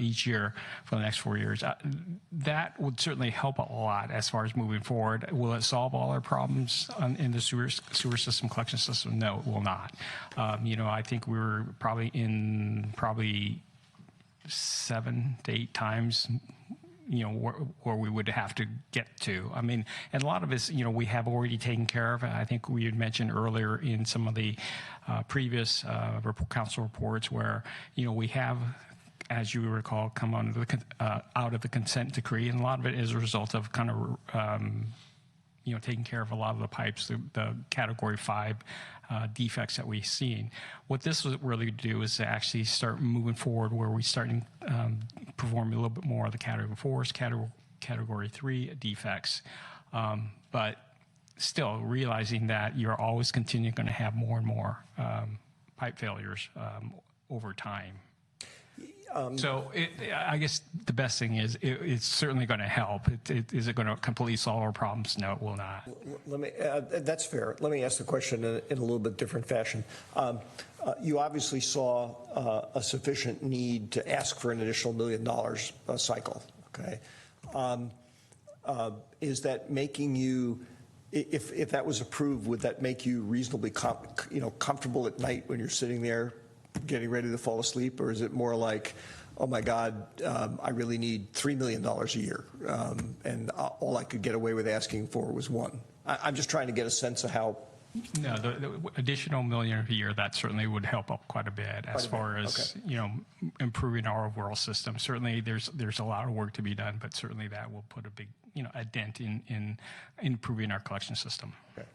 each year for the next 4 years. That would certainly help a lot as far as moving forward. Will it solve all our problems in the sewer system, collection system? No, it will not. I think we were probably 7 to 8 times where we would have to get to. I mean, and a lot of it, we have already taken care of. I think we had mentioned earlier in some of the previous council reports where, we have, as you recall, come out of the consent decree, and a lot of it is a result of kind of, taking care of a lot of the pipes, the Category 5 defects that we've seen. What this will really do is to actually start moving forward where we start performing a little bit more of the Category 4s, Category 3 defects. But still realizing that you're always continuing going to have more and more pipe failures over time. So I guess the best thing is it's certainly going to help. Is it going to completely solve our problems? No, it will not. That's fair. Let me ask the question in a little bit different fashion. You obviously saw a sufficient need to ask for an additional $1 million a cycle. Okay, is that making you? if that was approved, would that make you reasonably comfortable at night when you're sitting there getting ready to fall asleep? Or is it more like, oh my God, I really need $3 million a year, and all I could get away with asking for was $1 million? I'm just trying to get a sense of how. No, the additional $1 million a year, that certainly would help up quite a bit as far as, improving our overall system. Certainly there's a lot of work to be done, but certainly that will put a big, a dent in improving our collection system. Okay.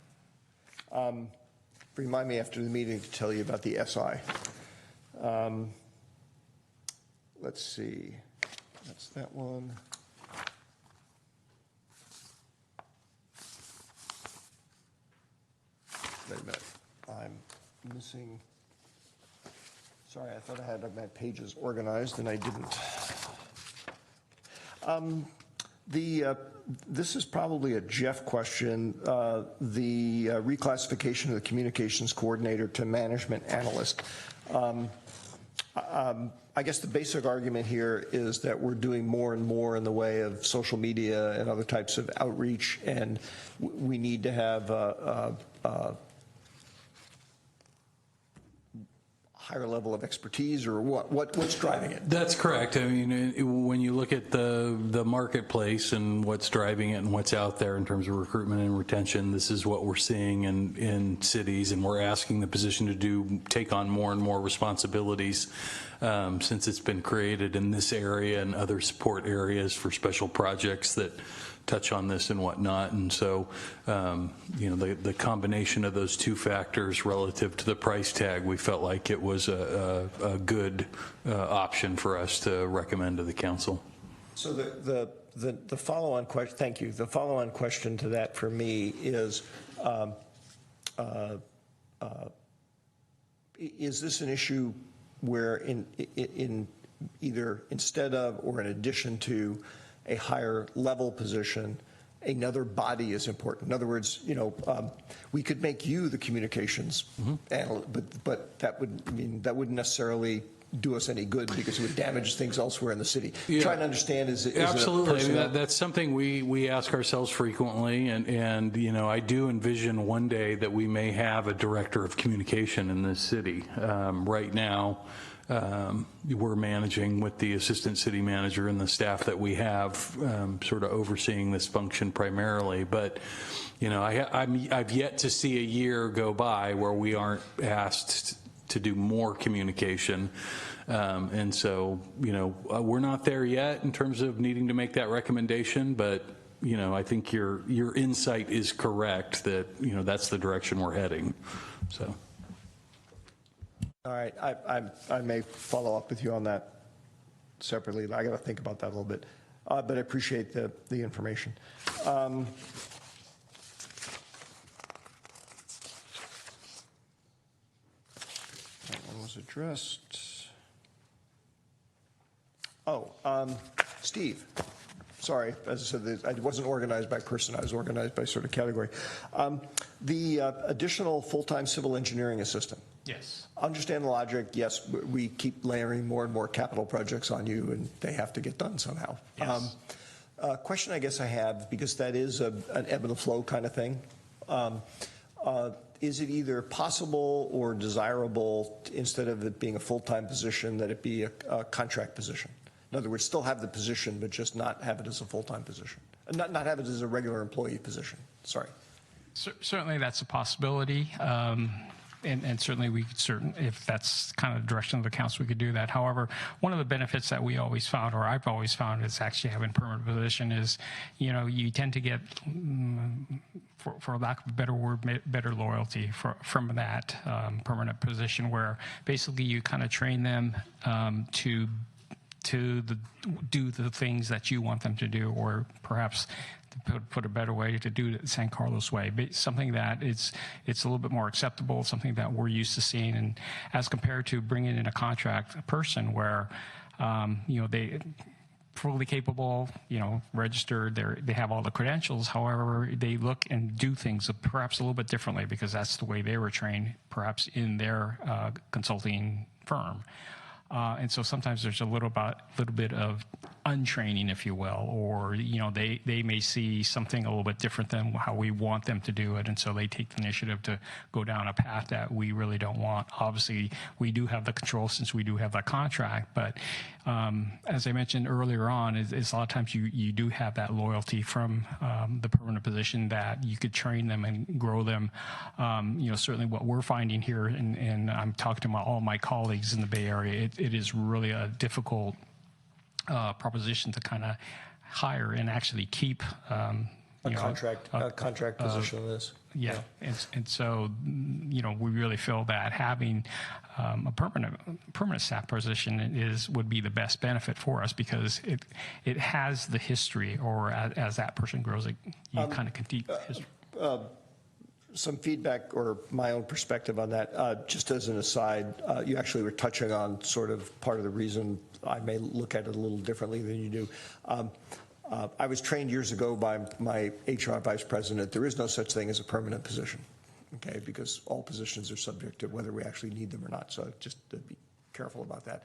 Remind me after the meeting to tell you about the SI. Let's see. That's that one. Wait a minute. I'm missing. Sorry, I thought I had my pages organized and I didn't. This is probably a Jeff question. The reclassification of the communications coordinator to management analyst. I guess the basic argument here is that we're doing more and more in the way of social media and other types of outreach, and we need to have a higher level of expertise, or what's driving it? That's correct. I mean, when you look at the marketplace and what's driving it and what's out there in terms of recruitment and retention, this is what we're seeing in cities, and we're asking the position to take on more and more responsibilities since it's been created in this area and other support areas for special projects that touch on this and whatnot. And so, the combination of those two factors relative to the price tag, we felt like it was a good option for us to recommend to the council. So the follow-on question, thank you. The follow-on question to that for me is this an issue where in either instead of or in addition to a higher level position, another body is important? In other words, we could make you the communications analyst, but that wouldn't necessarily do us any good because it would damage things elsewhere in the city. Yeah. Trying to understand is absolutely. I mean, that's something we ask ourselves frequently, and I do envision one day that we may have a director of communication in this city. Right now, we're managing with the assistant city manager and the staff that we have, sort of overseeing this function primarily. But I've yet to see a year go by where we aren't asked to do more communication, and so we're not there yet in terms of needing to make that recommendation. But I think your insight is correct that that's the direction we're heading. So. All right, I may follow up with you on that separately. I got to think about that a little bit, but I appreciate the information. That one was addressed. Oh, Steve. Sorry, as I said, I wasn't organized by person. I was organized by sort of category. The additional full-time civil engineering assistant. Yes. Understand the logic. Yes, we keep layering more and more capital projects on you, and they have to get done somehow. Yes. Question I guess I have, because that is an ebb and flow kind of thing. Is it either possible or desirable, instead of it being a full-time position, that it be a contract position? In other words, still have the position, but just not have it as a full-time position. Not have it as a regular employee position. Sorry. Certainly that's a possibility. And certainly we could, if that's kind of the direction of the council, we could do that. However, one of the benefits that we always found, or I've always found, is actually having permanent position is, you tend to get, for lack of a better word, better loyalty from that permanent position, where basically you kind of train them to do the things that you want them to do, or perhaps to put a better way, to do it the San Carlos way, but something that it's a little bit more acceptable, something that we're used to seeing, and as compared to bringing in a contract person where they fully capable, registered, they have all the credentials. However, they look and do things perhaps a little bit differently because that's the way they were trained, perhaps in their consulting firm. And so sometimes there's a little bit of untraining, if you will, or, they may see something a little bit different than how we want them to do it, and so they take the initiative to go down a path that we really don't want. Obviously, we do have the control since we do have that contract, but as I mentioned earlier on, is a lot of times you do have that loyalty from the permanent position that you could train them and grow them. Certainly what we're finding here, and I'm talking to all my colleagues in the Bay Area, it is really a difficult proposition to kind of hire and actually keep a contract position in this. Yeah, and so we really feel that having a permanent staff position would be the best benefit for us, because it has the history, or as that person grows, you kind of continue history. Some feedback or my own perspective on that. Just as an aside, you actually were touching on sort of part of the reason I may look at it a little differently than you do. I was trained years ago by my HR vice president. There is no such thing as a permanent position, okay, because all positions are subject to whether we actually need them or not. So just to be careful about that.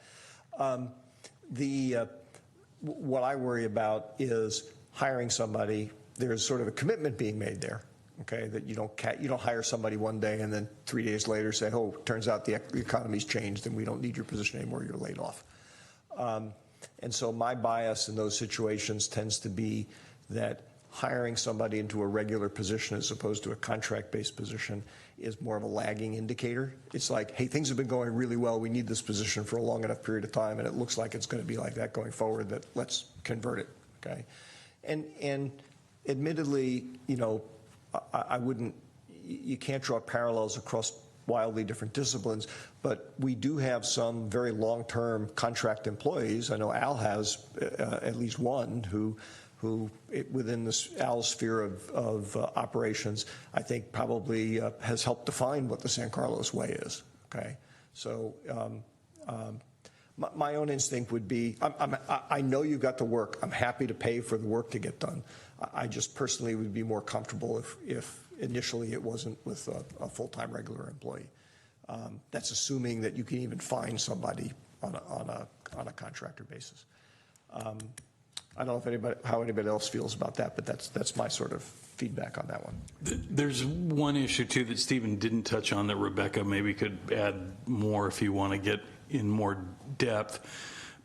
What I worry about is hiring somebody. There's sort of a commitment being made there, okay, that you don't hire somebody one day and then 3 days later say, oh, turns out the economy's changed and we don't need your position anymore, you're laid off. And so my bias in those situations tends to be that hiring somebody into a regular position as opposed to a contract-based position is more of a lagging indicator. It's like, hey, things have been going really well. We need this position for a long enough period of time, and it looks like it's going to be like that going forward, that let's convert it, okay? And admittedly, I wouldn't, you can't draw parallels across wildly different disciplines, but we do have some very long-term contract employees. I know Al has at least one who within this Al's sphere of operations, I think probably has helped define what the San Carlos way is, okay? So my own instinct would be, I know you've got the work. I'm happy to pay for the work to get done. I just personally would be more comfortable if initially it wasn't with a full-time regular employee. That's assuming that you can even find somebody on a contractor basis. I don't know how anybody else feels about that, but that's my sort of feedback on that one. There's one issue too that Stephen didn't touch on that Rebecca maybe could add more if you want to get in more depth.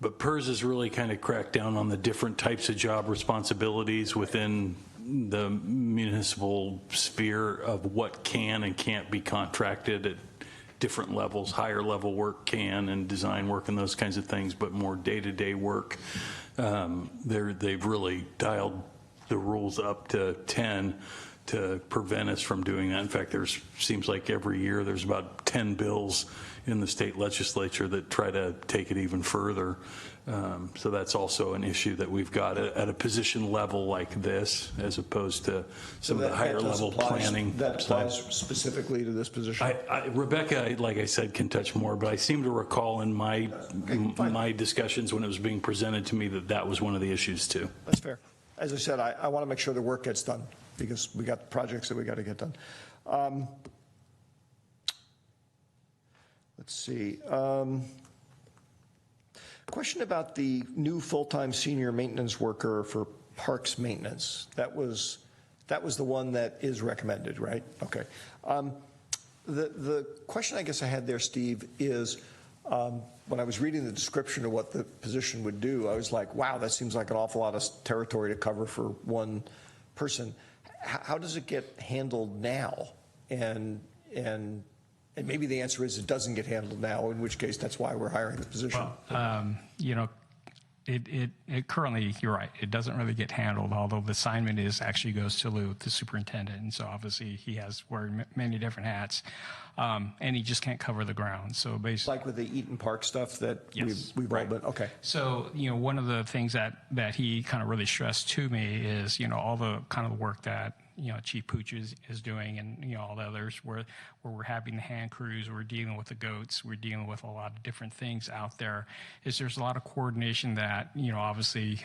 But PERS has really kind of cracked down on the different types of job responsibilities within the municipal sphere of what can and can't be contracted at different levels. Higher level work can, and design work and those kinds of things, but more day-to-day work, they've really dialed the rules up to 10 to prevent us from doing that. In fact, seems like every year there's about 10 bills in the state legislature that try to take it even further. So that's also an issue that we've got at a position level like this, as opposed to some of the higher level planning. That applies specifically to this position? Rebecca, like I said, can touch more, but I seem to recall in my discussions when it was being presented to me that was one of the issues too. That's fair. As I said, I want to make sure the work gets done because we got projects that we got to get done. Let's see. Question about the new full-time senior maintenance worker for parks maintenance. That was the one that is recommended, right? Okay. The question I guess I had there, Steve, is when I was reading the description of what the position would do, I was like, wow, that seems like an awful lot of territory to cover for one person. How does it get handled now? And maybe the answer is it doesn't get handled now, in which case that's why we're hiring the position. Well, it currently, you're right, it doesn't really get handled, although the assignment actually goes to Lou, the superintendent, and so obviously he has wearing many different hats, and he just can't cover the ground. So basically, like with the Eaton Park stuff that yes, we've all been, okay. So one of the things that he kind of really stressed to me is all the kind of work that Chief Pooch is doing, and all the others where we're having the hand crews, we're dealing with the goats, we're dealing with a lot of different things out there. There's a lot of coordination that obviously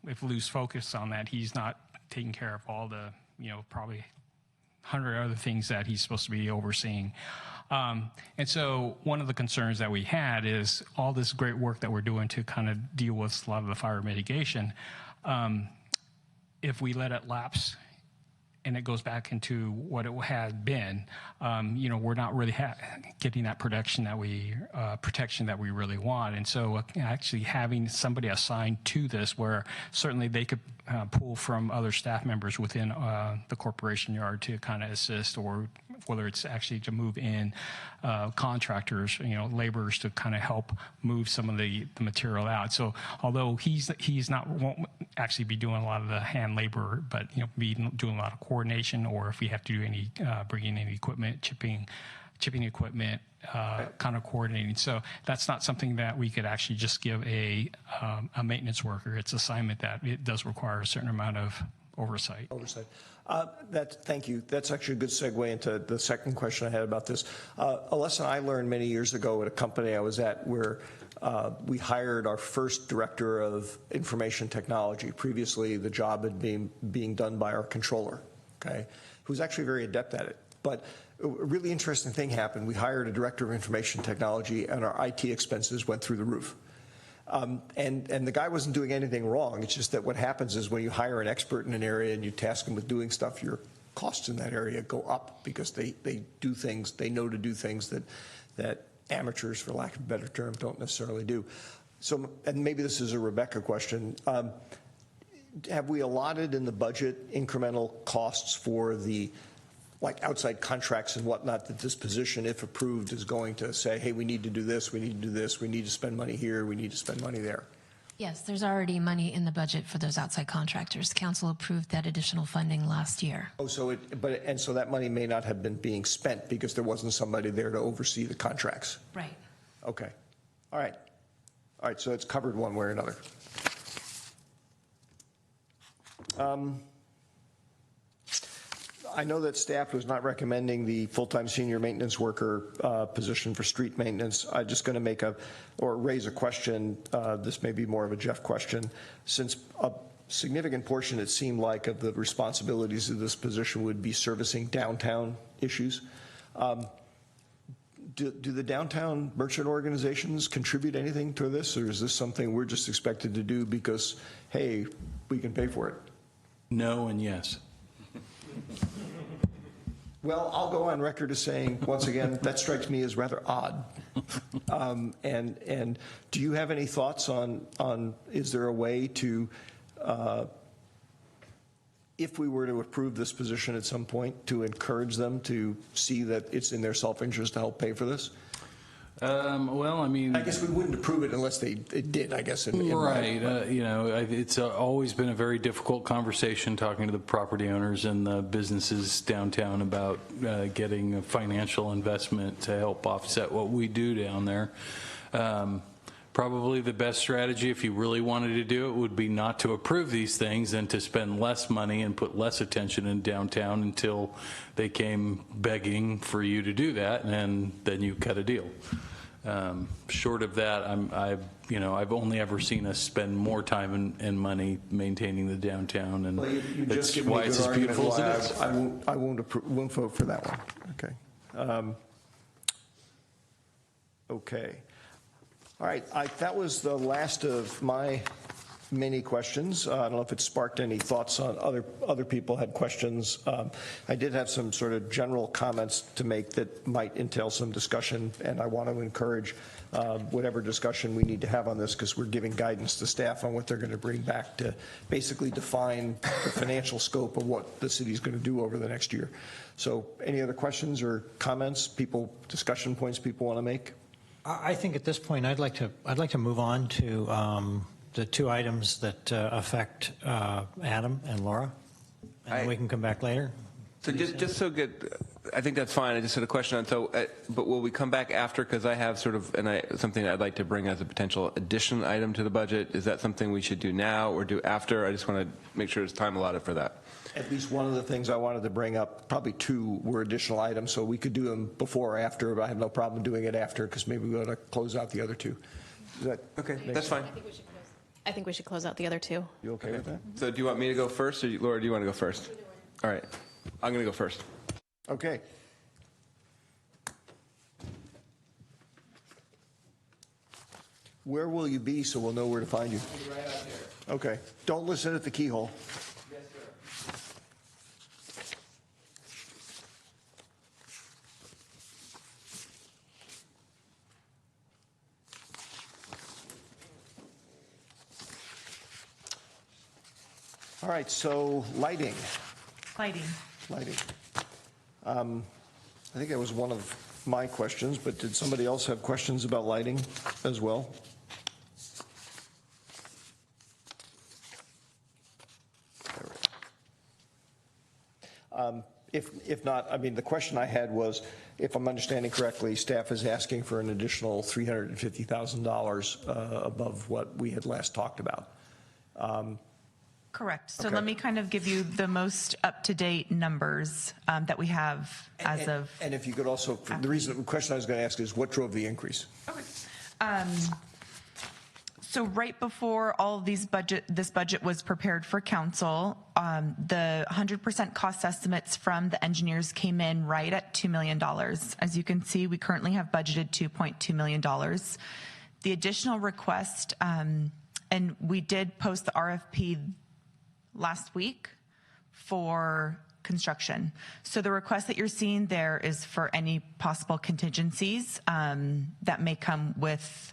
if Lou's focused on that, he's not taking care of all the probably 100 other things that he's supposed to be overseeing. And so one of the concerns that we had is all this great work that we're doing to kind of deal with a lot of the fire mitigation. If we let it lapse and it goes back into what it had been, we're not really getting that protection that we really want. And so actually having somebody assigned to this, where certainly they could pull from other staff members within the corporation yard to kind of assist, or whether it's actually to move in contractors, laborers to kind of help move some of the material out. So although won't actually be doing a lot of the hand labor, but be doing a lot of coordination, or if we have to do any bringing in equipment, chipping equipment, kind of coordinating. So that's not something that we could actually just give a maintenance worker. It's assignment that it does require a certain amount of oversight. Thank you. That's actually a good segue into the second question I had about this. A lesson I learned many years ago at a company I was at, where we hired our first director of information technology. Previously, the job had been being done by our controller, who's actually very adept at it. But a really interesting thing happened. We hired a director of information technology, and our IT expenses went through the roof. And the guy wasn't doing anything wrong. It's just that what happens is when you hire an expert in an area and you task them with doing stuff, your costs in that area go up because they do things, they know to do things that amateurs, for lack of a better term, don't necessarily do. So, and maybe this is a Rebecca question. Have we allotted in the budget incremental costs for the outside contracts and whatnot, that this position, if approved, is going to say, hey, we need to do this, we need to do this, we need to spend money here, we need to spend money there? Yes, there's already money in the budget for those outside contractors. Council approved that additional funding last year. Oh, so so that money may not have been being spent because there wasn't somebody there to oversee the contracts. Right. Okay. All right. So it's covered one way or another. I know that staff was not recommending the full-time senior maintenance worker position for street maintenance. I'm just going to raise a question. This may be more of a Jeff question. Since a significant portion, it seemed like, of the responsibilities of this position would be servicing downtown issues, do the downtown merchant organizations contribute anything to this, or is this something we're just expected to do because, hey, we can pay for it? No and yes. Well, I'll go on record as saying, once again, that strikes me as rather odd. And do you have any thoughts on is there a way to, if we were to approve this position at some point, to encourage them to see that it's in their self-interest to help pay for this? Well, I mean, I guess we wouldn't approve it unless they did, I guess. Right. It's always been a very difficult conversation talking to the property owners and the businesses downtown about getting a financial investment to help offset what we do down there. Probably the best strategy, if you really wanted to do it, would be not to approve these things and to spend less money and put less attention in downtown until they came begging for you to do that, and then you cut a deal. Short of that, I've only ever seen us spend more time and money maintaining the downtown, and you that's just give me why a it's good as beautiful as argument it is. I won't vote for that one. Okay. Okay. All right. That was the last of my many questions. I don't know if it sparked any thoughts on other people had questions. I did have some sort of general comments to make that might entail some discussion, and I want to encourage whatever discussion we need to have on this, because we're giving guidance to staff on what they're going to bring back to basically define the financial scope of what the city's going to do over the next year. So any other questions or comments, discussion points people want to make? I think at this point I'd like to move on to the two items that affect Adam and Laura, and we can come back later. So just so good, I think that's fine. I just had a question on, but will we come back after? Because I have something I'd like to bring as a potential addition item to the budget. Is that something we should do now or do after? I just want to make sure there's time allotted for that. At least one of the things I wanted to bring up, probably two, were additional items, so we could do them before or after, but I have no problem doing it after, because maybe we ought to close out the other two. Is that okay? That's fine. I think we should close out the other two. You okay with that? So do you want me to go first, or Laura, do you want to go first? All right. I'm going to go first. Okay. Where will you be so we'll know where to find you? Right out there. Okay. Don't listen at the keyhole. Yes, sir. All right, so lighting. Lighting. Lighting. I think that was one of my questions, but did somebody else have questions about lighting as well? If not, I mean, the question I had was, if I'm understanding correctly, staff is asking for an additional $350,000 above what we had last talked about. Correct. So Okay. let me kind of give you the most up-to-date numbers that we have as of. And if you could also, the question I was going to ask is, what drove the increase? So right before all of this budget was prepared for council, the 100% cost estimates from the engineers came in right at $2 million. As you can see, we currently have budgeted $2.2 million. The additional request, and we did post the RFP last week for construction. So the request that you're seeing there is for any possible contingencies that may come with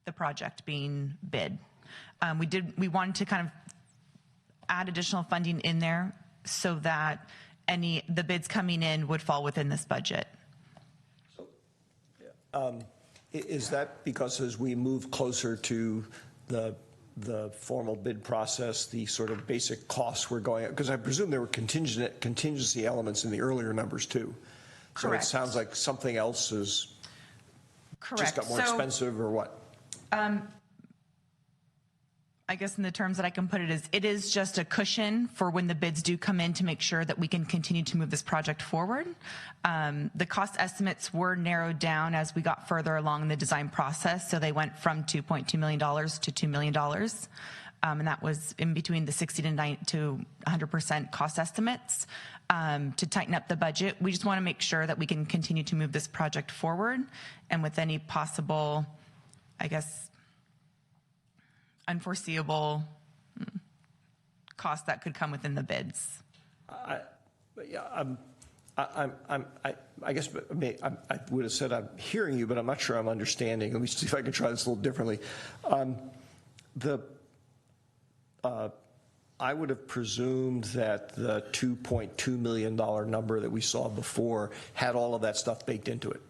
the project being bid. We wanted to kind of add additional funding in there so that the bids coming in would fall within this budget. Is that because as we move closer to the formal bid process, the sort of basic costs were going up? Because I presume there were contingency elements in the earlier numbers too. So Correct. it sounds like something else is Correct. just got more expensive or what? I guess in the terms that I can put it is just a cushion for when the bids do come in to make sure that we can continue to move this project forward. The cost estimates were narrowed down as we got further along in the design process. So they went from $2.2 million to $2 million. And that was in between the 60 to 100% cost estimates. To tighten up the budget, we just want to make sure that we can continue to move this project forward, and with any possible, I guess, unforeseeable cost that could come within the bids. I guess I would have said I'm hearing you, but I'm not sure I'm understanding. Let me see if I can try this a little differently. I would have presumed that the $2.2 million number that we saw before had all of that stuff baked into it.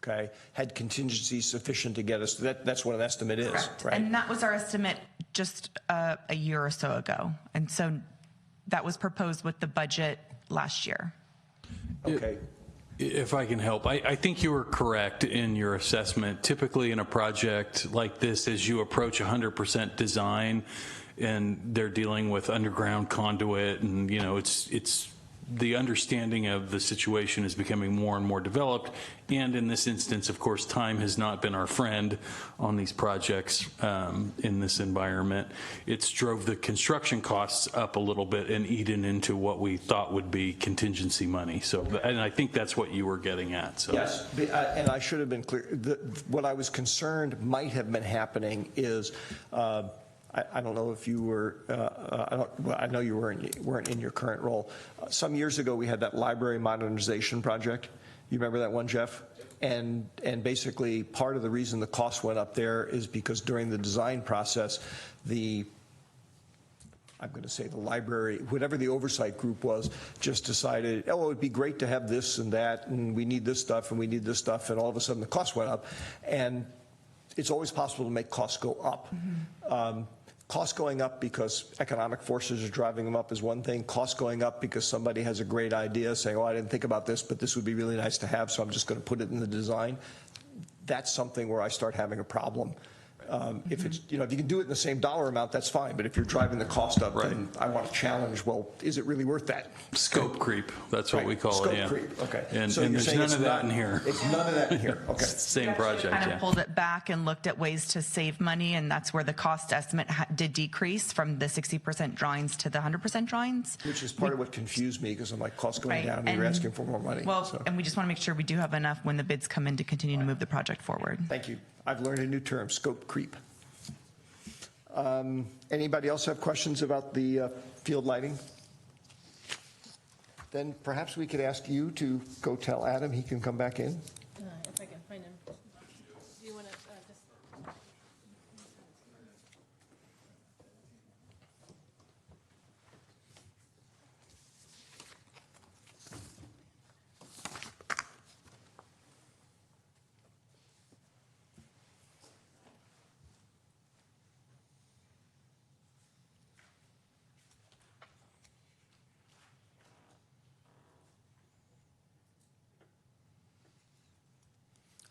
Okay, had contingencies sufficient to get us. That's what an estimate is, Correct. right? And that was our estimate just a year or so ago. And so that was proposed with the budget last year. Okay. If I can help, I think you were correct in your assessment. Typically in a project like this, as you approach 100% design and they're dealing with underground conduit and, you know, it's the understanding of the situation is becoming more and more developed. And in this instance, of course, time has not been our friend on these projects in this environment. It's drove the construction costs up a little bit and eaten into what we thought would be contingency money. So, and I think that's what you were getting at. So. Yes, and I should have been clear. What I was concerned might have been happening is, I don't know if you were, I know you weren't in your current role. Some years ago, we had that library modernization project. You remember that one, Jeff? And basically, part of the reason the cost went up there is because during the design process, I'm going to say the library, whatever the oversight group was, just decided, oh, it would be great to have this and that, and we need this stuff, and we need this stuff, and all of a sudden the cost went up. And it's always possible to make costs go up. Mm-hmm. Costs going up because economic forces are driving them up is one thing. Costs going up because somebody has a great idea saying, oh, I didn't think about this, but this would be really nice to have, so I'm just going to put it in the design. That's something where I start having a problem. If it's, if you can do it in the same dollar amount, that's fine, but if you're driving the cost up, then I want to challenge, well, is it really worth that? Scope creep, that's what we call Scope it, yeah. creep, okay. And So you're there's saying none it's of that not- in here. It's none of that in here, okay. Same project, Kind yeah. of pulled it back and looked at ways to save money, and that's where the cost estimate did decrease from the 60% drawings to the 100% drawings. Which is part of what confused me, because I'm like, costs going Right, down, and you're asking for more money. Well, so. and we just want to make sure we do have enough when the bids come in to continue to move the project forward. Thank you. I've learned a new term, scope creep. Anybody else have questions about the field lighting? Then perhaps we could ask you to go tell Adam he can come back in. If I can find him. Do you want to just...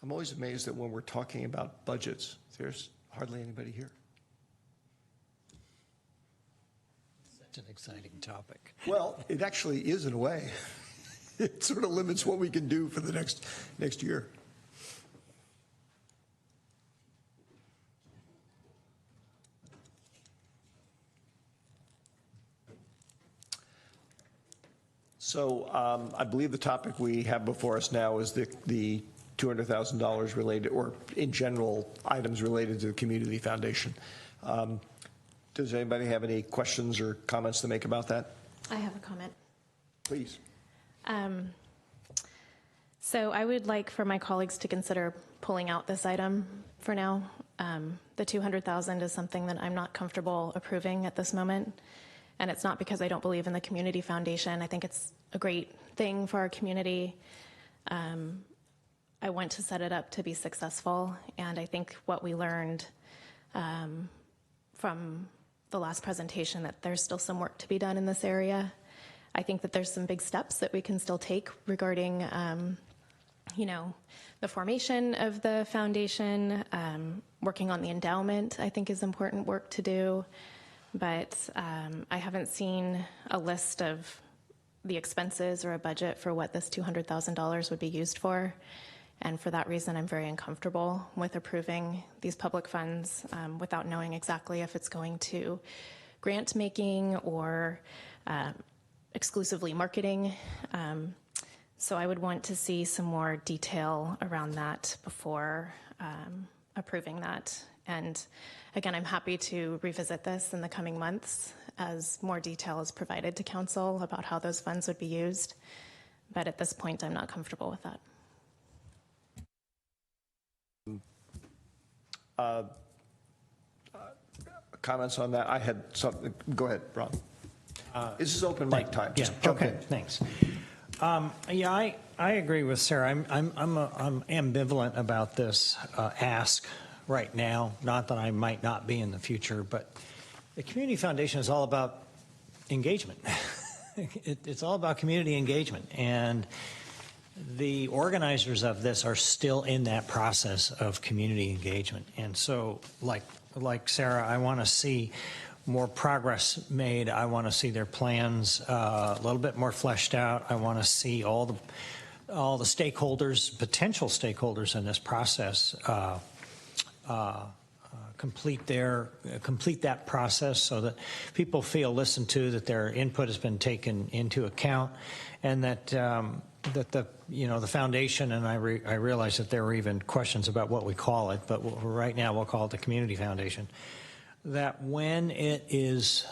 I'm always amazed that when we're talking about budgets, there's hardly anybody here. Such an exciting topic. Well, it actually is in a way. It sort of limits what we can do for the next year. So I believe the topic we have before us now is the $200,000 related, or in general, items related to the Community Foundation. Does anybody have any questions or comments to make about that? I have a comment. Please. So I would like for my colleagues to consider pulling out this item for now. The $200,000 is something that I'm not comfortable approving at this moment. And it's not because I don't believe in the Community Foundation. I think it's a great thing for our community. I want to set it up to be successful. And I think what we learned from the last presentation, that there's still some work to be done in this area. I think that there's some big steps that we can still take regarding, the formation of the foundation, working on the endowment, I think is important work to do. But I haven't seen a list of the expenses or a budget for what this $200,000 would be used for. And for that reason, I'm very uncomfortable with approving these public funds without knowing exactly if it's going to grant making or exclusively marketing. So I would want to see some more detail around that before approving that. And again, I'm happy to revisit this in the coming months as more detail is provided to council about how those funds would be used. But at this point, I'm not comfortable with that. Comments on that? I had something. Go ahead, Ron. This is open mic time. Yeah. Just jump Okay. in. Thanks. I agree with Sarah. I'm ambivalent about this ask right now. Not that I might not be in the future, but the Community Foundation is all about engagement. It's all about community engagement, and the organizers of this are still in that process of community engagement. And so, like Sarah, I want to see more progress made. I want to see their plans a little bit more fleshed out. I want to see all the stakeholders, potential stakeholders in this process, complete that process so that people feel listened to, that their input has been taken into account, and that the foundation, and I realize that there were even questions about what we call it, but right now we'll call it the Community Foundation, that when it is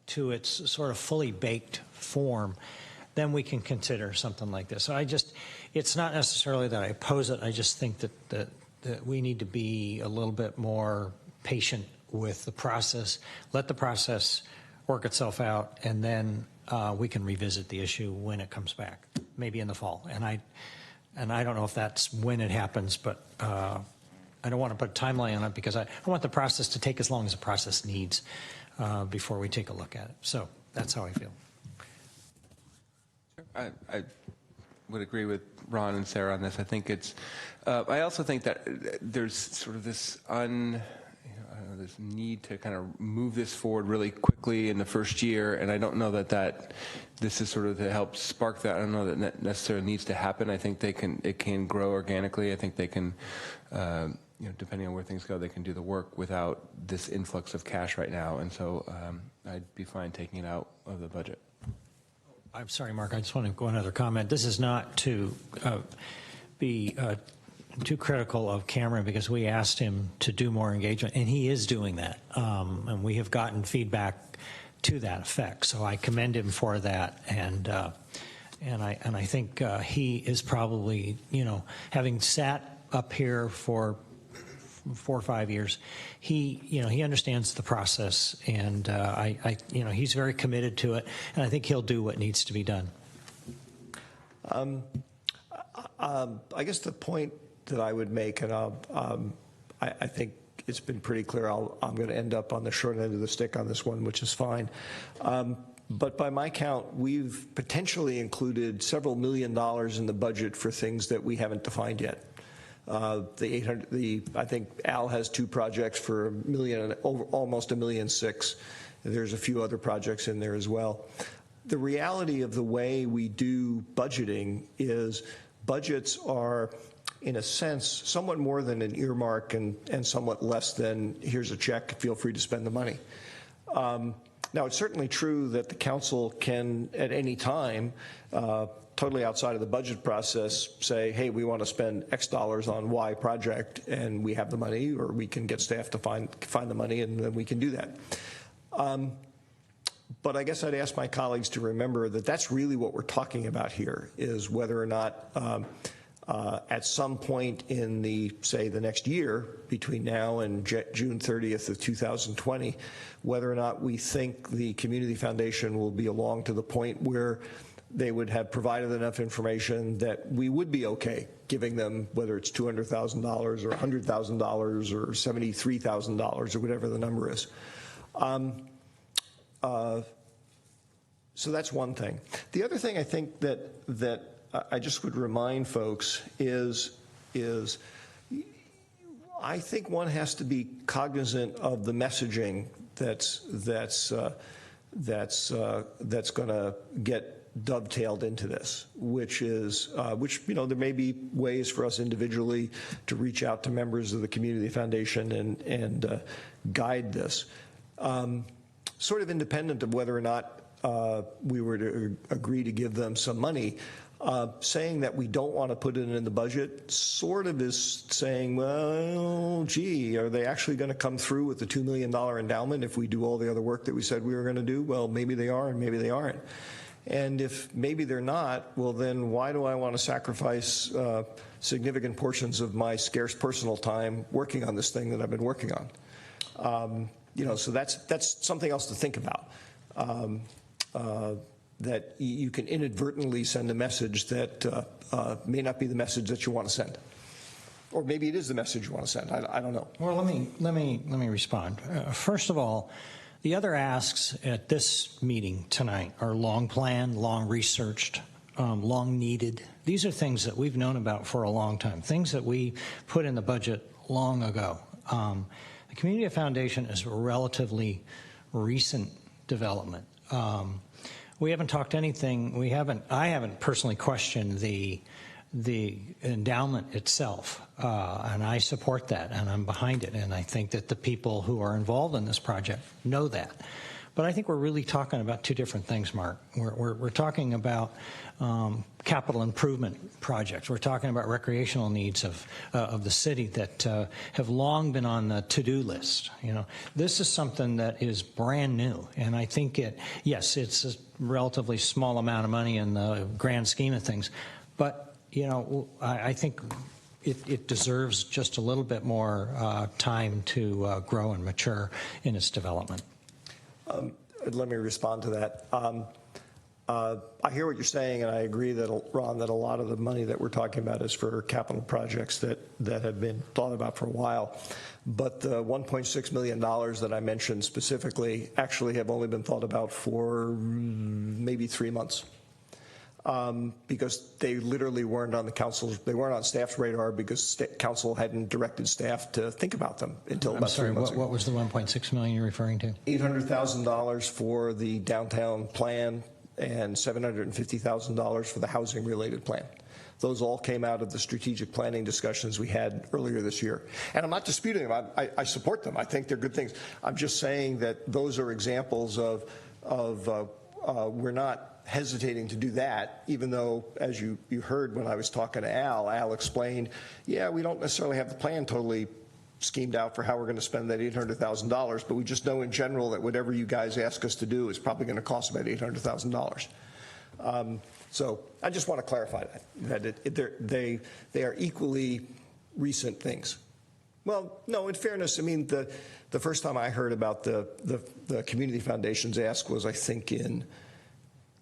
to its sort of fully baked form, then we can consider something like this. So it's not necessarily that I oppose it. I just think that we need to be a little bit more patient with the process, let the process work itself out, and then we can revisit the issue when it comes back, maybe in the fall. And I don't know if that's when it happens, but I don't want to put a timeline on it because I want the process to take as long as the process needs before we take a look at it. So that's how I feel. would agree with Ron and Sarah on this. I think it's, I also think that there's sort of this this need to kind of move this forward really quickly in the first year, and I don't know that this is sort of to help spark that. I don't know that necessarily needs to happen. I think it can grow organically. I think they can, depending on where things go, they can do the work without this influx of cash right now, and so I'd be fine taking it out of the budget. I'm sorry, Mark, I just want to go another comment. This is not to be too critical of Cameron, because we asked him to do more engagement, and he is doing that. And we have gotten feedback to that effect. So I commend him for that. And I think he is probably, having sat up here for 4 or 5 years, he understands the process, and he's very committed to it, and I think he'll do what needs to be done. I guess the point that I would make, and I think it's been pretty clear, I'm going to end up on the short end of the stick on this one, which is fine. But by my count, we've potentially included several $1 million in the budget for things that we haven't defined yet. I think Al has 2 projects for almost $1.6 million. There's a few other projects in there as well. The reality of the way we do budgeting is budgets are, in a sense, somewhat more than an earmark and somewhat less than here's a check, feel free to spend the money. Now, it's certainly true that the council can, at any time, totally outside of the budget process, say, hey, we want to spend X dollars on Y project, and we have the money, or we can get staff to find the money, and then we can do that. But I guess I'd ask my colleagues to remember that that's really what we're talking about here, is whether or not at some point in the next year, between now and June 30th of 2020, whether or not we think the Community Foundation will be along to the point where they would have provided enough information that we would be okay giving them, whether it's $200,000 or $100,000 or $73,000 or whatever the number is. So that's one thing. The other thing I think that I just would remind folks is I think one has to be cognizant of the messaging that's going to get dovetailed into this, which there may be ways for us individually to reach out to members of the Community Foundation and guide this, sort of independent of whether or not we were to agree to give them some money. Saying that we don't want to put it in the budget sort of is saying, well, gee, are they actually going to come through with the $2 million endowment if we do all the other work that we said we were going to do? Well, maybe they are and maybe they aren't. And if maybe they're not, well, then why do I want to sacrifice significant portions of my scarce personal time working on this thing that I've been working on? So that's something else to think about. That you can inadvertently send a message that may not be the message that you want to send, or maybe it is the message you want to send. I don't know. Well, let me respond. First of all, the other asks at this meeting tonight are long planned, long researched, long needed. These are things that we've known about for a long time. Things that we put in the budget long ago. The Community Foundation is a relatively recent development. We haven't talked anything. I haven't personally questioned the endowment itself, and I support that, and I'm behind it, and I think that the people who are involved in this project know that. But I think we're really talking about 2 different things, Mark. We're talking about capital improvement projects. We're talking about recreational needs of the city that have long been on the to-do list. This is something that is brand new, and I think it's a relatively small amount of money in the grand scheme of things, but I think it deserves just a little bit more time to grow and mature in its development. Let me respond to that. I hear what you're saying, and I agree that, Ron, that a lot of the money that we're talking about is for capital projects that have been thought about for a while. But the $1.6 million that I mentioned specifically actually have only been thought about for maybe 3 months. because they literally weren't on the council's, they weren't on staff's radar because council hadn't directed staff to think about them until I'm about sorry, 3 months ago. what was the 1.6 million you're referring to? $800,000 for the downtown plan and $750,000 for the housing related plan. Those all came out of the strategic planning discussions we had earlier this year. And I'm not disputing them. I support them. I think they're good things. I'm just saying that those are examples of we're not hesitating to do that, even though, as you heard when I was talking to Al explained, yeah, we don't necessarily have the plan totally schemed out for how we're going to spend that $800,000, but we just know in general that whatever you guys ask us to do is probably going to cost about $800,000. So I just want to clarify that they are equally recent things. Well, no, in fairness, I mean, the first time I heard about the Community Foundation's ask was, I think, in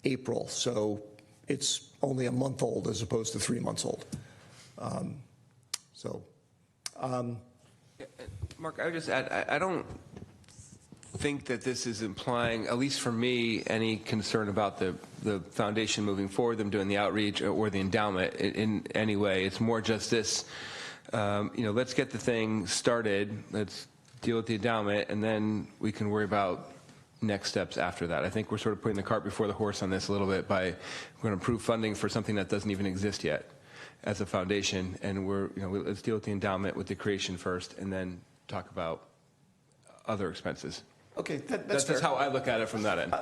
April. So it's only a month old as opposed to 3 months old. Mark, I would just add, I don't think that this is implying, at least for me, any concern about the foundation moving forward, them doing the outreach or the endowment in any way. It's more just this, let's get the thing started, let's deal with the endowment, and then we can worry about next steps after that. I think we're sort of putting the cart before the horse on this a little bit by we're going to approve funding for something that doesn't even exist yet as a foundation, and let's deal with the endowment with the creation first, and then talk about other expenses. Okay, that's fair. how I look at it from that end.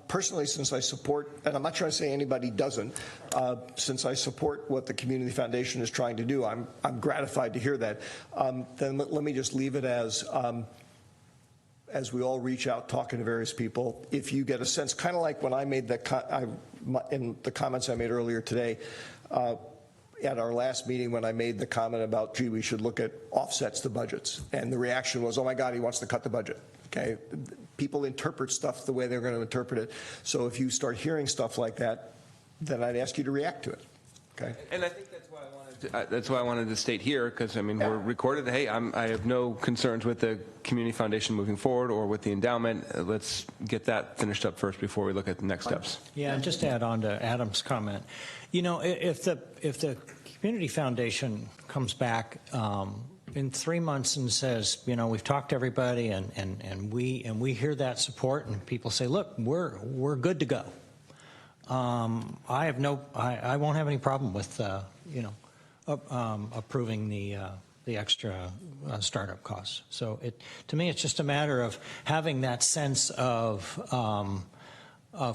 Personally, since I support, and I'm not trying to say anybody doesn't, since I support what the Community Foundation is trying to do, I'm gratified to hear that. Then let me just leave it as we all reach out talking to various people, if you get a sense, kind of like when I made in the comments I made earlier today, at our last meeting when I made the comment about, gee, we should look at offsets to budgets. And the reaction was, oh my God, he wants to cut the budget. Okay, people interpret stuff the way they're going to interpret it. So if you start hearing stuff like that, then I'd ask you to react to it. Okay. And I think that's why I wanted to state here, because I mean, we're recorded. Hey, I have no concerns with the Community Foundation moving forward or with the endowment. Let's get that finished up first before we look at the next steps. Yeah, and just to add on to Adam's comment, if the Community Foundation comes back in 3 months and says, we've talked to everybody and we hear that support, and people say, look, we're good to go. I won't have any problem with approving the extra startup costs. So to me, it's just a matter of having that sense of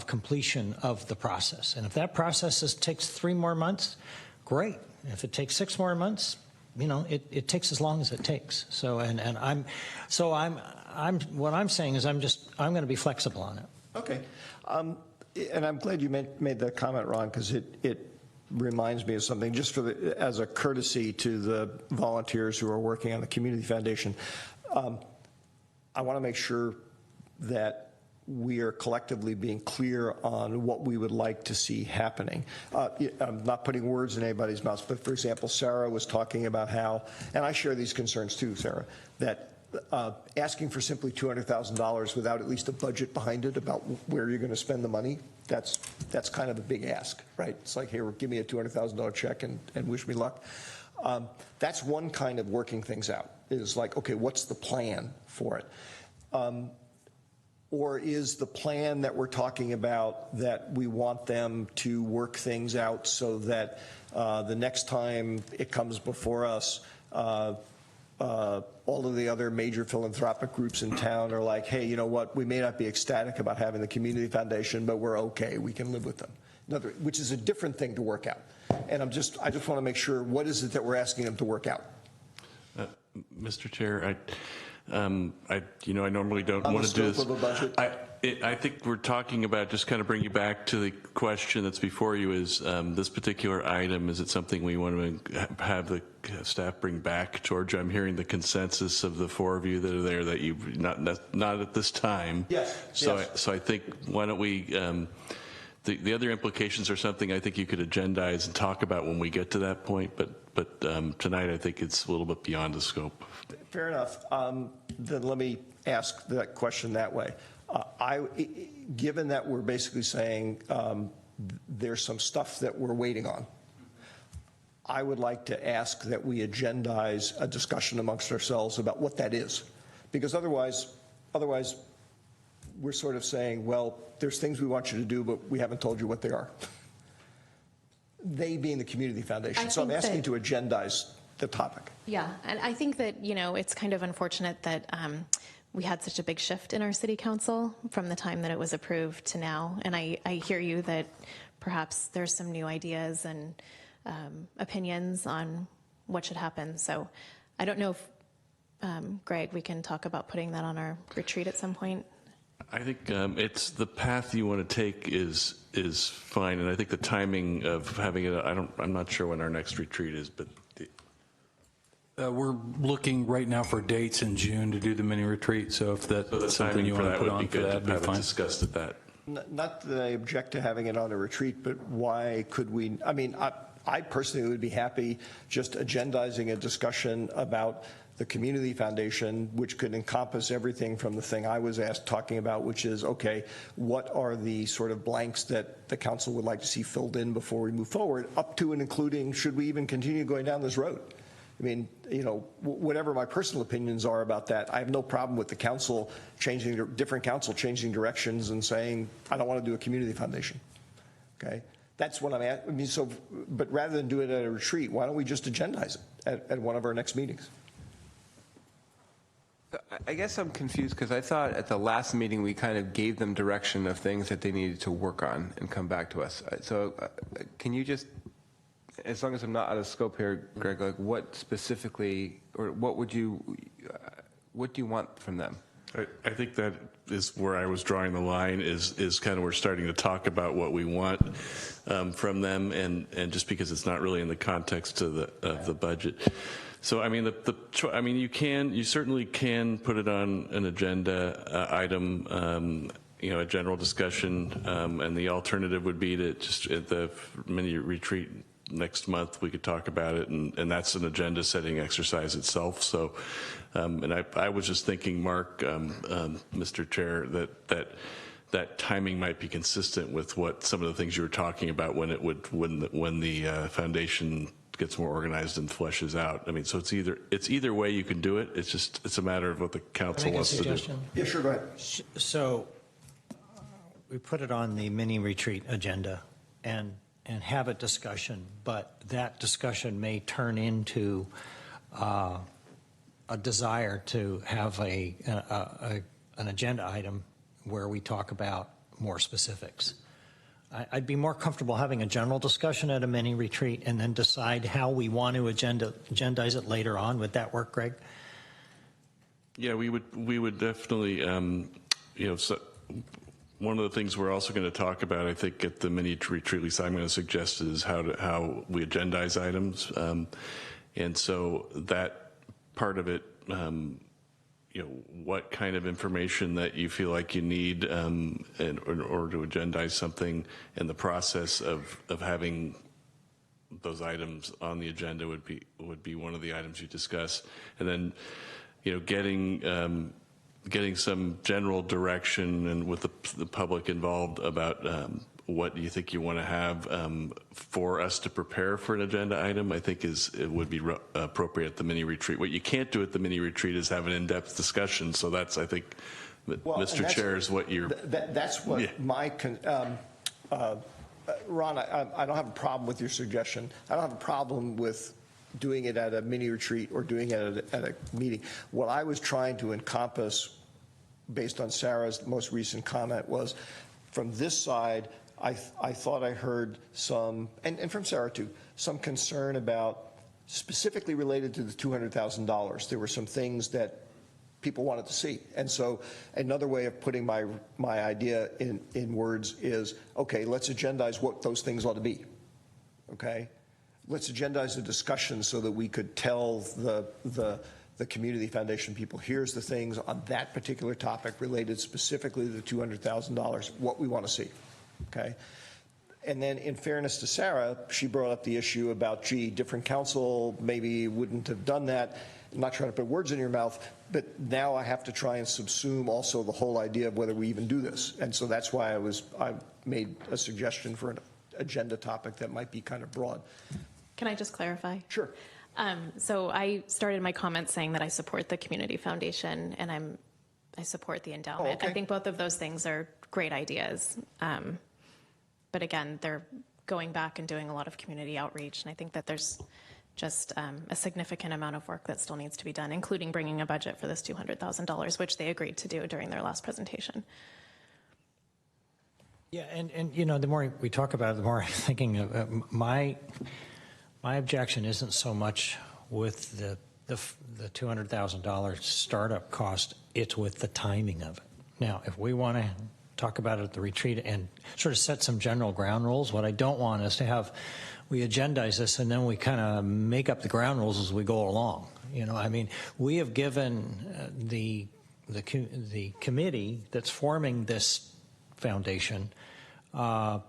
completion of the process. And if that process takes 3 more months, great. If it takes 6 more months, it takes as long as it takes. So what I'm saying is I'm going to be flexible on it. Okay. And I'm glad you made that comment, Ron, because it reminds me of something, just as a courtesy to the volunteers who are working on the Community Foundation. I want to make sure that we are collectively being clear on what we would like to see happening. I'm not putting words in anybody's mouth, but for example, Sarah was talking about how, and I share these concerns too, Sarah, that asking for simply $200,000 without at least a budget behind it about where you're going to spend the money, that's kind of a big ask, right? It's like, hey, give me a $200,000 check and wish me luck. That's one kind of working things out, is like, okay, what's the plan for it? Or is the plan that we're talking about that we want them to work things out so that the next time it comes before us, all of the other major philanthropic groups in town are like, hey, you know what, we may not be ecstatic about having the Community Foundation, but we're okay, we can live with them. Which is a different thing to work out. And I just want to make sure, what is it that we're asking them to work out? Mr. Chair, I normally don't want to do this. On the scope of a budget? I think we're talking about, just kind of bring you back to the question that's before you, is this particular item, is it something we want to have the staff bring back, Georgia? I'm hearing the consensus of the 4 of you that are there that you not at this time. Yes. So yes. I think, why don't we, the other implications are something I think you could agendize and talk about when we get to that point, but tonight I think it's a little bit beyond the scope. Fair enough. Then let me ask that question that way. Given that we're basically saying there's some stuff that we're waiting on. I would like to ask that we agendize a discussion amongst ourselves about what that is. Because otherwise we're sort of saying, well, there's things we want you to do, but we haven't told you what they are. They being the Community Foundation. So I'm asking to agendize the topic. Yeah, and I think that, it's kind of unfortunate that we had such a big shift in our city council from the time that it was approved to now. And I hear you that perhaps there's some new ideas and opinions on what should happen. So I don't know if, Greg, we can talk about putting that on our retreat at some point. I think it's the path you want to take is fine, and I think the timing of having it. I'm not sure when our next retreat is, but we're looking right now for dates in June to do the mini retreat. So if that's something you want to put on for that, would be fine. Discussed at that. Not that I object to having it on a retreat, but why could we? I mean, I personally would be happy just agendizing a discussion about the Community Foundation, which could encompass everything from the thing I was talking about, which is, okay, what are the sort of blanks that the council would like to see filled in before we move forward, up to and including, should we even continue going down this road? I mean, whatever my personal opinions are about that, I have no problem with the council different council changing directions and saying, I don't want to do a Community Foundation, okay? That's what I'm at. I mean, but rather than do it at a retreat, why don't we just agendize it at one of our next meetings? I guess I'm confused because I thought at the last meeting we kind of gave them direction of things that they needed to work on and come back to us. So can you just, as long as I'm not out of scope here, Greg, like what specifically, or what do you want from them? I think that is where I was drawing the line is kind of we're starting to talk about what we want from them, and just because it's not really in the context of the budget. So I mean, you certainly can put it on an agenda item, a general discussion, and the alternative would be to just at the mini retreat next month we could talk about it, and that's an agenda setting exercise itself. So, and I was just thinking, Mark, Mr. Chair, that timing might be consistent with what some of the things you were talking about when the foundation gets more organized and fleshes out. I mean, so it's either way you can do it. It's a matter of what the council wants to do. Yeah, sure, go ahead. So we put it on the mini retreat agenda and have a discussion, but that discussion may turn into a desire to have an agenda item where we talk about more specifics. I'd be more comfortable having a general discussion at a mini retreat and then decide how we want to agendize it later on. Would that work, Greg? Yeah, we would definitely, so one of the things we're also going to talk about, I think, at the mini retreat, at least I'm going to suggest, is how we agendize items. And so that part of it, what kind of information that you feel like you need in order to agendize something, and the process of having those items on the agenda would be one of the items you discuss. And then, getting some general direction and with the public involved about what do you think you want to have for us to prepare for an agenda item, I think it would be appropriate at the mini retreat. What you can't do at the mini retreat is have an in-depth discussion. So that's, I think, Mr. Chair, is what you're... That's what my... Ron, I don't have a problem with your suggestion. I don't have a problem with doing it at a mini retreat or doing it at a meeting. What I was trying to encompass, based on Sarah's most recent comment, was from this side, I thought I heard some, and from Sarah too, some concern about, specifically related to the $200,000. There were some things that people wanted to see. And so another way of putting my idea in words is, okay, let's agendize what those things ought to be, okay? Let's agendize the discussion so that we could tell the Community Foundation people, here's the things on that particular topic related specifically to the $200,000, what we want to see, okay? And then in fairness to Sarah, she brought up the issue about, gee, different council maybe wouldn't have done that. I'm not trying to put words in your mouth, but now I have to try and subsume also the whole idea of whether we even do this. And so that's why I made a suggestion for agenda topic that might be kind of broad. Can I just clarify? Sure. So I started my comments saying that I support the Community Foundation and I support the endowment. Oh, okay. I think both of those things are great ideas. But again, they're going back and doing a lot of community outreach. And I think that there's just a significant amount of work that still needs to be done, including bringing a budget for this $200,000, which they agreed to do during their last presentation. Yeah, and you know, the more we talk about it, the more I'm thinking of my objection isn't so much with the $200,000 startup cost, it's with the timing of it. Now, if we want to talk about it at the retreat and sort of set some general ground rules, what I don't want is to have, we agendize this and then we kind of make up the ground rules as we go along. You know, I mean, we have given the committee that's forming this foundation a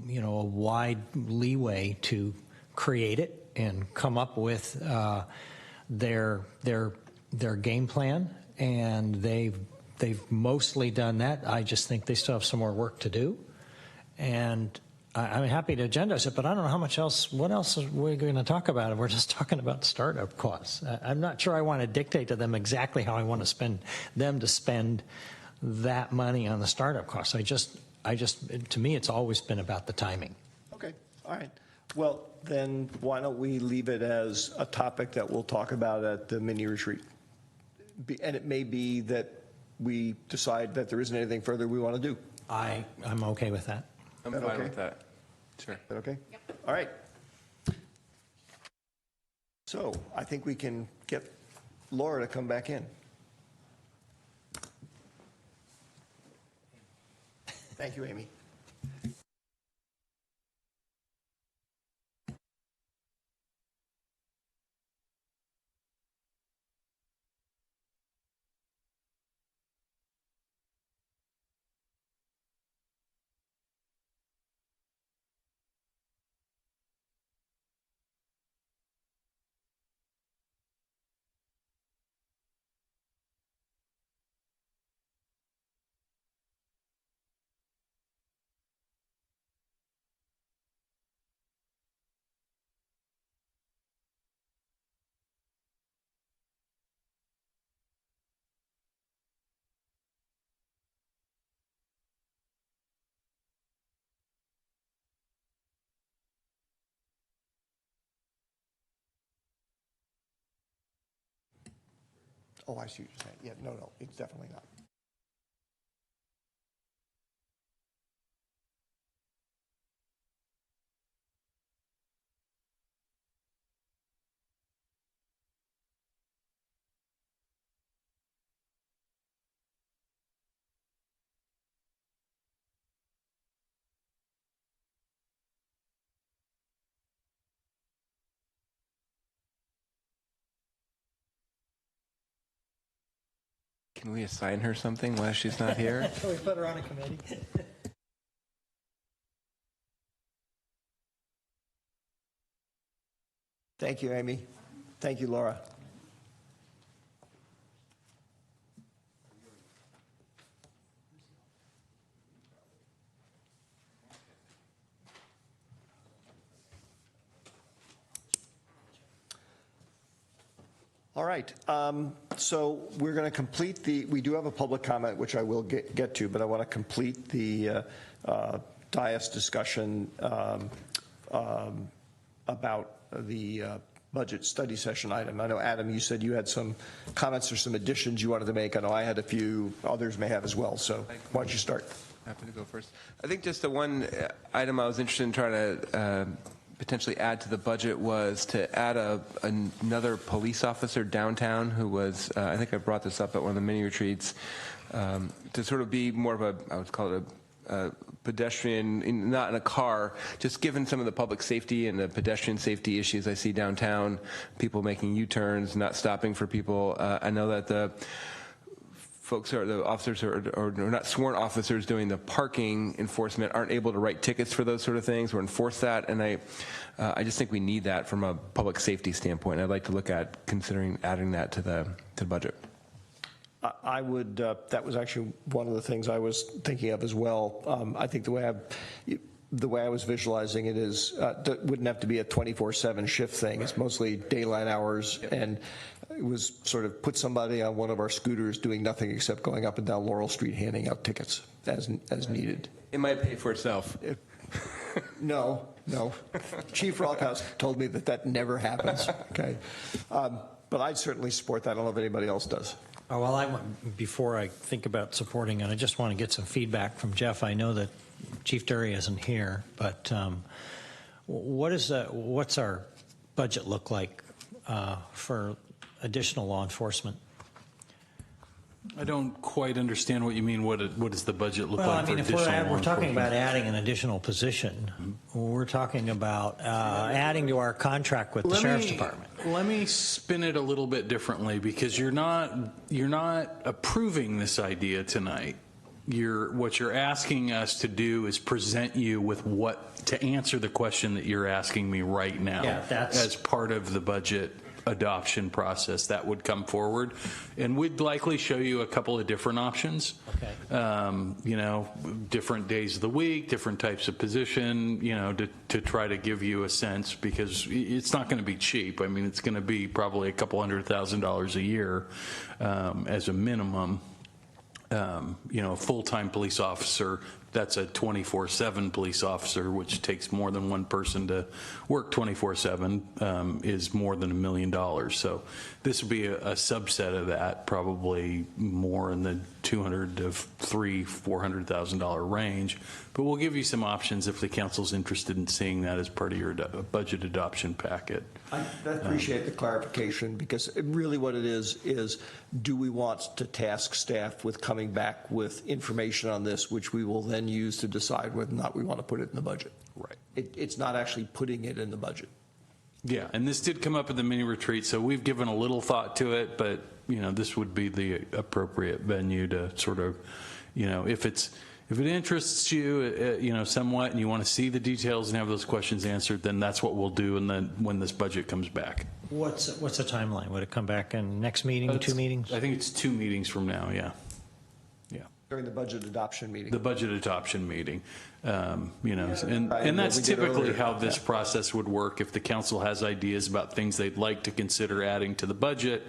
wide leeway to create it and come up with their game plan, and they've mostly done that. I just think they still have some more work to do, and I'm happy to agendize it, but I don't know how much else. What else are we going to talk about? We're just talking about startup costs. I'm not sure I want to dictate to them exactly how I want to spend that money on the startup costs. To me, it's always been about the timing. Okay, all right. Well, then why don't we leave it as a topic that we'll talk about at the mini retreat? And it may be that we decide that there isn't anything further we want to do. I'm okay with that. I'm fine with that. Sure. Is that okay? Yep. All right. So I think we can get Laura to come back in. Thank you, Amy. Oh, I see what you're saying. Yeah, no, it's definitely not. Can we assign her something while she's not here? Can we put her on a committee? Thank you, Amy. Thank you, Laura. All right, so we're going to complete we do have a public comment, which I will get to, but I want to complete the dais discussion about the budget study session item. I know, Adam, you said you had some comments or some additions you wanted to make. I know I had a few, others may have as well, so why don't you start? Happy to go first. I think just the one item I was interested in trying to potentially add to the budget was to add another police officer downtown who was, I think I brought this up at one of the mini retreats, to sort of be more of I would call it a pedestrian, not in a car, just given some of the public safety and the pedestrian safety issues I see downtown, people making U-turns, not stopping for people. I know that the officers or not sworn officers doing the parking enforcement aren't able to write tickets for those sort of things or enforce that, and I just think we need that from a public safety standpoint. I'd like to look at considering adding that to the budget. I would, that was actually one of the things I was thinking of as well. I think the way the way I was visualizing it is, it wouldn't have to be a 24/7 shift thing. It's mostly daylight hours, and it was sort of put somebody on one of our scooters doing nothing except going up and down Laurel Street handing out tickets as needed. It might pay for itself. No. Chief Rockhouse told me that never happens. Okay, but I'd certainly support that. I don't know if anybody else does. Oh, well, before I think about supporting it, I just want to get some feedback from Jeff. I know that Chief Dury isn't here, but what's our budget look like for additional law enforcement? I don't quite understand what you mean. What does the budget look like for additional law If we're talking enforcement? about adding an additional position, we're talking about adding to our contract with the Sheriff's Department. Let me spin it a little bit differently, because you're not approving this idea tonight. What you're asking us to do is present you with to answer the question that you're asking me right now. Yeah, as part of the budget adoption process that would come forward, and we'd likely show you a couple of different options. Okay. Different days of the week, different types of position, to try to give you a sense, because it's not going to be cheap. I mean, it's going to be probably a couple $100,000 a year as a minimum. A full-time police officer, that's a 24/7 police officer, which takes more than one person to work 24/7, is more than $1 million. So this would be a subset of that, probably more in the $200,000 to $400,000 range. But we'll give you some options if the council's interested in seeing that as part of your budget adoption packet. I appreciate the clarification, because really what it is do we want to task staff with coming back with information on this, which we will then use to decide whether or not we want to put it in the budget. Right. It's not actually putting it in the budget. Yeah, and this did come up at the mini retreat, so we've given a little thought to it, but this would be the appropriate venue to sort of, if it interests you, somewhat, and you want to see the details and have those questions answered, then that's what we'll do. And then when this budget comes back, What's the timeline? Would it come back in next meeting, 2 meetings? I think it's 2 meetings from now. Yeah. During the budget adoption meeting. The budget adoption meeting, and that's typically how this process would work. If the council has ideas about things they'd like to consider adding to the budget,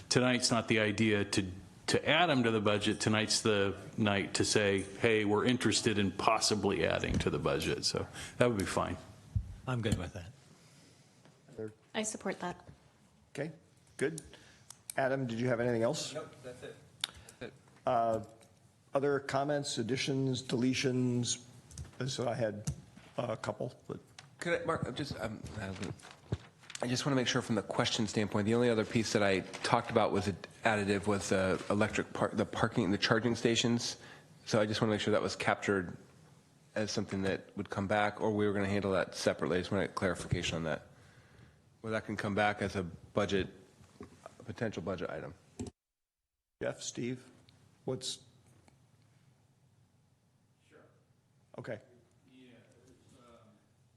tonight's not the idea to add them to the budget. Tonight's the night to say, hey, we're interested in possibly adding to the budget. So that would be fine. I'm good with that. I support that. Okay, good. Adam, did you have anything else? Nope, that's it. Other comments, additions, deletions? So I had a couple, but. Could I, Mark, I just want to make sure from the question standpoint, the only other piece that I talked about was additive was the the parking and the charging stations. So I just want to make sure that was captured as something that would come back, or we were going to handle that separately. I just want to get clarification on that. Where that can come back as a potential budget item. Jeff, Steve, what's? Sure. Okay.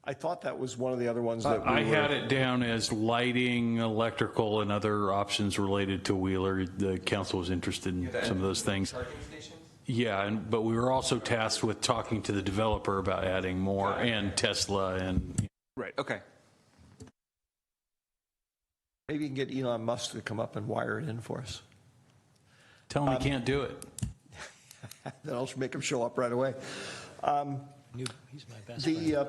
I thought that was one of the other ones that I had it down as lighting, electrical, and other options related to Wheeler. The council was interested in some of those things. Yeah, but we were also tasked with talking to the developer about adding more, and Tesla and. Right. Okay. Maybe you can get Elon Musk to come up and wire it in for us. Tell him he can't do it. Then I'll make him show up right away. He's my best friend.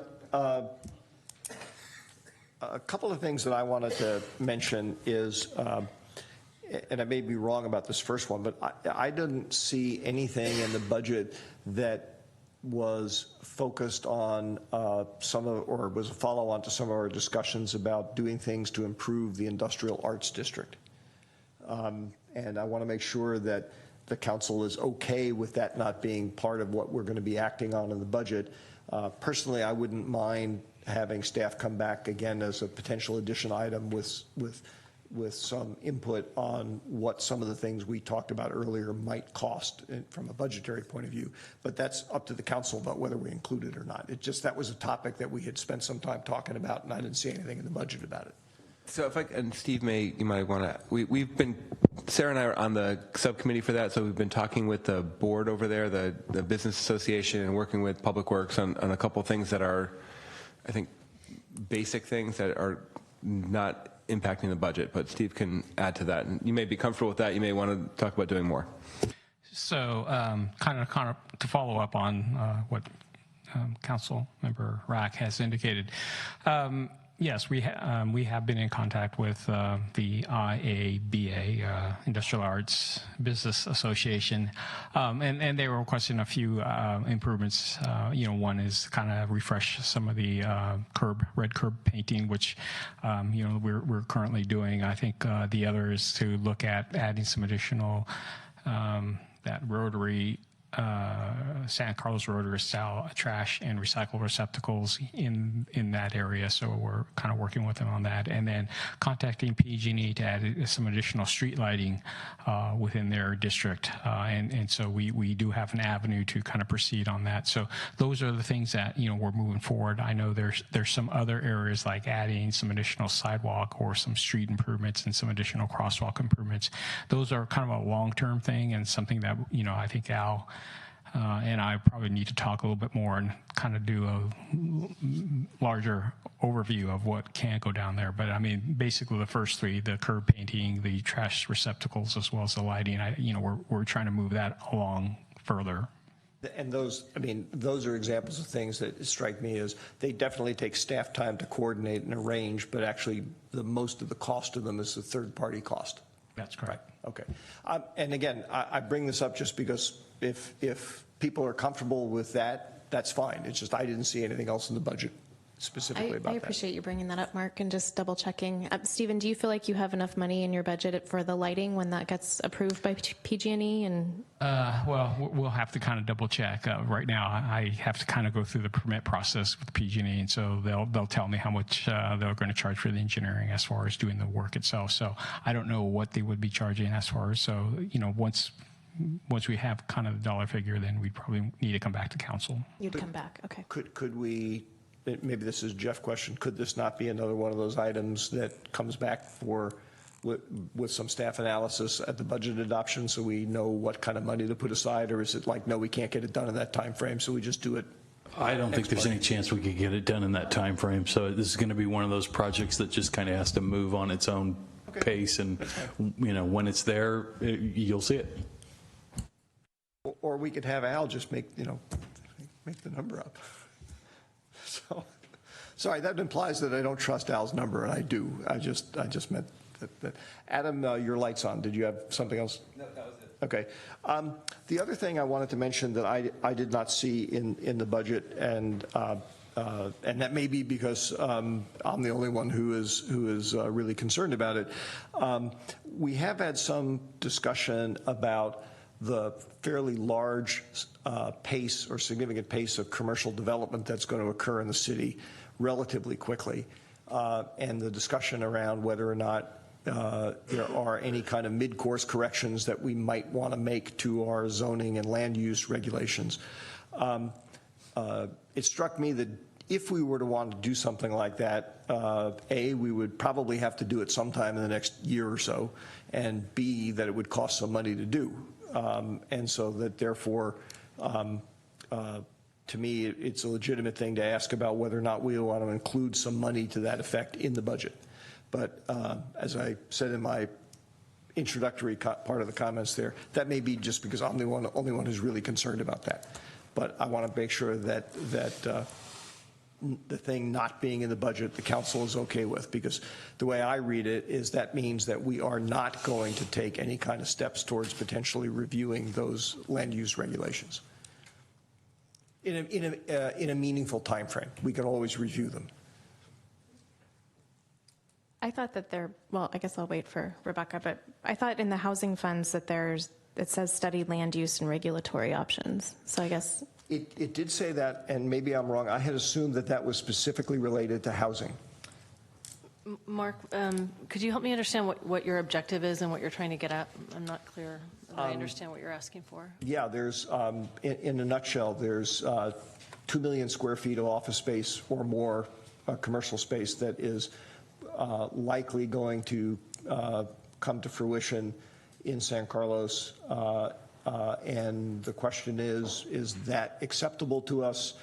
A couple of things that I wanted to mention is, and I may be wrong about this first one, but I didn't see anything in the budget that was focused on or was a follow-on to some of our discussions about doing things to improve the industrial arts district. And I want to make sure that the council is okay with that not being part of what we're going to be acting on in the budget. Personally, I wouldn't mind having staff come back again as a potential addition item with some input on what some of the things we talked about earlier might cost from a budgetary point of view. But that's up to the council about whether we include it or not. That was a topic that we had spent some time talking about, and I didn't see anything in the budget about it. So if and Steve you might want to, we've been Sarah and I are on the subcommittee for that, so we've been talking with the board over there, the Business Association, and working with Public Works on a couple things that are, I think, basic things that are not impacting the budget, but Steve can add to that. And you may be comfortable with that. You may want to talk about doing more. So kind of to follow up on what Council Member Rack has indicated, yes, we have been in contact with the IABA, Industrial Arts Business Association, and they were requesting a few improvements. One is kind of refresh some of the red curb painting, which we're currently doing. I think the other is to look at adding some additional that rotary. San Carlos Rotary style trash and recycle receptacles in that area, so we're kind of working with them on that, and then contacting PG&E to add some additional street lighting within their district, and so we do have an avenue to kind of proceed on that. So those are the things that we're moving forward. I know there's some other areas like adding some additional sidewalk or some street improvements and some additional crosswalk improvements. Those are kind of a long-term thing and something that I think Al and I probably need to talk a little bit more and kind of do a larger overview of what can go down there. But I mean, basically the first three, the curb painting, the trash receptacles, as well as the lighting, we're trying to move that along further. And those are examples of things that strike me as they definitely take staff time to coordinate and arrange, but actually most of the cost of them is the third-party cost. That's correct. Right. Okay. And again, I bring this up just because if people are comfortable with that, that's fine. It's just I didn't see anything else in the budget specifically about that. I appreciate you bringing that up, Mark, and just double checking. Stephen, do you feel like you have enough money in your budget for the lighting when that gets approved by PG&E? And well, we'll have to kind of double check. Right now, I have to kind of go through the permit process with PG&E, and so they'll tell me how much they're going to charge for the engineering as far as doing the work itself. So I don't know what they would be charging as far as, so once we have kind of the dollar figure, then we probably need to come back to council. You'd come back, okay. Could we, maybe this is a Jeff question, could this not be another one of those items that comes back with some staff analysis at the budget adoption so we know what kind of money to put aside, or is it like, no, we can't get it done in that time frame, so we just do it? I don't think there's any chance we could get it done in that time frame. So this is going to be one of those projects that just kind of has to move on its own pace, and when it's there, you'll see it. Or we could have Al just make the number up. So, sorry, that implies that I don't trust Al's number, and I do. I just meant that. Adam, your light's on. Did you have something else? No, that was it. Okay. The other thing I wanted to mention that I did not see in the budget, and that may be because I'm the only one who is really concerned about it. We have had some discussion about the fairly large pace or significant pace of commercial development that's going to occur in the city relatively quickly, and the discussion around whether or not there are any kind of mid-course corrections that we might want to make to our zoning and land use regulations. It struck me that if we were to want to do something like that, A, we would probably have to do it sometime in the next year or so, and B, that it would cost some money to do. And so that therefore, to me, it's a legitimate thing to ask about whether or not we want to include some money to that effect in the budget. But as I said in my introductory part of the comments there, that may be just because I'm the only one who's really concerned about that. But I want to make sure that the thing not being in the budget, the council is okay with, because the way I read it is that means that we are not going to take any kind of steps towards potentially reviewing those land use regulations in a meaningful time frame. We can always review them. I thought that well, I guess I'll wait for Rebecca, but I thought in the housing funds that it says study land use and regulatory options. So I guess. It did say that, and maybe I'm wrong. I had assumed that was specifically related to housing. Mark, could you help me understand what your objective is and what you're trying to get at? I'm not clear that I understand what you're asking for. Yeah, there's, in a nutshell, there's 2 million square feet of office space or more commercial space that is likely going to come to fruition in San Carlos. And the question is that acceptable to us?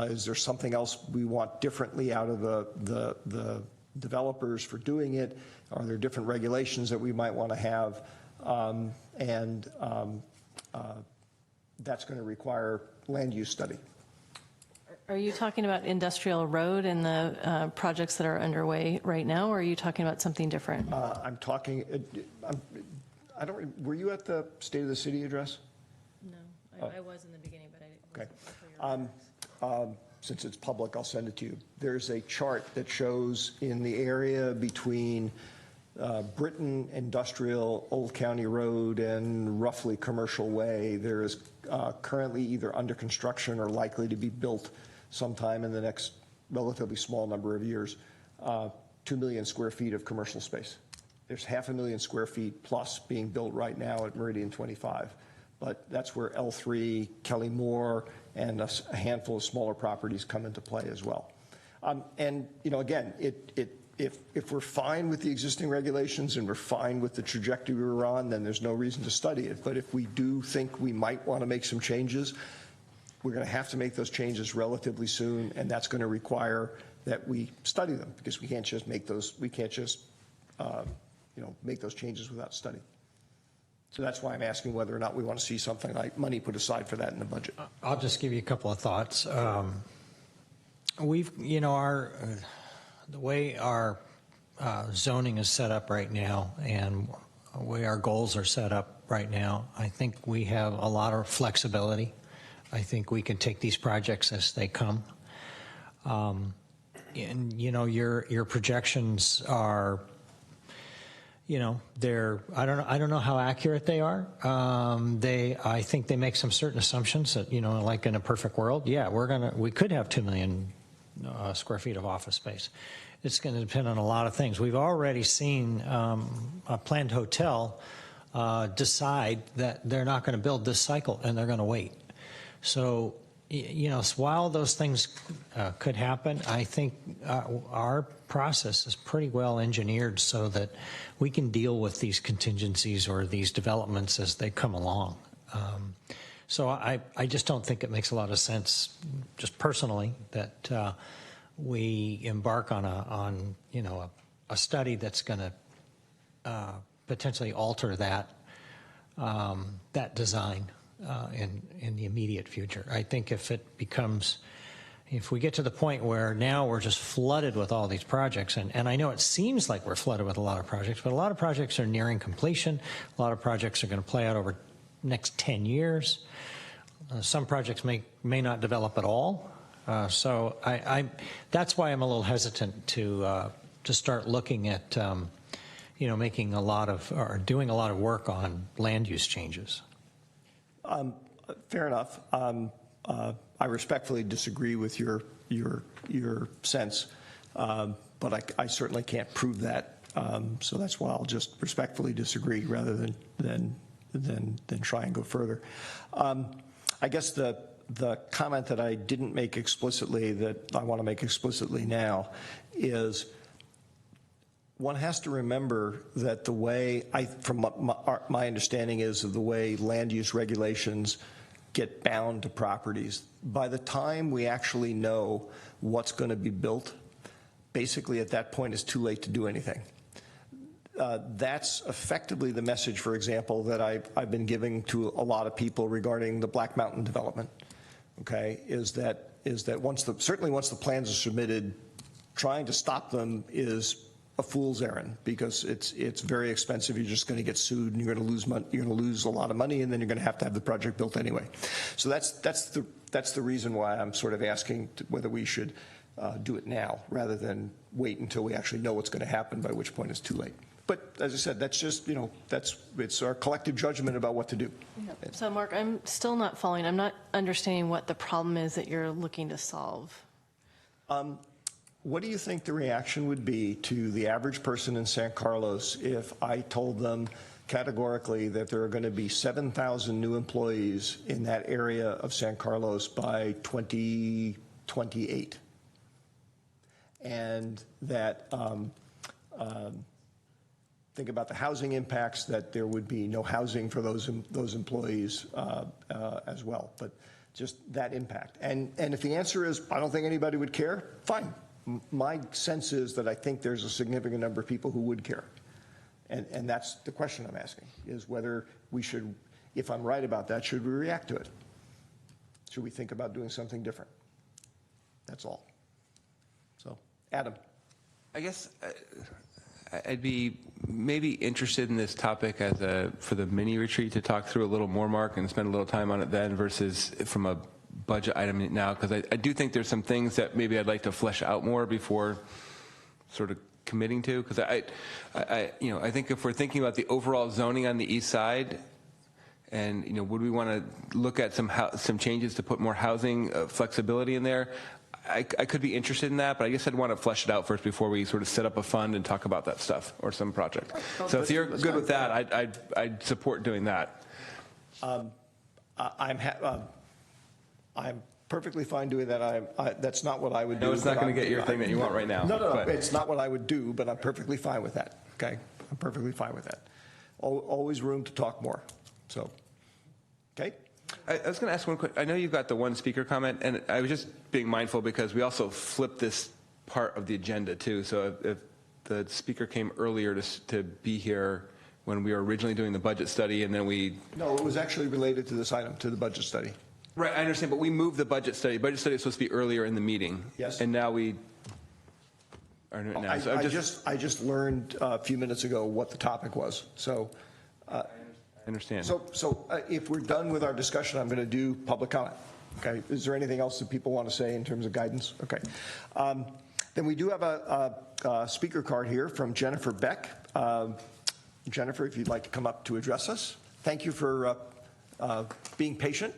Is there something else we want differently out of the developers for doing it? Are there different regulations that we might want to have? That's going to require land use study. Are you talking about Industrial Road and the projects that are underway right now, or are you talking about something different? I'm talking, I don't, were you at the State of the City address? No, I was in the beginning, but I didn't. Okay. Since it's public, I'll send it to you. There's a chart that shows in the area between Britain Industrial, Old County Road, and roughly Commercial Way. There is currently either under construction or likely to be built sometime in the next relatively small number of years, 2 million square feet of commercial space. There's 500,000 square feet plus being built right now at Meridian 25. But that's where L3, Kelly Moore, and a handful of smaller properties come into play as well. And, you know, again, if we're fine with the existing regulations and we're fine with the trajectory we're on, then there's no reason to study it. But if we do think we might want to make some changes, we're going to have to make those changes relatively soon, and that's going to require that we study them, because we can't just make those, make those changes without study. So that's why I'm asking whether or not we want to see something like money put aside for that in the budget. I'll just give you a couple of thoughts. We've, you know, the way our zoning is set up right now and the way our goals are set up right now, I think we have a lot of flexibility. I think we can take these projects as they come. And, you know, your projections are, you know, I don't know how accurate they are. I think they make some certain assumptions that, you know, like in a perfect world, yeah, we could have 2 million square feet of office space. It's going to depend on a lot of things. We've already seen a planned hotel decide that they're not going to build this cycle and they're going to wait. So, you know, while those things could happen, I think our process is pretty well engineered so that we can deal with these contingencies or these developments as they come along. So I just don't think it makes a lot of sense, just personally, that we embark on you know, a study that's going to potentially alter that design in the immediate future. I think if we get to the point where now we're just flooded with all these projects, and I know it seems like we're flooded with a lot of projects, but a lot of projects are nearing completion. A lot of projects are going to play out over the next 10 years. Some projects may not develop at all. So that's why I'm a little hesitant to start looking at, you know, making a lot of, or doing a lot of work on land use changes. Fair enough. I respectfully disagree with your sense, but I certainly can't prove that. So that's why I'll just respectfully disagree rather than try and go further. I guess the comment that I didn't make explicitly that I want to make explicitly now is one has to remember that the way, from my understanding is of the way land use regulations get bound to properties, by the time we actually know what's going to be built, basically at that point it's too late to do anything. That's effectively the message, for example, that I've been giving to a lot of people regarding the Black Mountain development. Okay, is that certainly once the plans are submitted, trying to stop them is a fool's errand, because it's very expensive. You're just going to get sued, and you're going to lose money. You're going to lose a lot of money, and then you're going to have the project built anyway. So that's the reason why I'm sort of asking whether we should do it now rather than wait until we actually know what's going to happen, by which point it's too late. But as I said, that's just, you know, it's our collective judgment about what to do. So, Mark, I'm still not following. I'm not understanding what the problem is that you're looking to solve. What do you think the reaction would be to the average person in San Carlos if I told them categorically that there are going to be 7,000 new employees in that area of San Carlos by 2028? And that think about the housing impacts, that there would be no housing for those employees as well, but just that impact. And if the answer is, I don't think anybody would care, fine. My sense is that I think there's a significant number of people who would care. And that's the question I'm asking, is whether we should, if I'm right about that, should we react to it? Should we think about doing something different? That's all. So, Adam. I guess I'd be maybe interested in this topic for the mini retreat to talk through a little more, Mark, and spend a little time on it then versus from a budget item now, because I do think there's some things that maybe I'd like to flesh out more before sort of committing to, because I think if we're thinking about the overall zoning on the east side, and would we want to look at some changes to put more housing flexibility in there? I could be interested in that, but I guess I'd want to flesh it out first before we sort of set up a fund and talk about that stuff or some project. So if you're good with that, I'd support doing that. I'm perfectly fine doing that. That's not what I would do. No, it's not going to get your thing that you want right now. No, it's not what I would do, but I'm perfectly fine with that. Okay, I'm perfectly fine with that. Always room to talk more. So, okay. I was going to ask one quick. I know you've got the one speaker comment, and I was just being mindful because we also flipped this part of the agenda too. So if the speaker came earlier to be here when we were originally doing the budget study, and then we... No, it was actually related to this item, to the budget study. Right, I understand, but we moved the budget study. Budget study is supposed to be earlier in the meeting. Yes. And now we are now. So I just learned a few minutes ago what the topic was. So... I understand. So if we're done with our discussion, I'm going to do public comment. Okay. Is there anything else that people want to say in terms of guidance? Okay. Then we do have a speaker card here from Jennifer Beck. Jennifer, if you'd like to come up to address us. Thank you for being patient.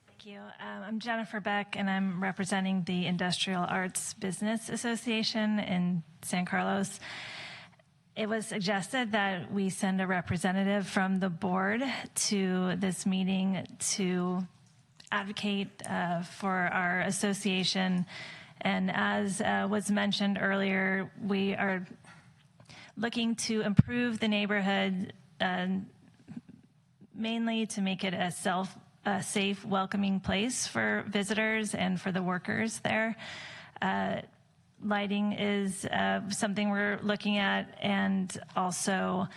Thank you. I'm Jennifer Beck, and I'm representing the Industrial Arts Business Association in San Carlos. It was suggested that we send a representative from the board to this meeting to advocate for our association. And as was mentioned earlier, we are looking to improve the neighborhood, mainly to make it a safe, welcoming place for visitors and for the workers there. Lighting is something we're looking at, and also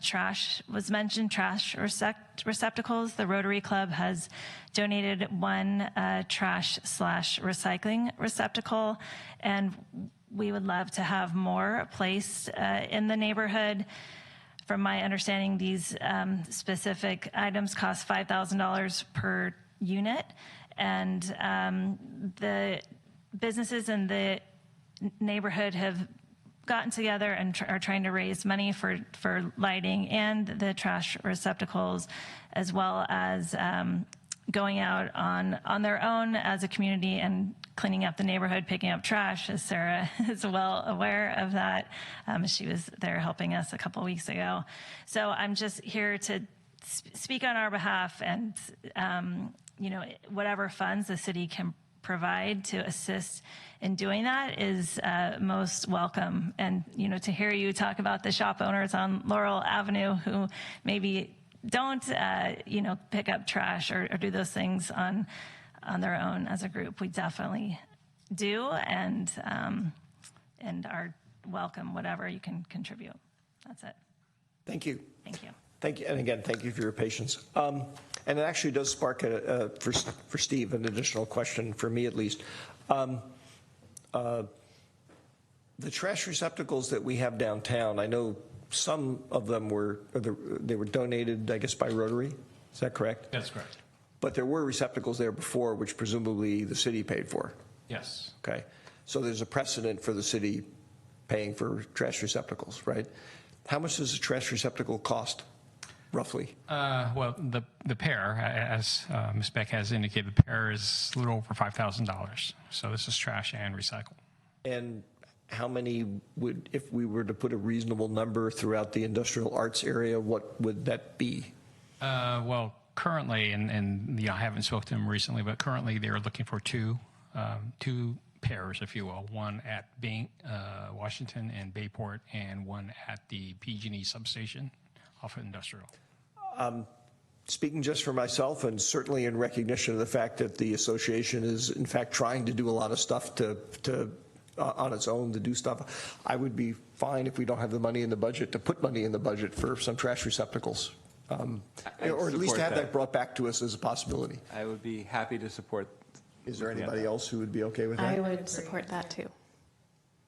trash was mentioned, trash receptacles. The Rotary Club has donated one trash/recycling receptacle, and we would love to have more placed in the neighborhood. From my understanding, these specific items cost $5,000 per unit, and the businesses in the neighborhood have gotten together and are trying to raise money for lighting and the trash receptacles, as well as going out on their own as a community and cleaning up the neighborhood, picking up trash, as Sarah is well aware of that. She was there helping us a couple weeks ago. So I'm just here to speak on our behalf, and whatever funds the city can provide to assist in doing that is most welcome. And to hear you talk about the shop owners on Laurel Avenue who maybe don't pick up trash or do those things on their own as a group, we definitely do, and are welcome whatever you can contribute. That's it. Thank you. Thank you. Thank you, and again, thank you for your patience. And it actually does spark, for Steve, an additional question, for me at least. The trash receptacles that we have downtown, I know some of them were donated, I guess, by Rotary. Is that correct? That's correct. But there were receptacles there before, which presumably the city paid for. Yes. Okay. So there's a precedent for the city paying for trash receptacles, right? How much does a trash receptacle cost? Roughly? Well, the pair, as Ms. Beck has indicated, the pair is a little over $5,000. So this is trash and recycle. And how many would, if we were to put a reasonable number throughout the industrial arts area, what would that be? Well, currently, and I haven't spoken to them recently, but currently they're looking for two pairs, if you will, one at Washington and Bayport, and one at the PG&E substation off of Industrial. Speaking just for myself, and certainly in recognition of the fact that the association is in fact trying to do a lot of stuff to on its own to do stuff, I would be fine if we don't have the money in the budget to put money in the budget for some trash receptacles, or at least have that brought back to us as a possibility. I would be happy to support. Is there anybody else who would be okay with that? I would support that too.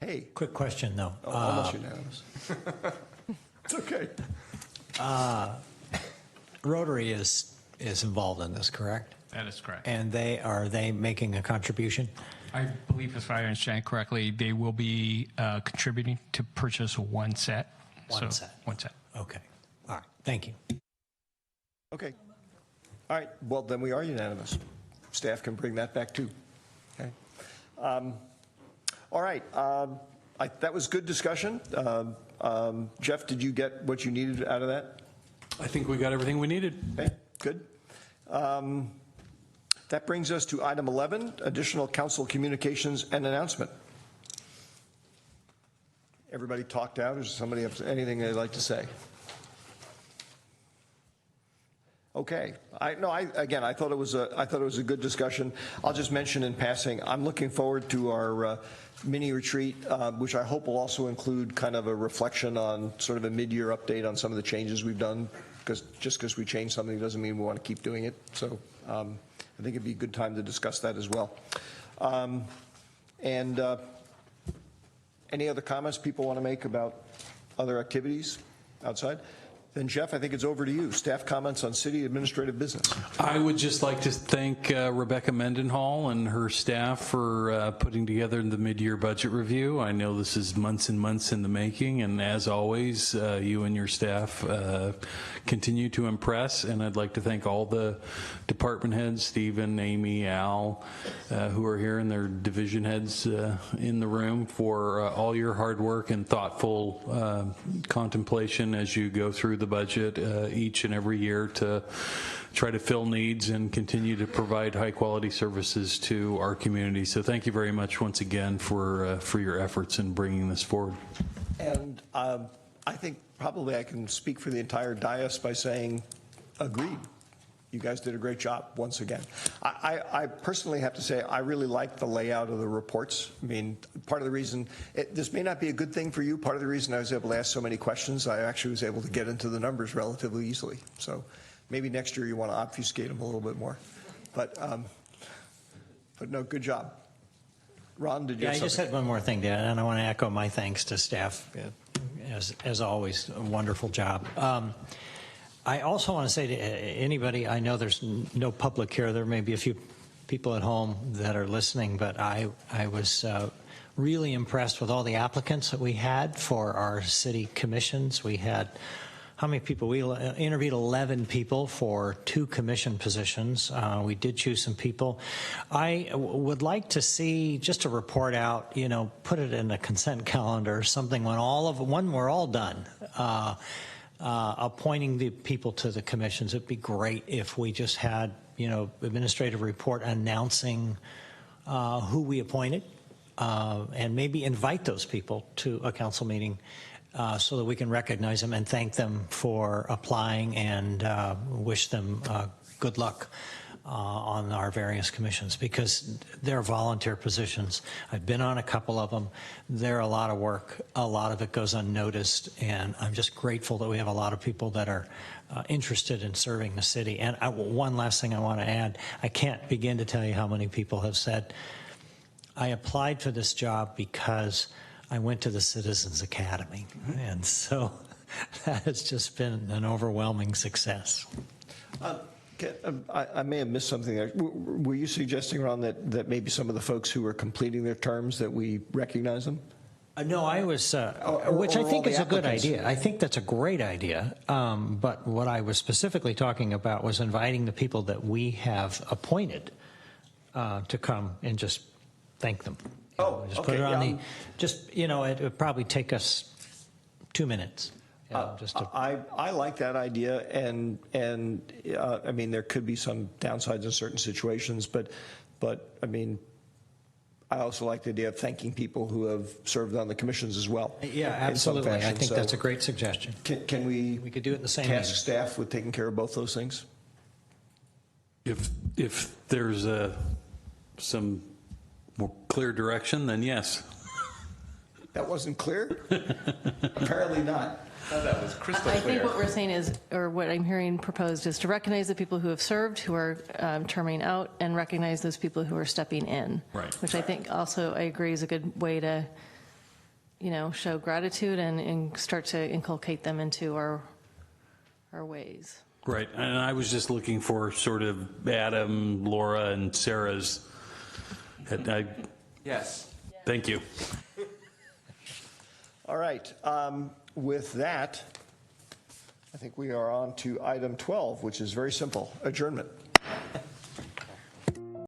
Hey. Quick question, though. Almost unanimous. It's okay. Rotary is involved in this, correct? That is correct. And are they making a contribution? I believe, if I understand correctly, they will be contributing to purchase one set. One set. One set. Okay. All right. Thank you. Okay. All right. Well, then we are unanimous. Staff can bring that back too. Okay. All right. That was good discussion. Jeff, did you get what you needed out of that? I think we got everything we needed. Okay, good. That brings us to item 11, additional council communications and announcement. Everybody talked out. Is somebody have anything they'd like to say? Okay. I thought it was a good discussion. I'll just mention in passing, I'm looking forward to our mini retreat, which I hope will also include kind of a reflection on sort of a mid-year update on some of the changes we've done, because just because we change something doesn't mean we want to keep doing it. So I think it'd be a good time to discuss that as well. Any other comments people want to make about other activities outside? Then, Jeff, I think it's over to you. Staff comments on city administrative business. I would just like to thank Rebecca Mendenhall and her staff for putting together the mid-year budget review. I know this is months and months in the making, and as always, you and your staff continue to impress. And I'd like to thank all the department heads, Stephen, Amy, Al, who are here, and their division heads in the room for all your hard work and thoughtful contemplation as you go through the budget each and every year to try to fill needs and continue to provide high quality services to our community. So thank you very much once again for your efforts in bringing this forward. And I think probably I can speak for the entire dais by saying agreed. You guys did a great job once again. I personally have to say I really like the layout of the reports. I mean, part of the reason, this may not be a good thing for you, part of the reason I was able to ask so many questions, I actually was able to get into the numbers relatively easily. So maybe next year you want to obfuscate them a little bit more. But no, good job. Ron, did you have I just had one more thing to add, and I want to echo my thanks to staff. As always, a wonderful job. I also want to say to anybody, I know there's no public here, there may be a few people at home that are listening, but I was really impressed with all the applicants that we had for our city commissions. We had, how many people? We interviewed 11 people for 2 commission positions. We did choose some people. I would like to see just a report out, put it in a consent calendar or something when we're all done. Appointing the people to the commissions. It'd be great if we just had, administrative report announcing who we appointed, and maybe invite those people to a council meeting so that we can recognize them and thank them for applying and wish them good luck on our various commissions, because they're volunteer positions. I've been on a couple of them. They're a lot of work. A lot of it goes unnoticed, and I'm just grateful that we have a lot of people that are interested in serving the city. And one last thing I want to add, I can't begin to tell you how many people have said, I applied for this job because I went to the Citizens Academy. And so that has just been an overwhelming success. I may have missed something there. Were you suggesting, Ron, that maybe some of the folks who are completing their terms, that we recognize them? No, I was, which I think is a good idea. I think that's a great idea. But what I was specifically talking about was inviting the people that we have appointed to come and just thank them. Just put it on it would probably take us 2 minutes. I like that idea, and I mean, there could be some downsides in certain situations, but I mean, I also like the idea of thanking people who have served on the commissions as well. Yeah, in some absolutely. I fashion. think So that's a great suggestion. Can we could do it in the same task meeting. staff with taking care of both those things? If there's some more clear direction, then yes. That wasn't clear? Apparently not. That was crystal I think what we're saying is, or what I'm hearing proposed is to recognize the people who have served, who are terming out, and recognize those people who are stepping in. Right. Which I think also, I agree, is a good way to, show gratitude and start to inculcate them into our ways. Right, and I was just looking for sort of Adam, Laura, and Sarah's. Yes. Thank you. All right. With that, I think we are on to item 12, which is very simple, adjournment.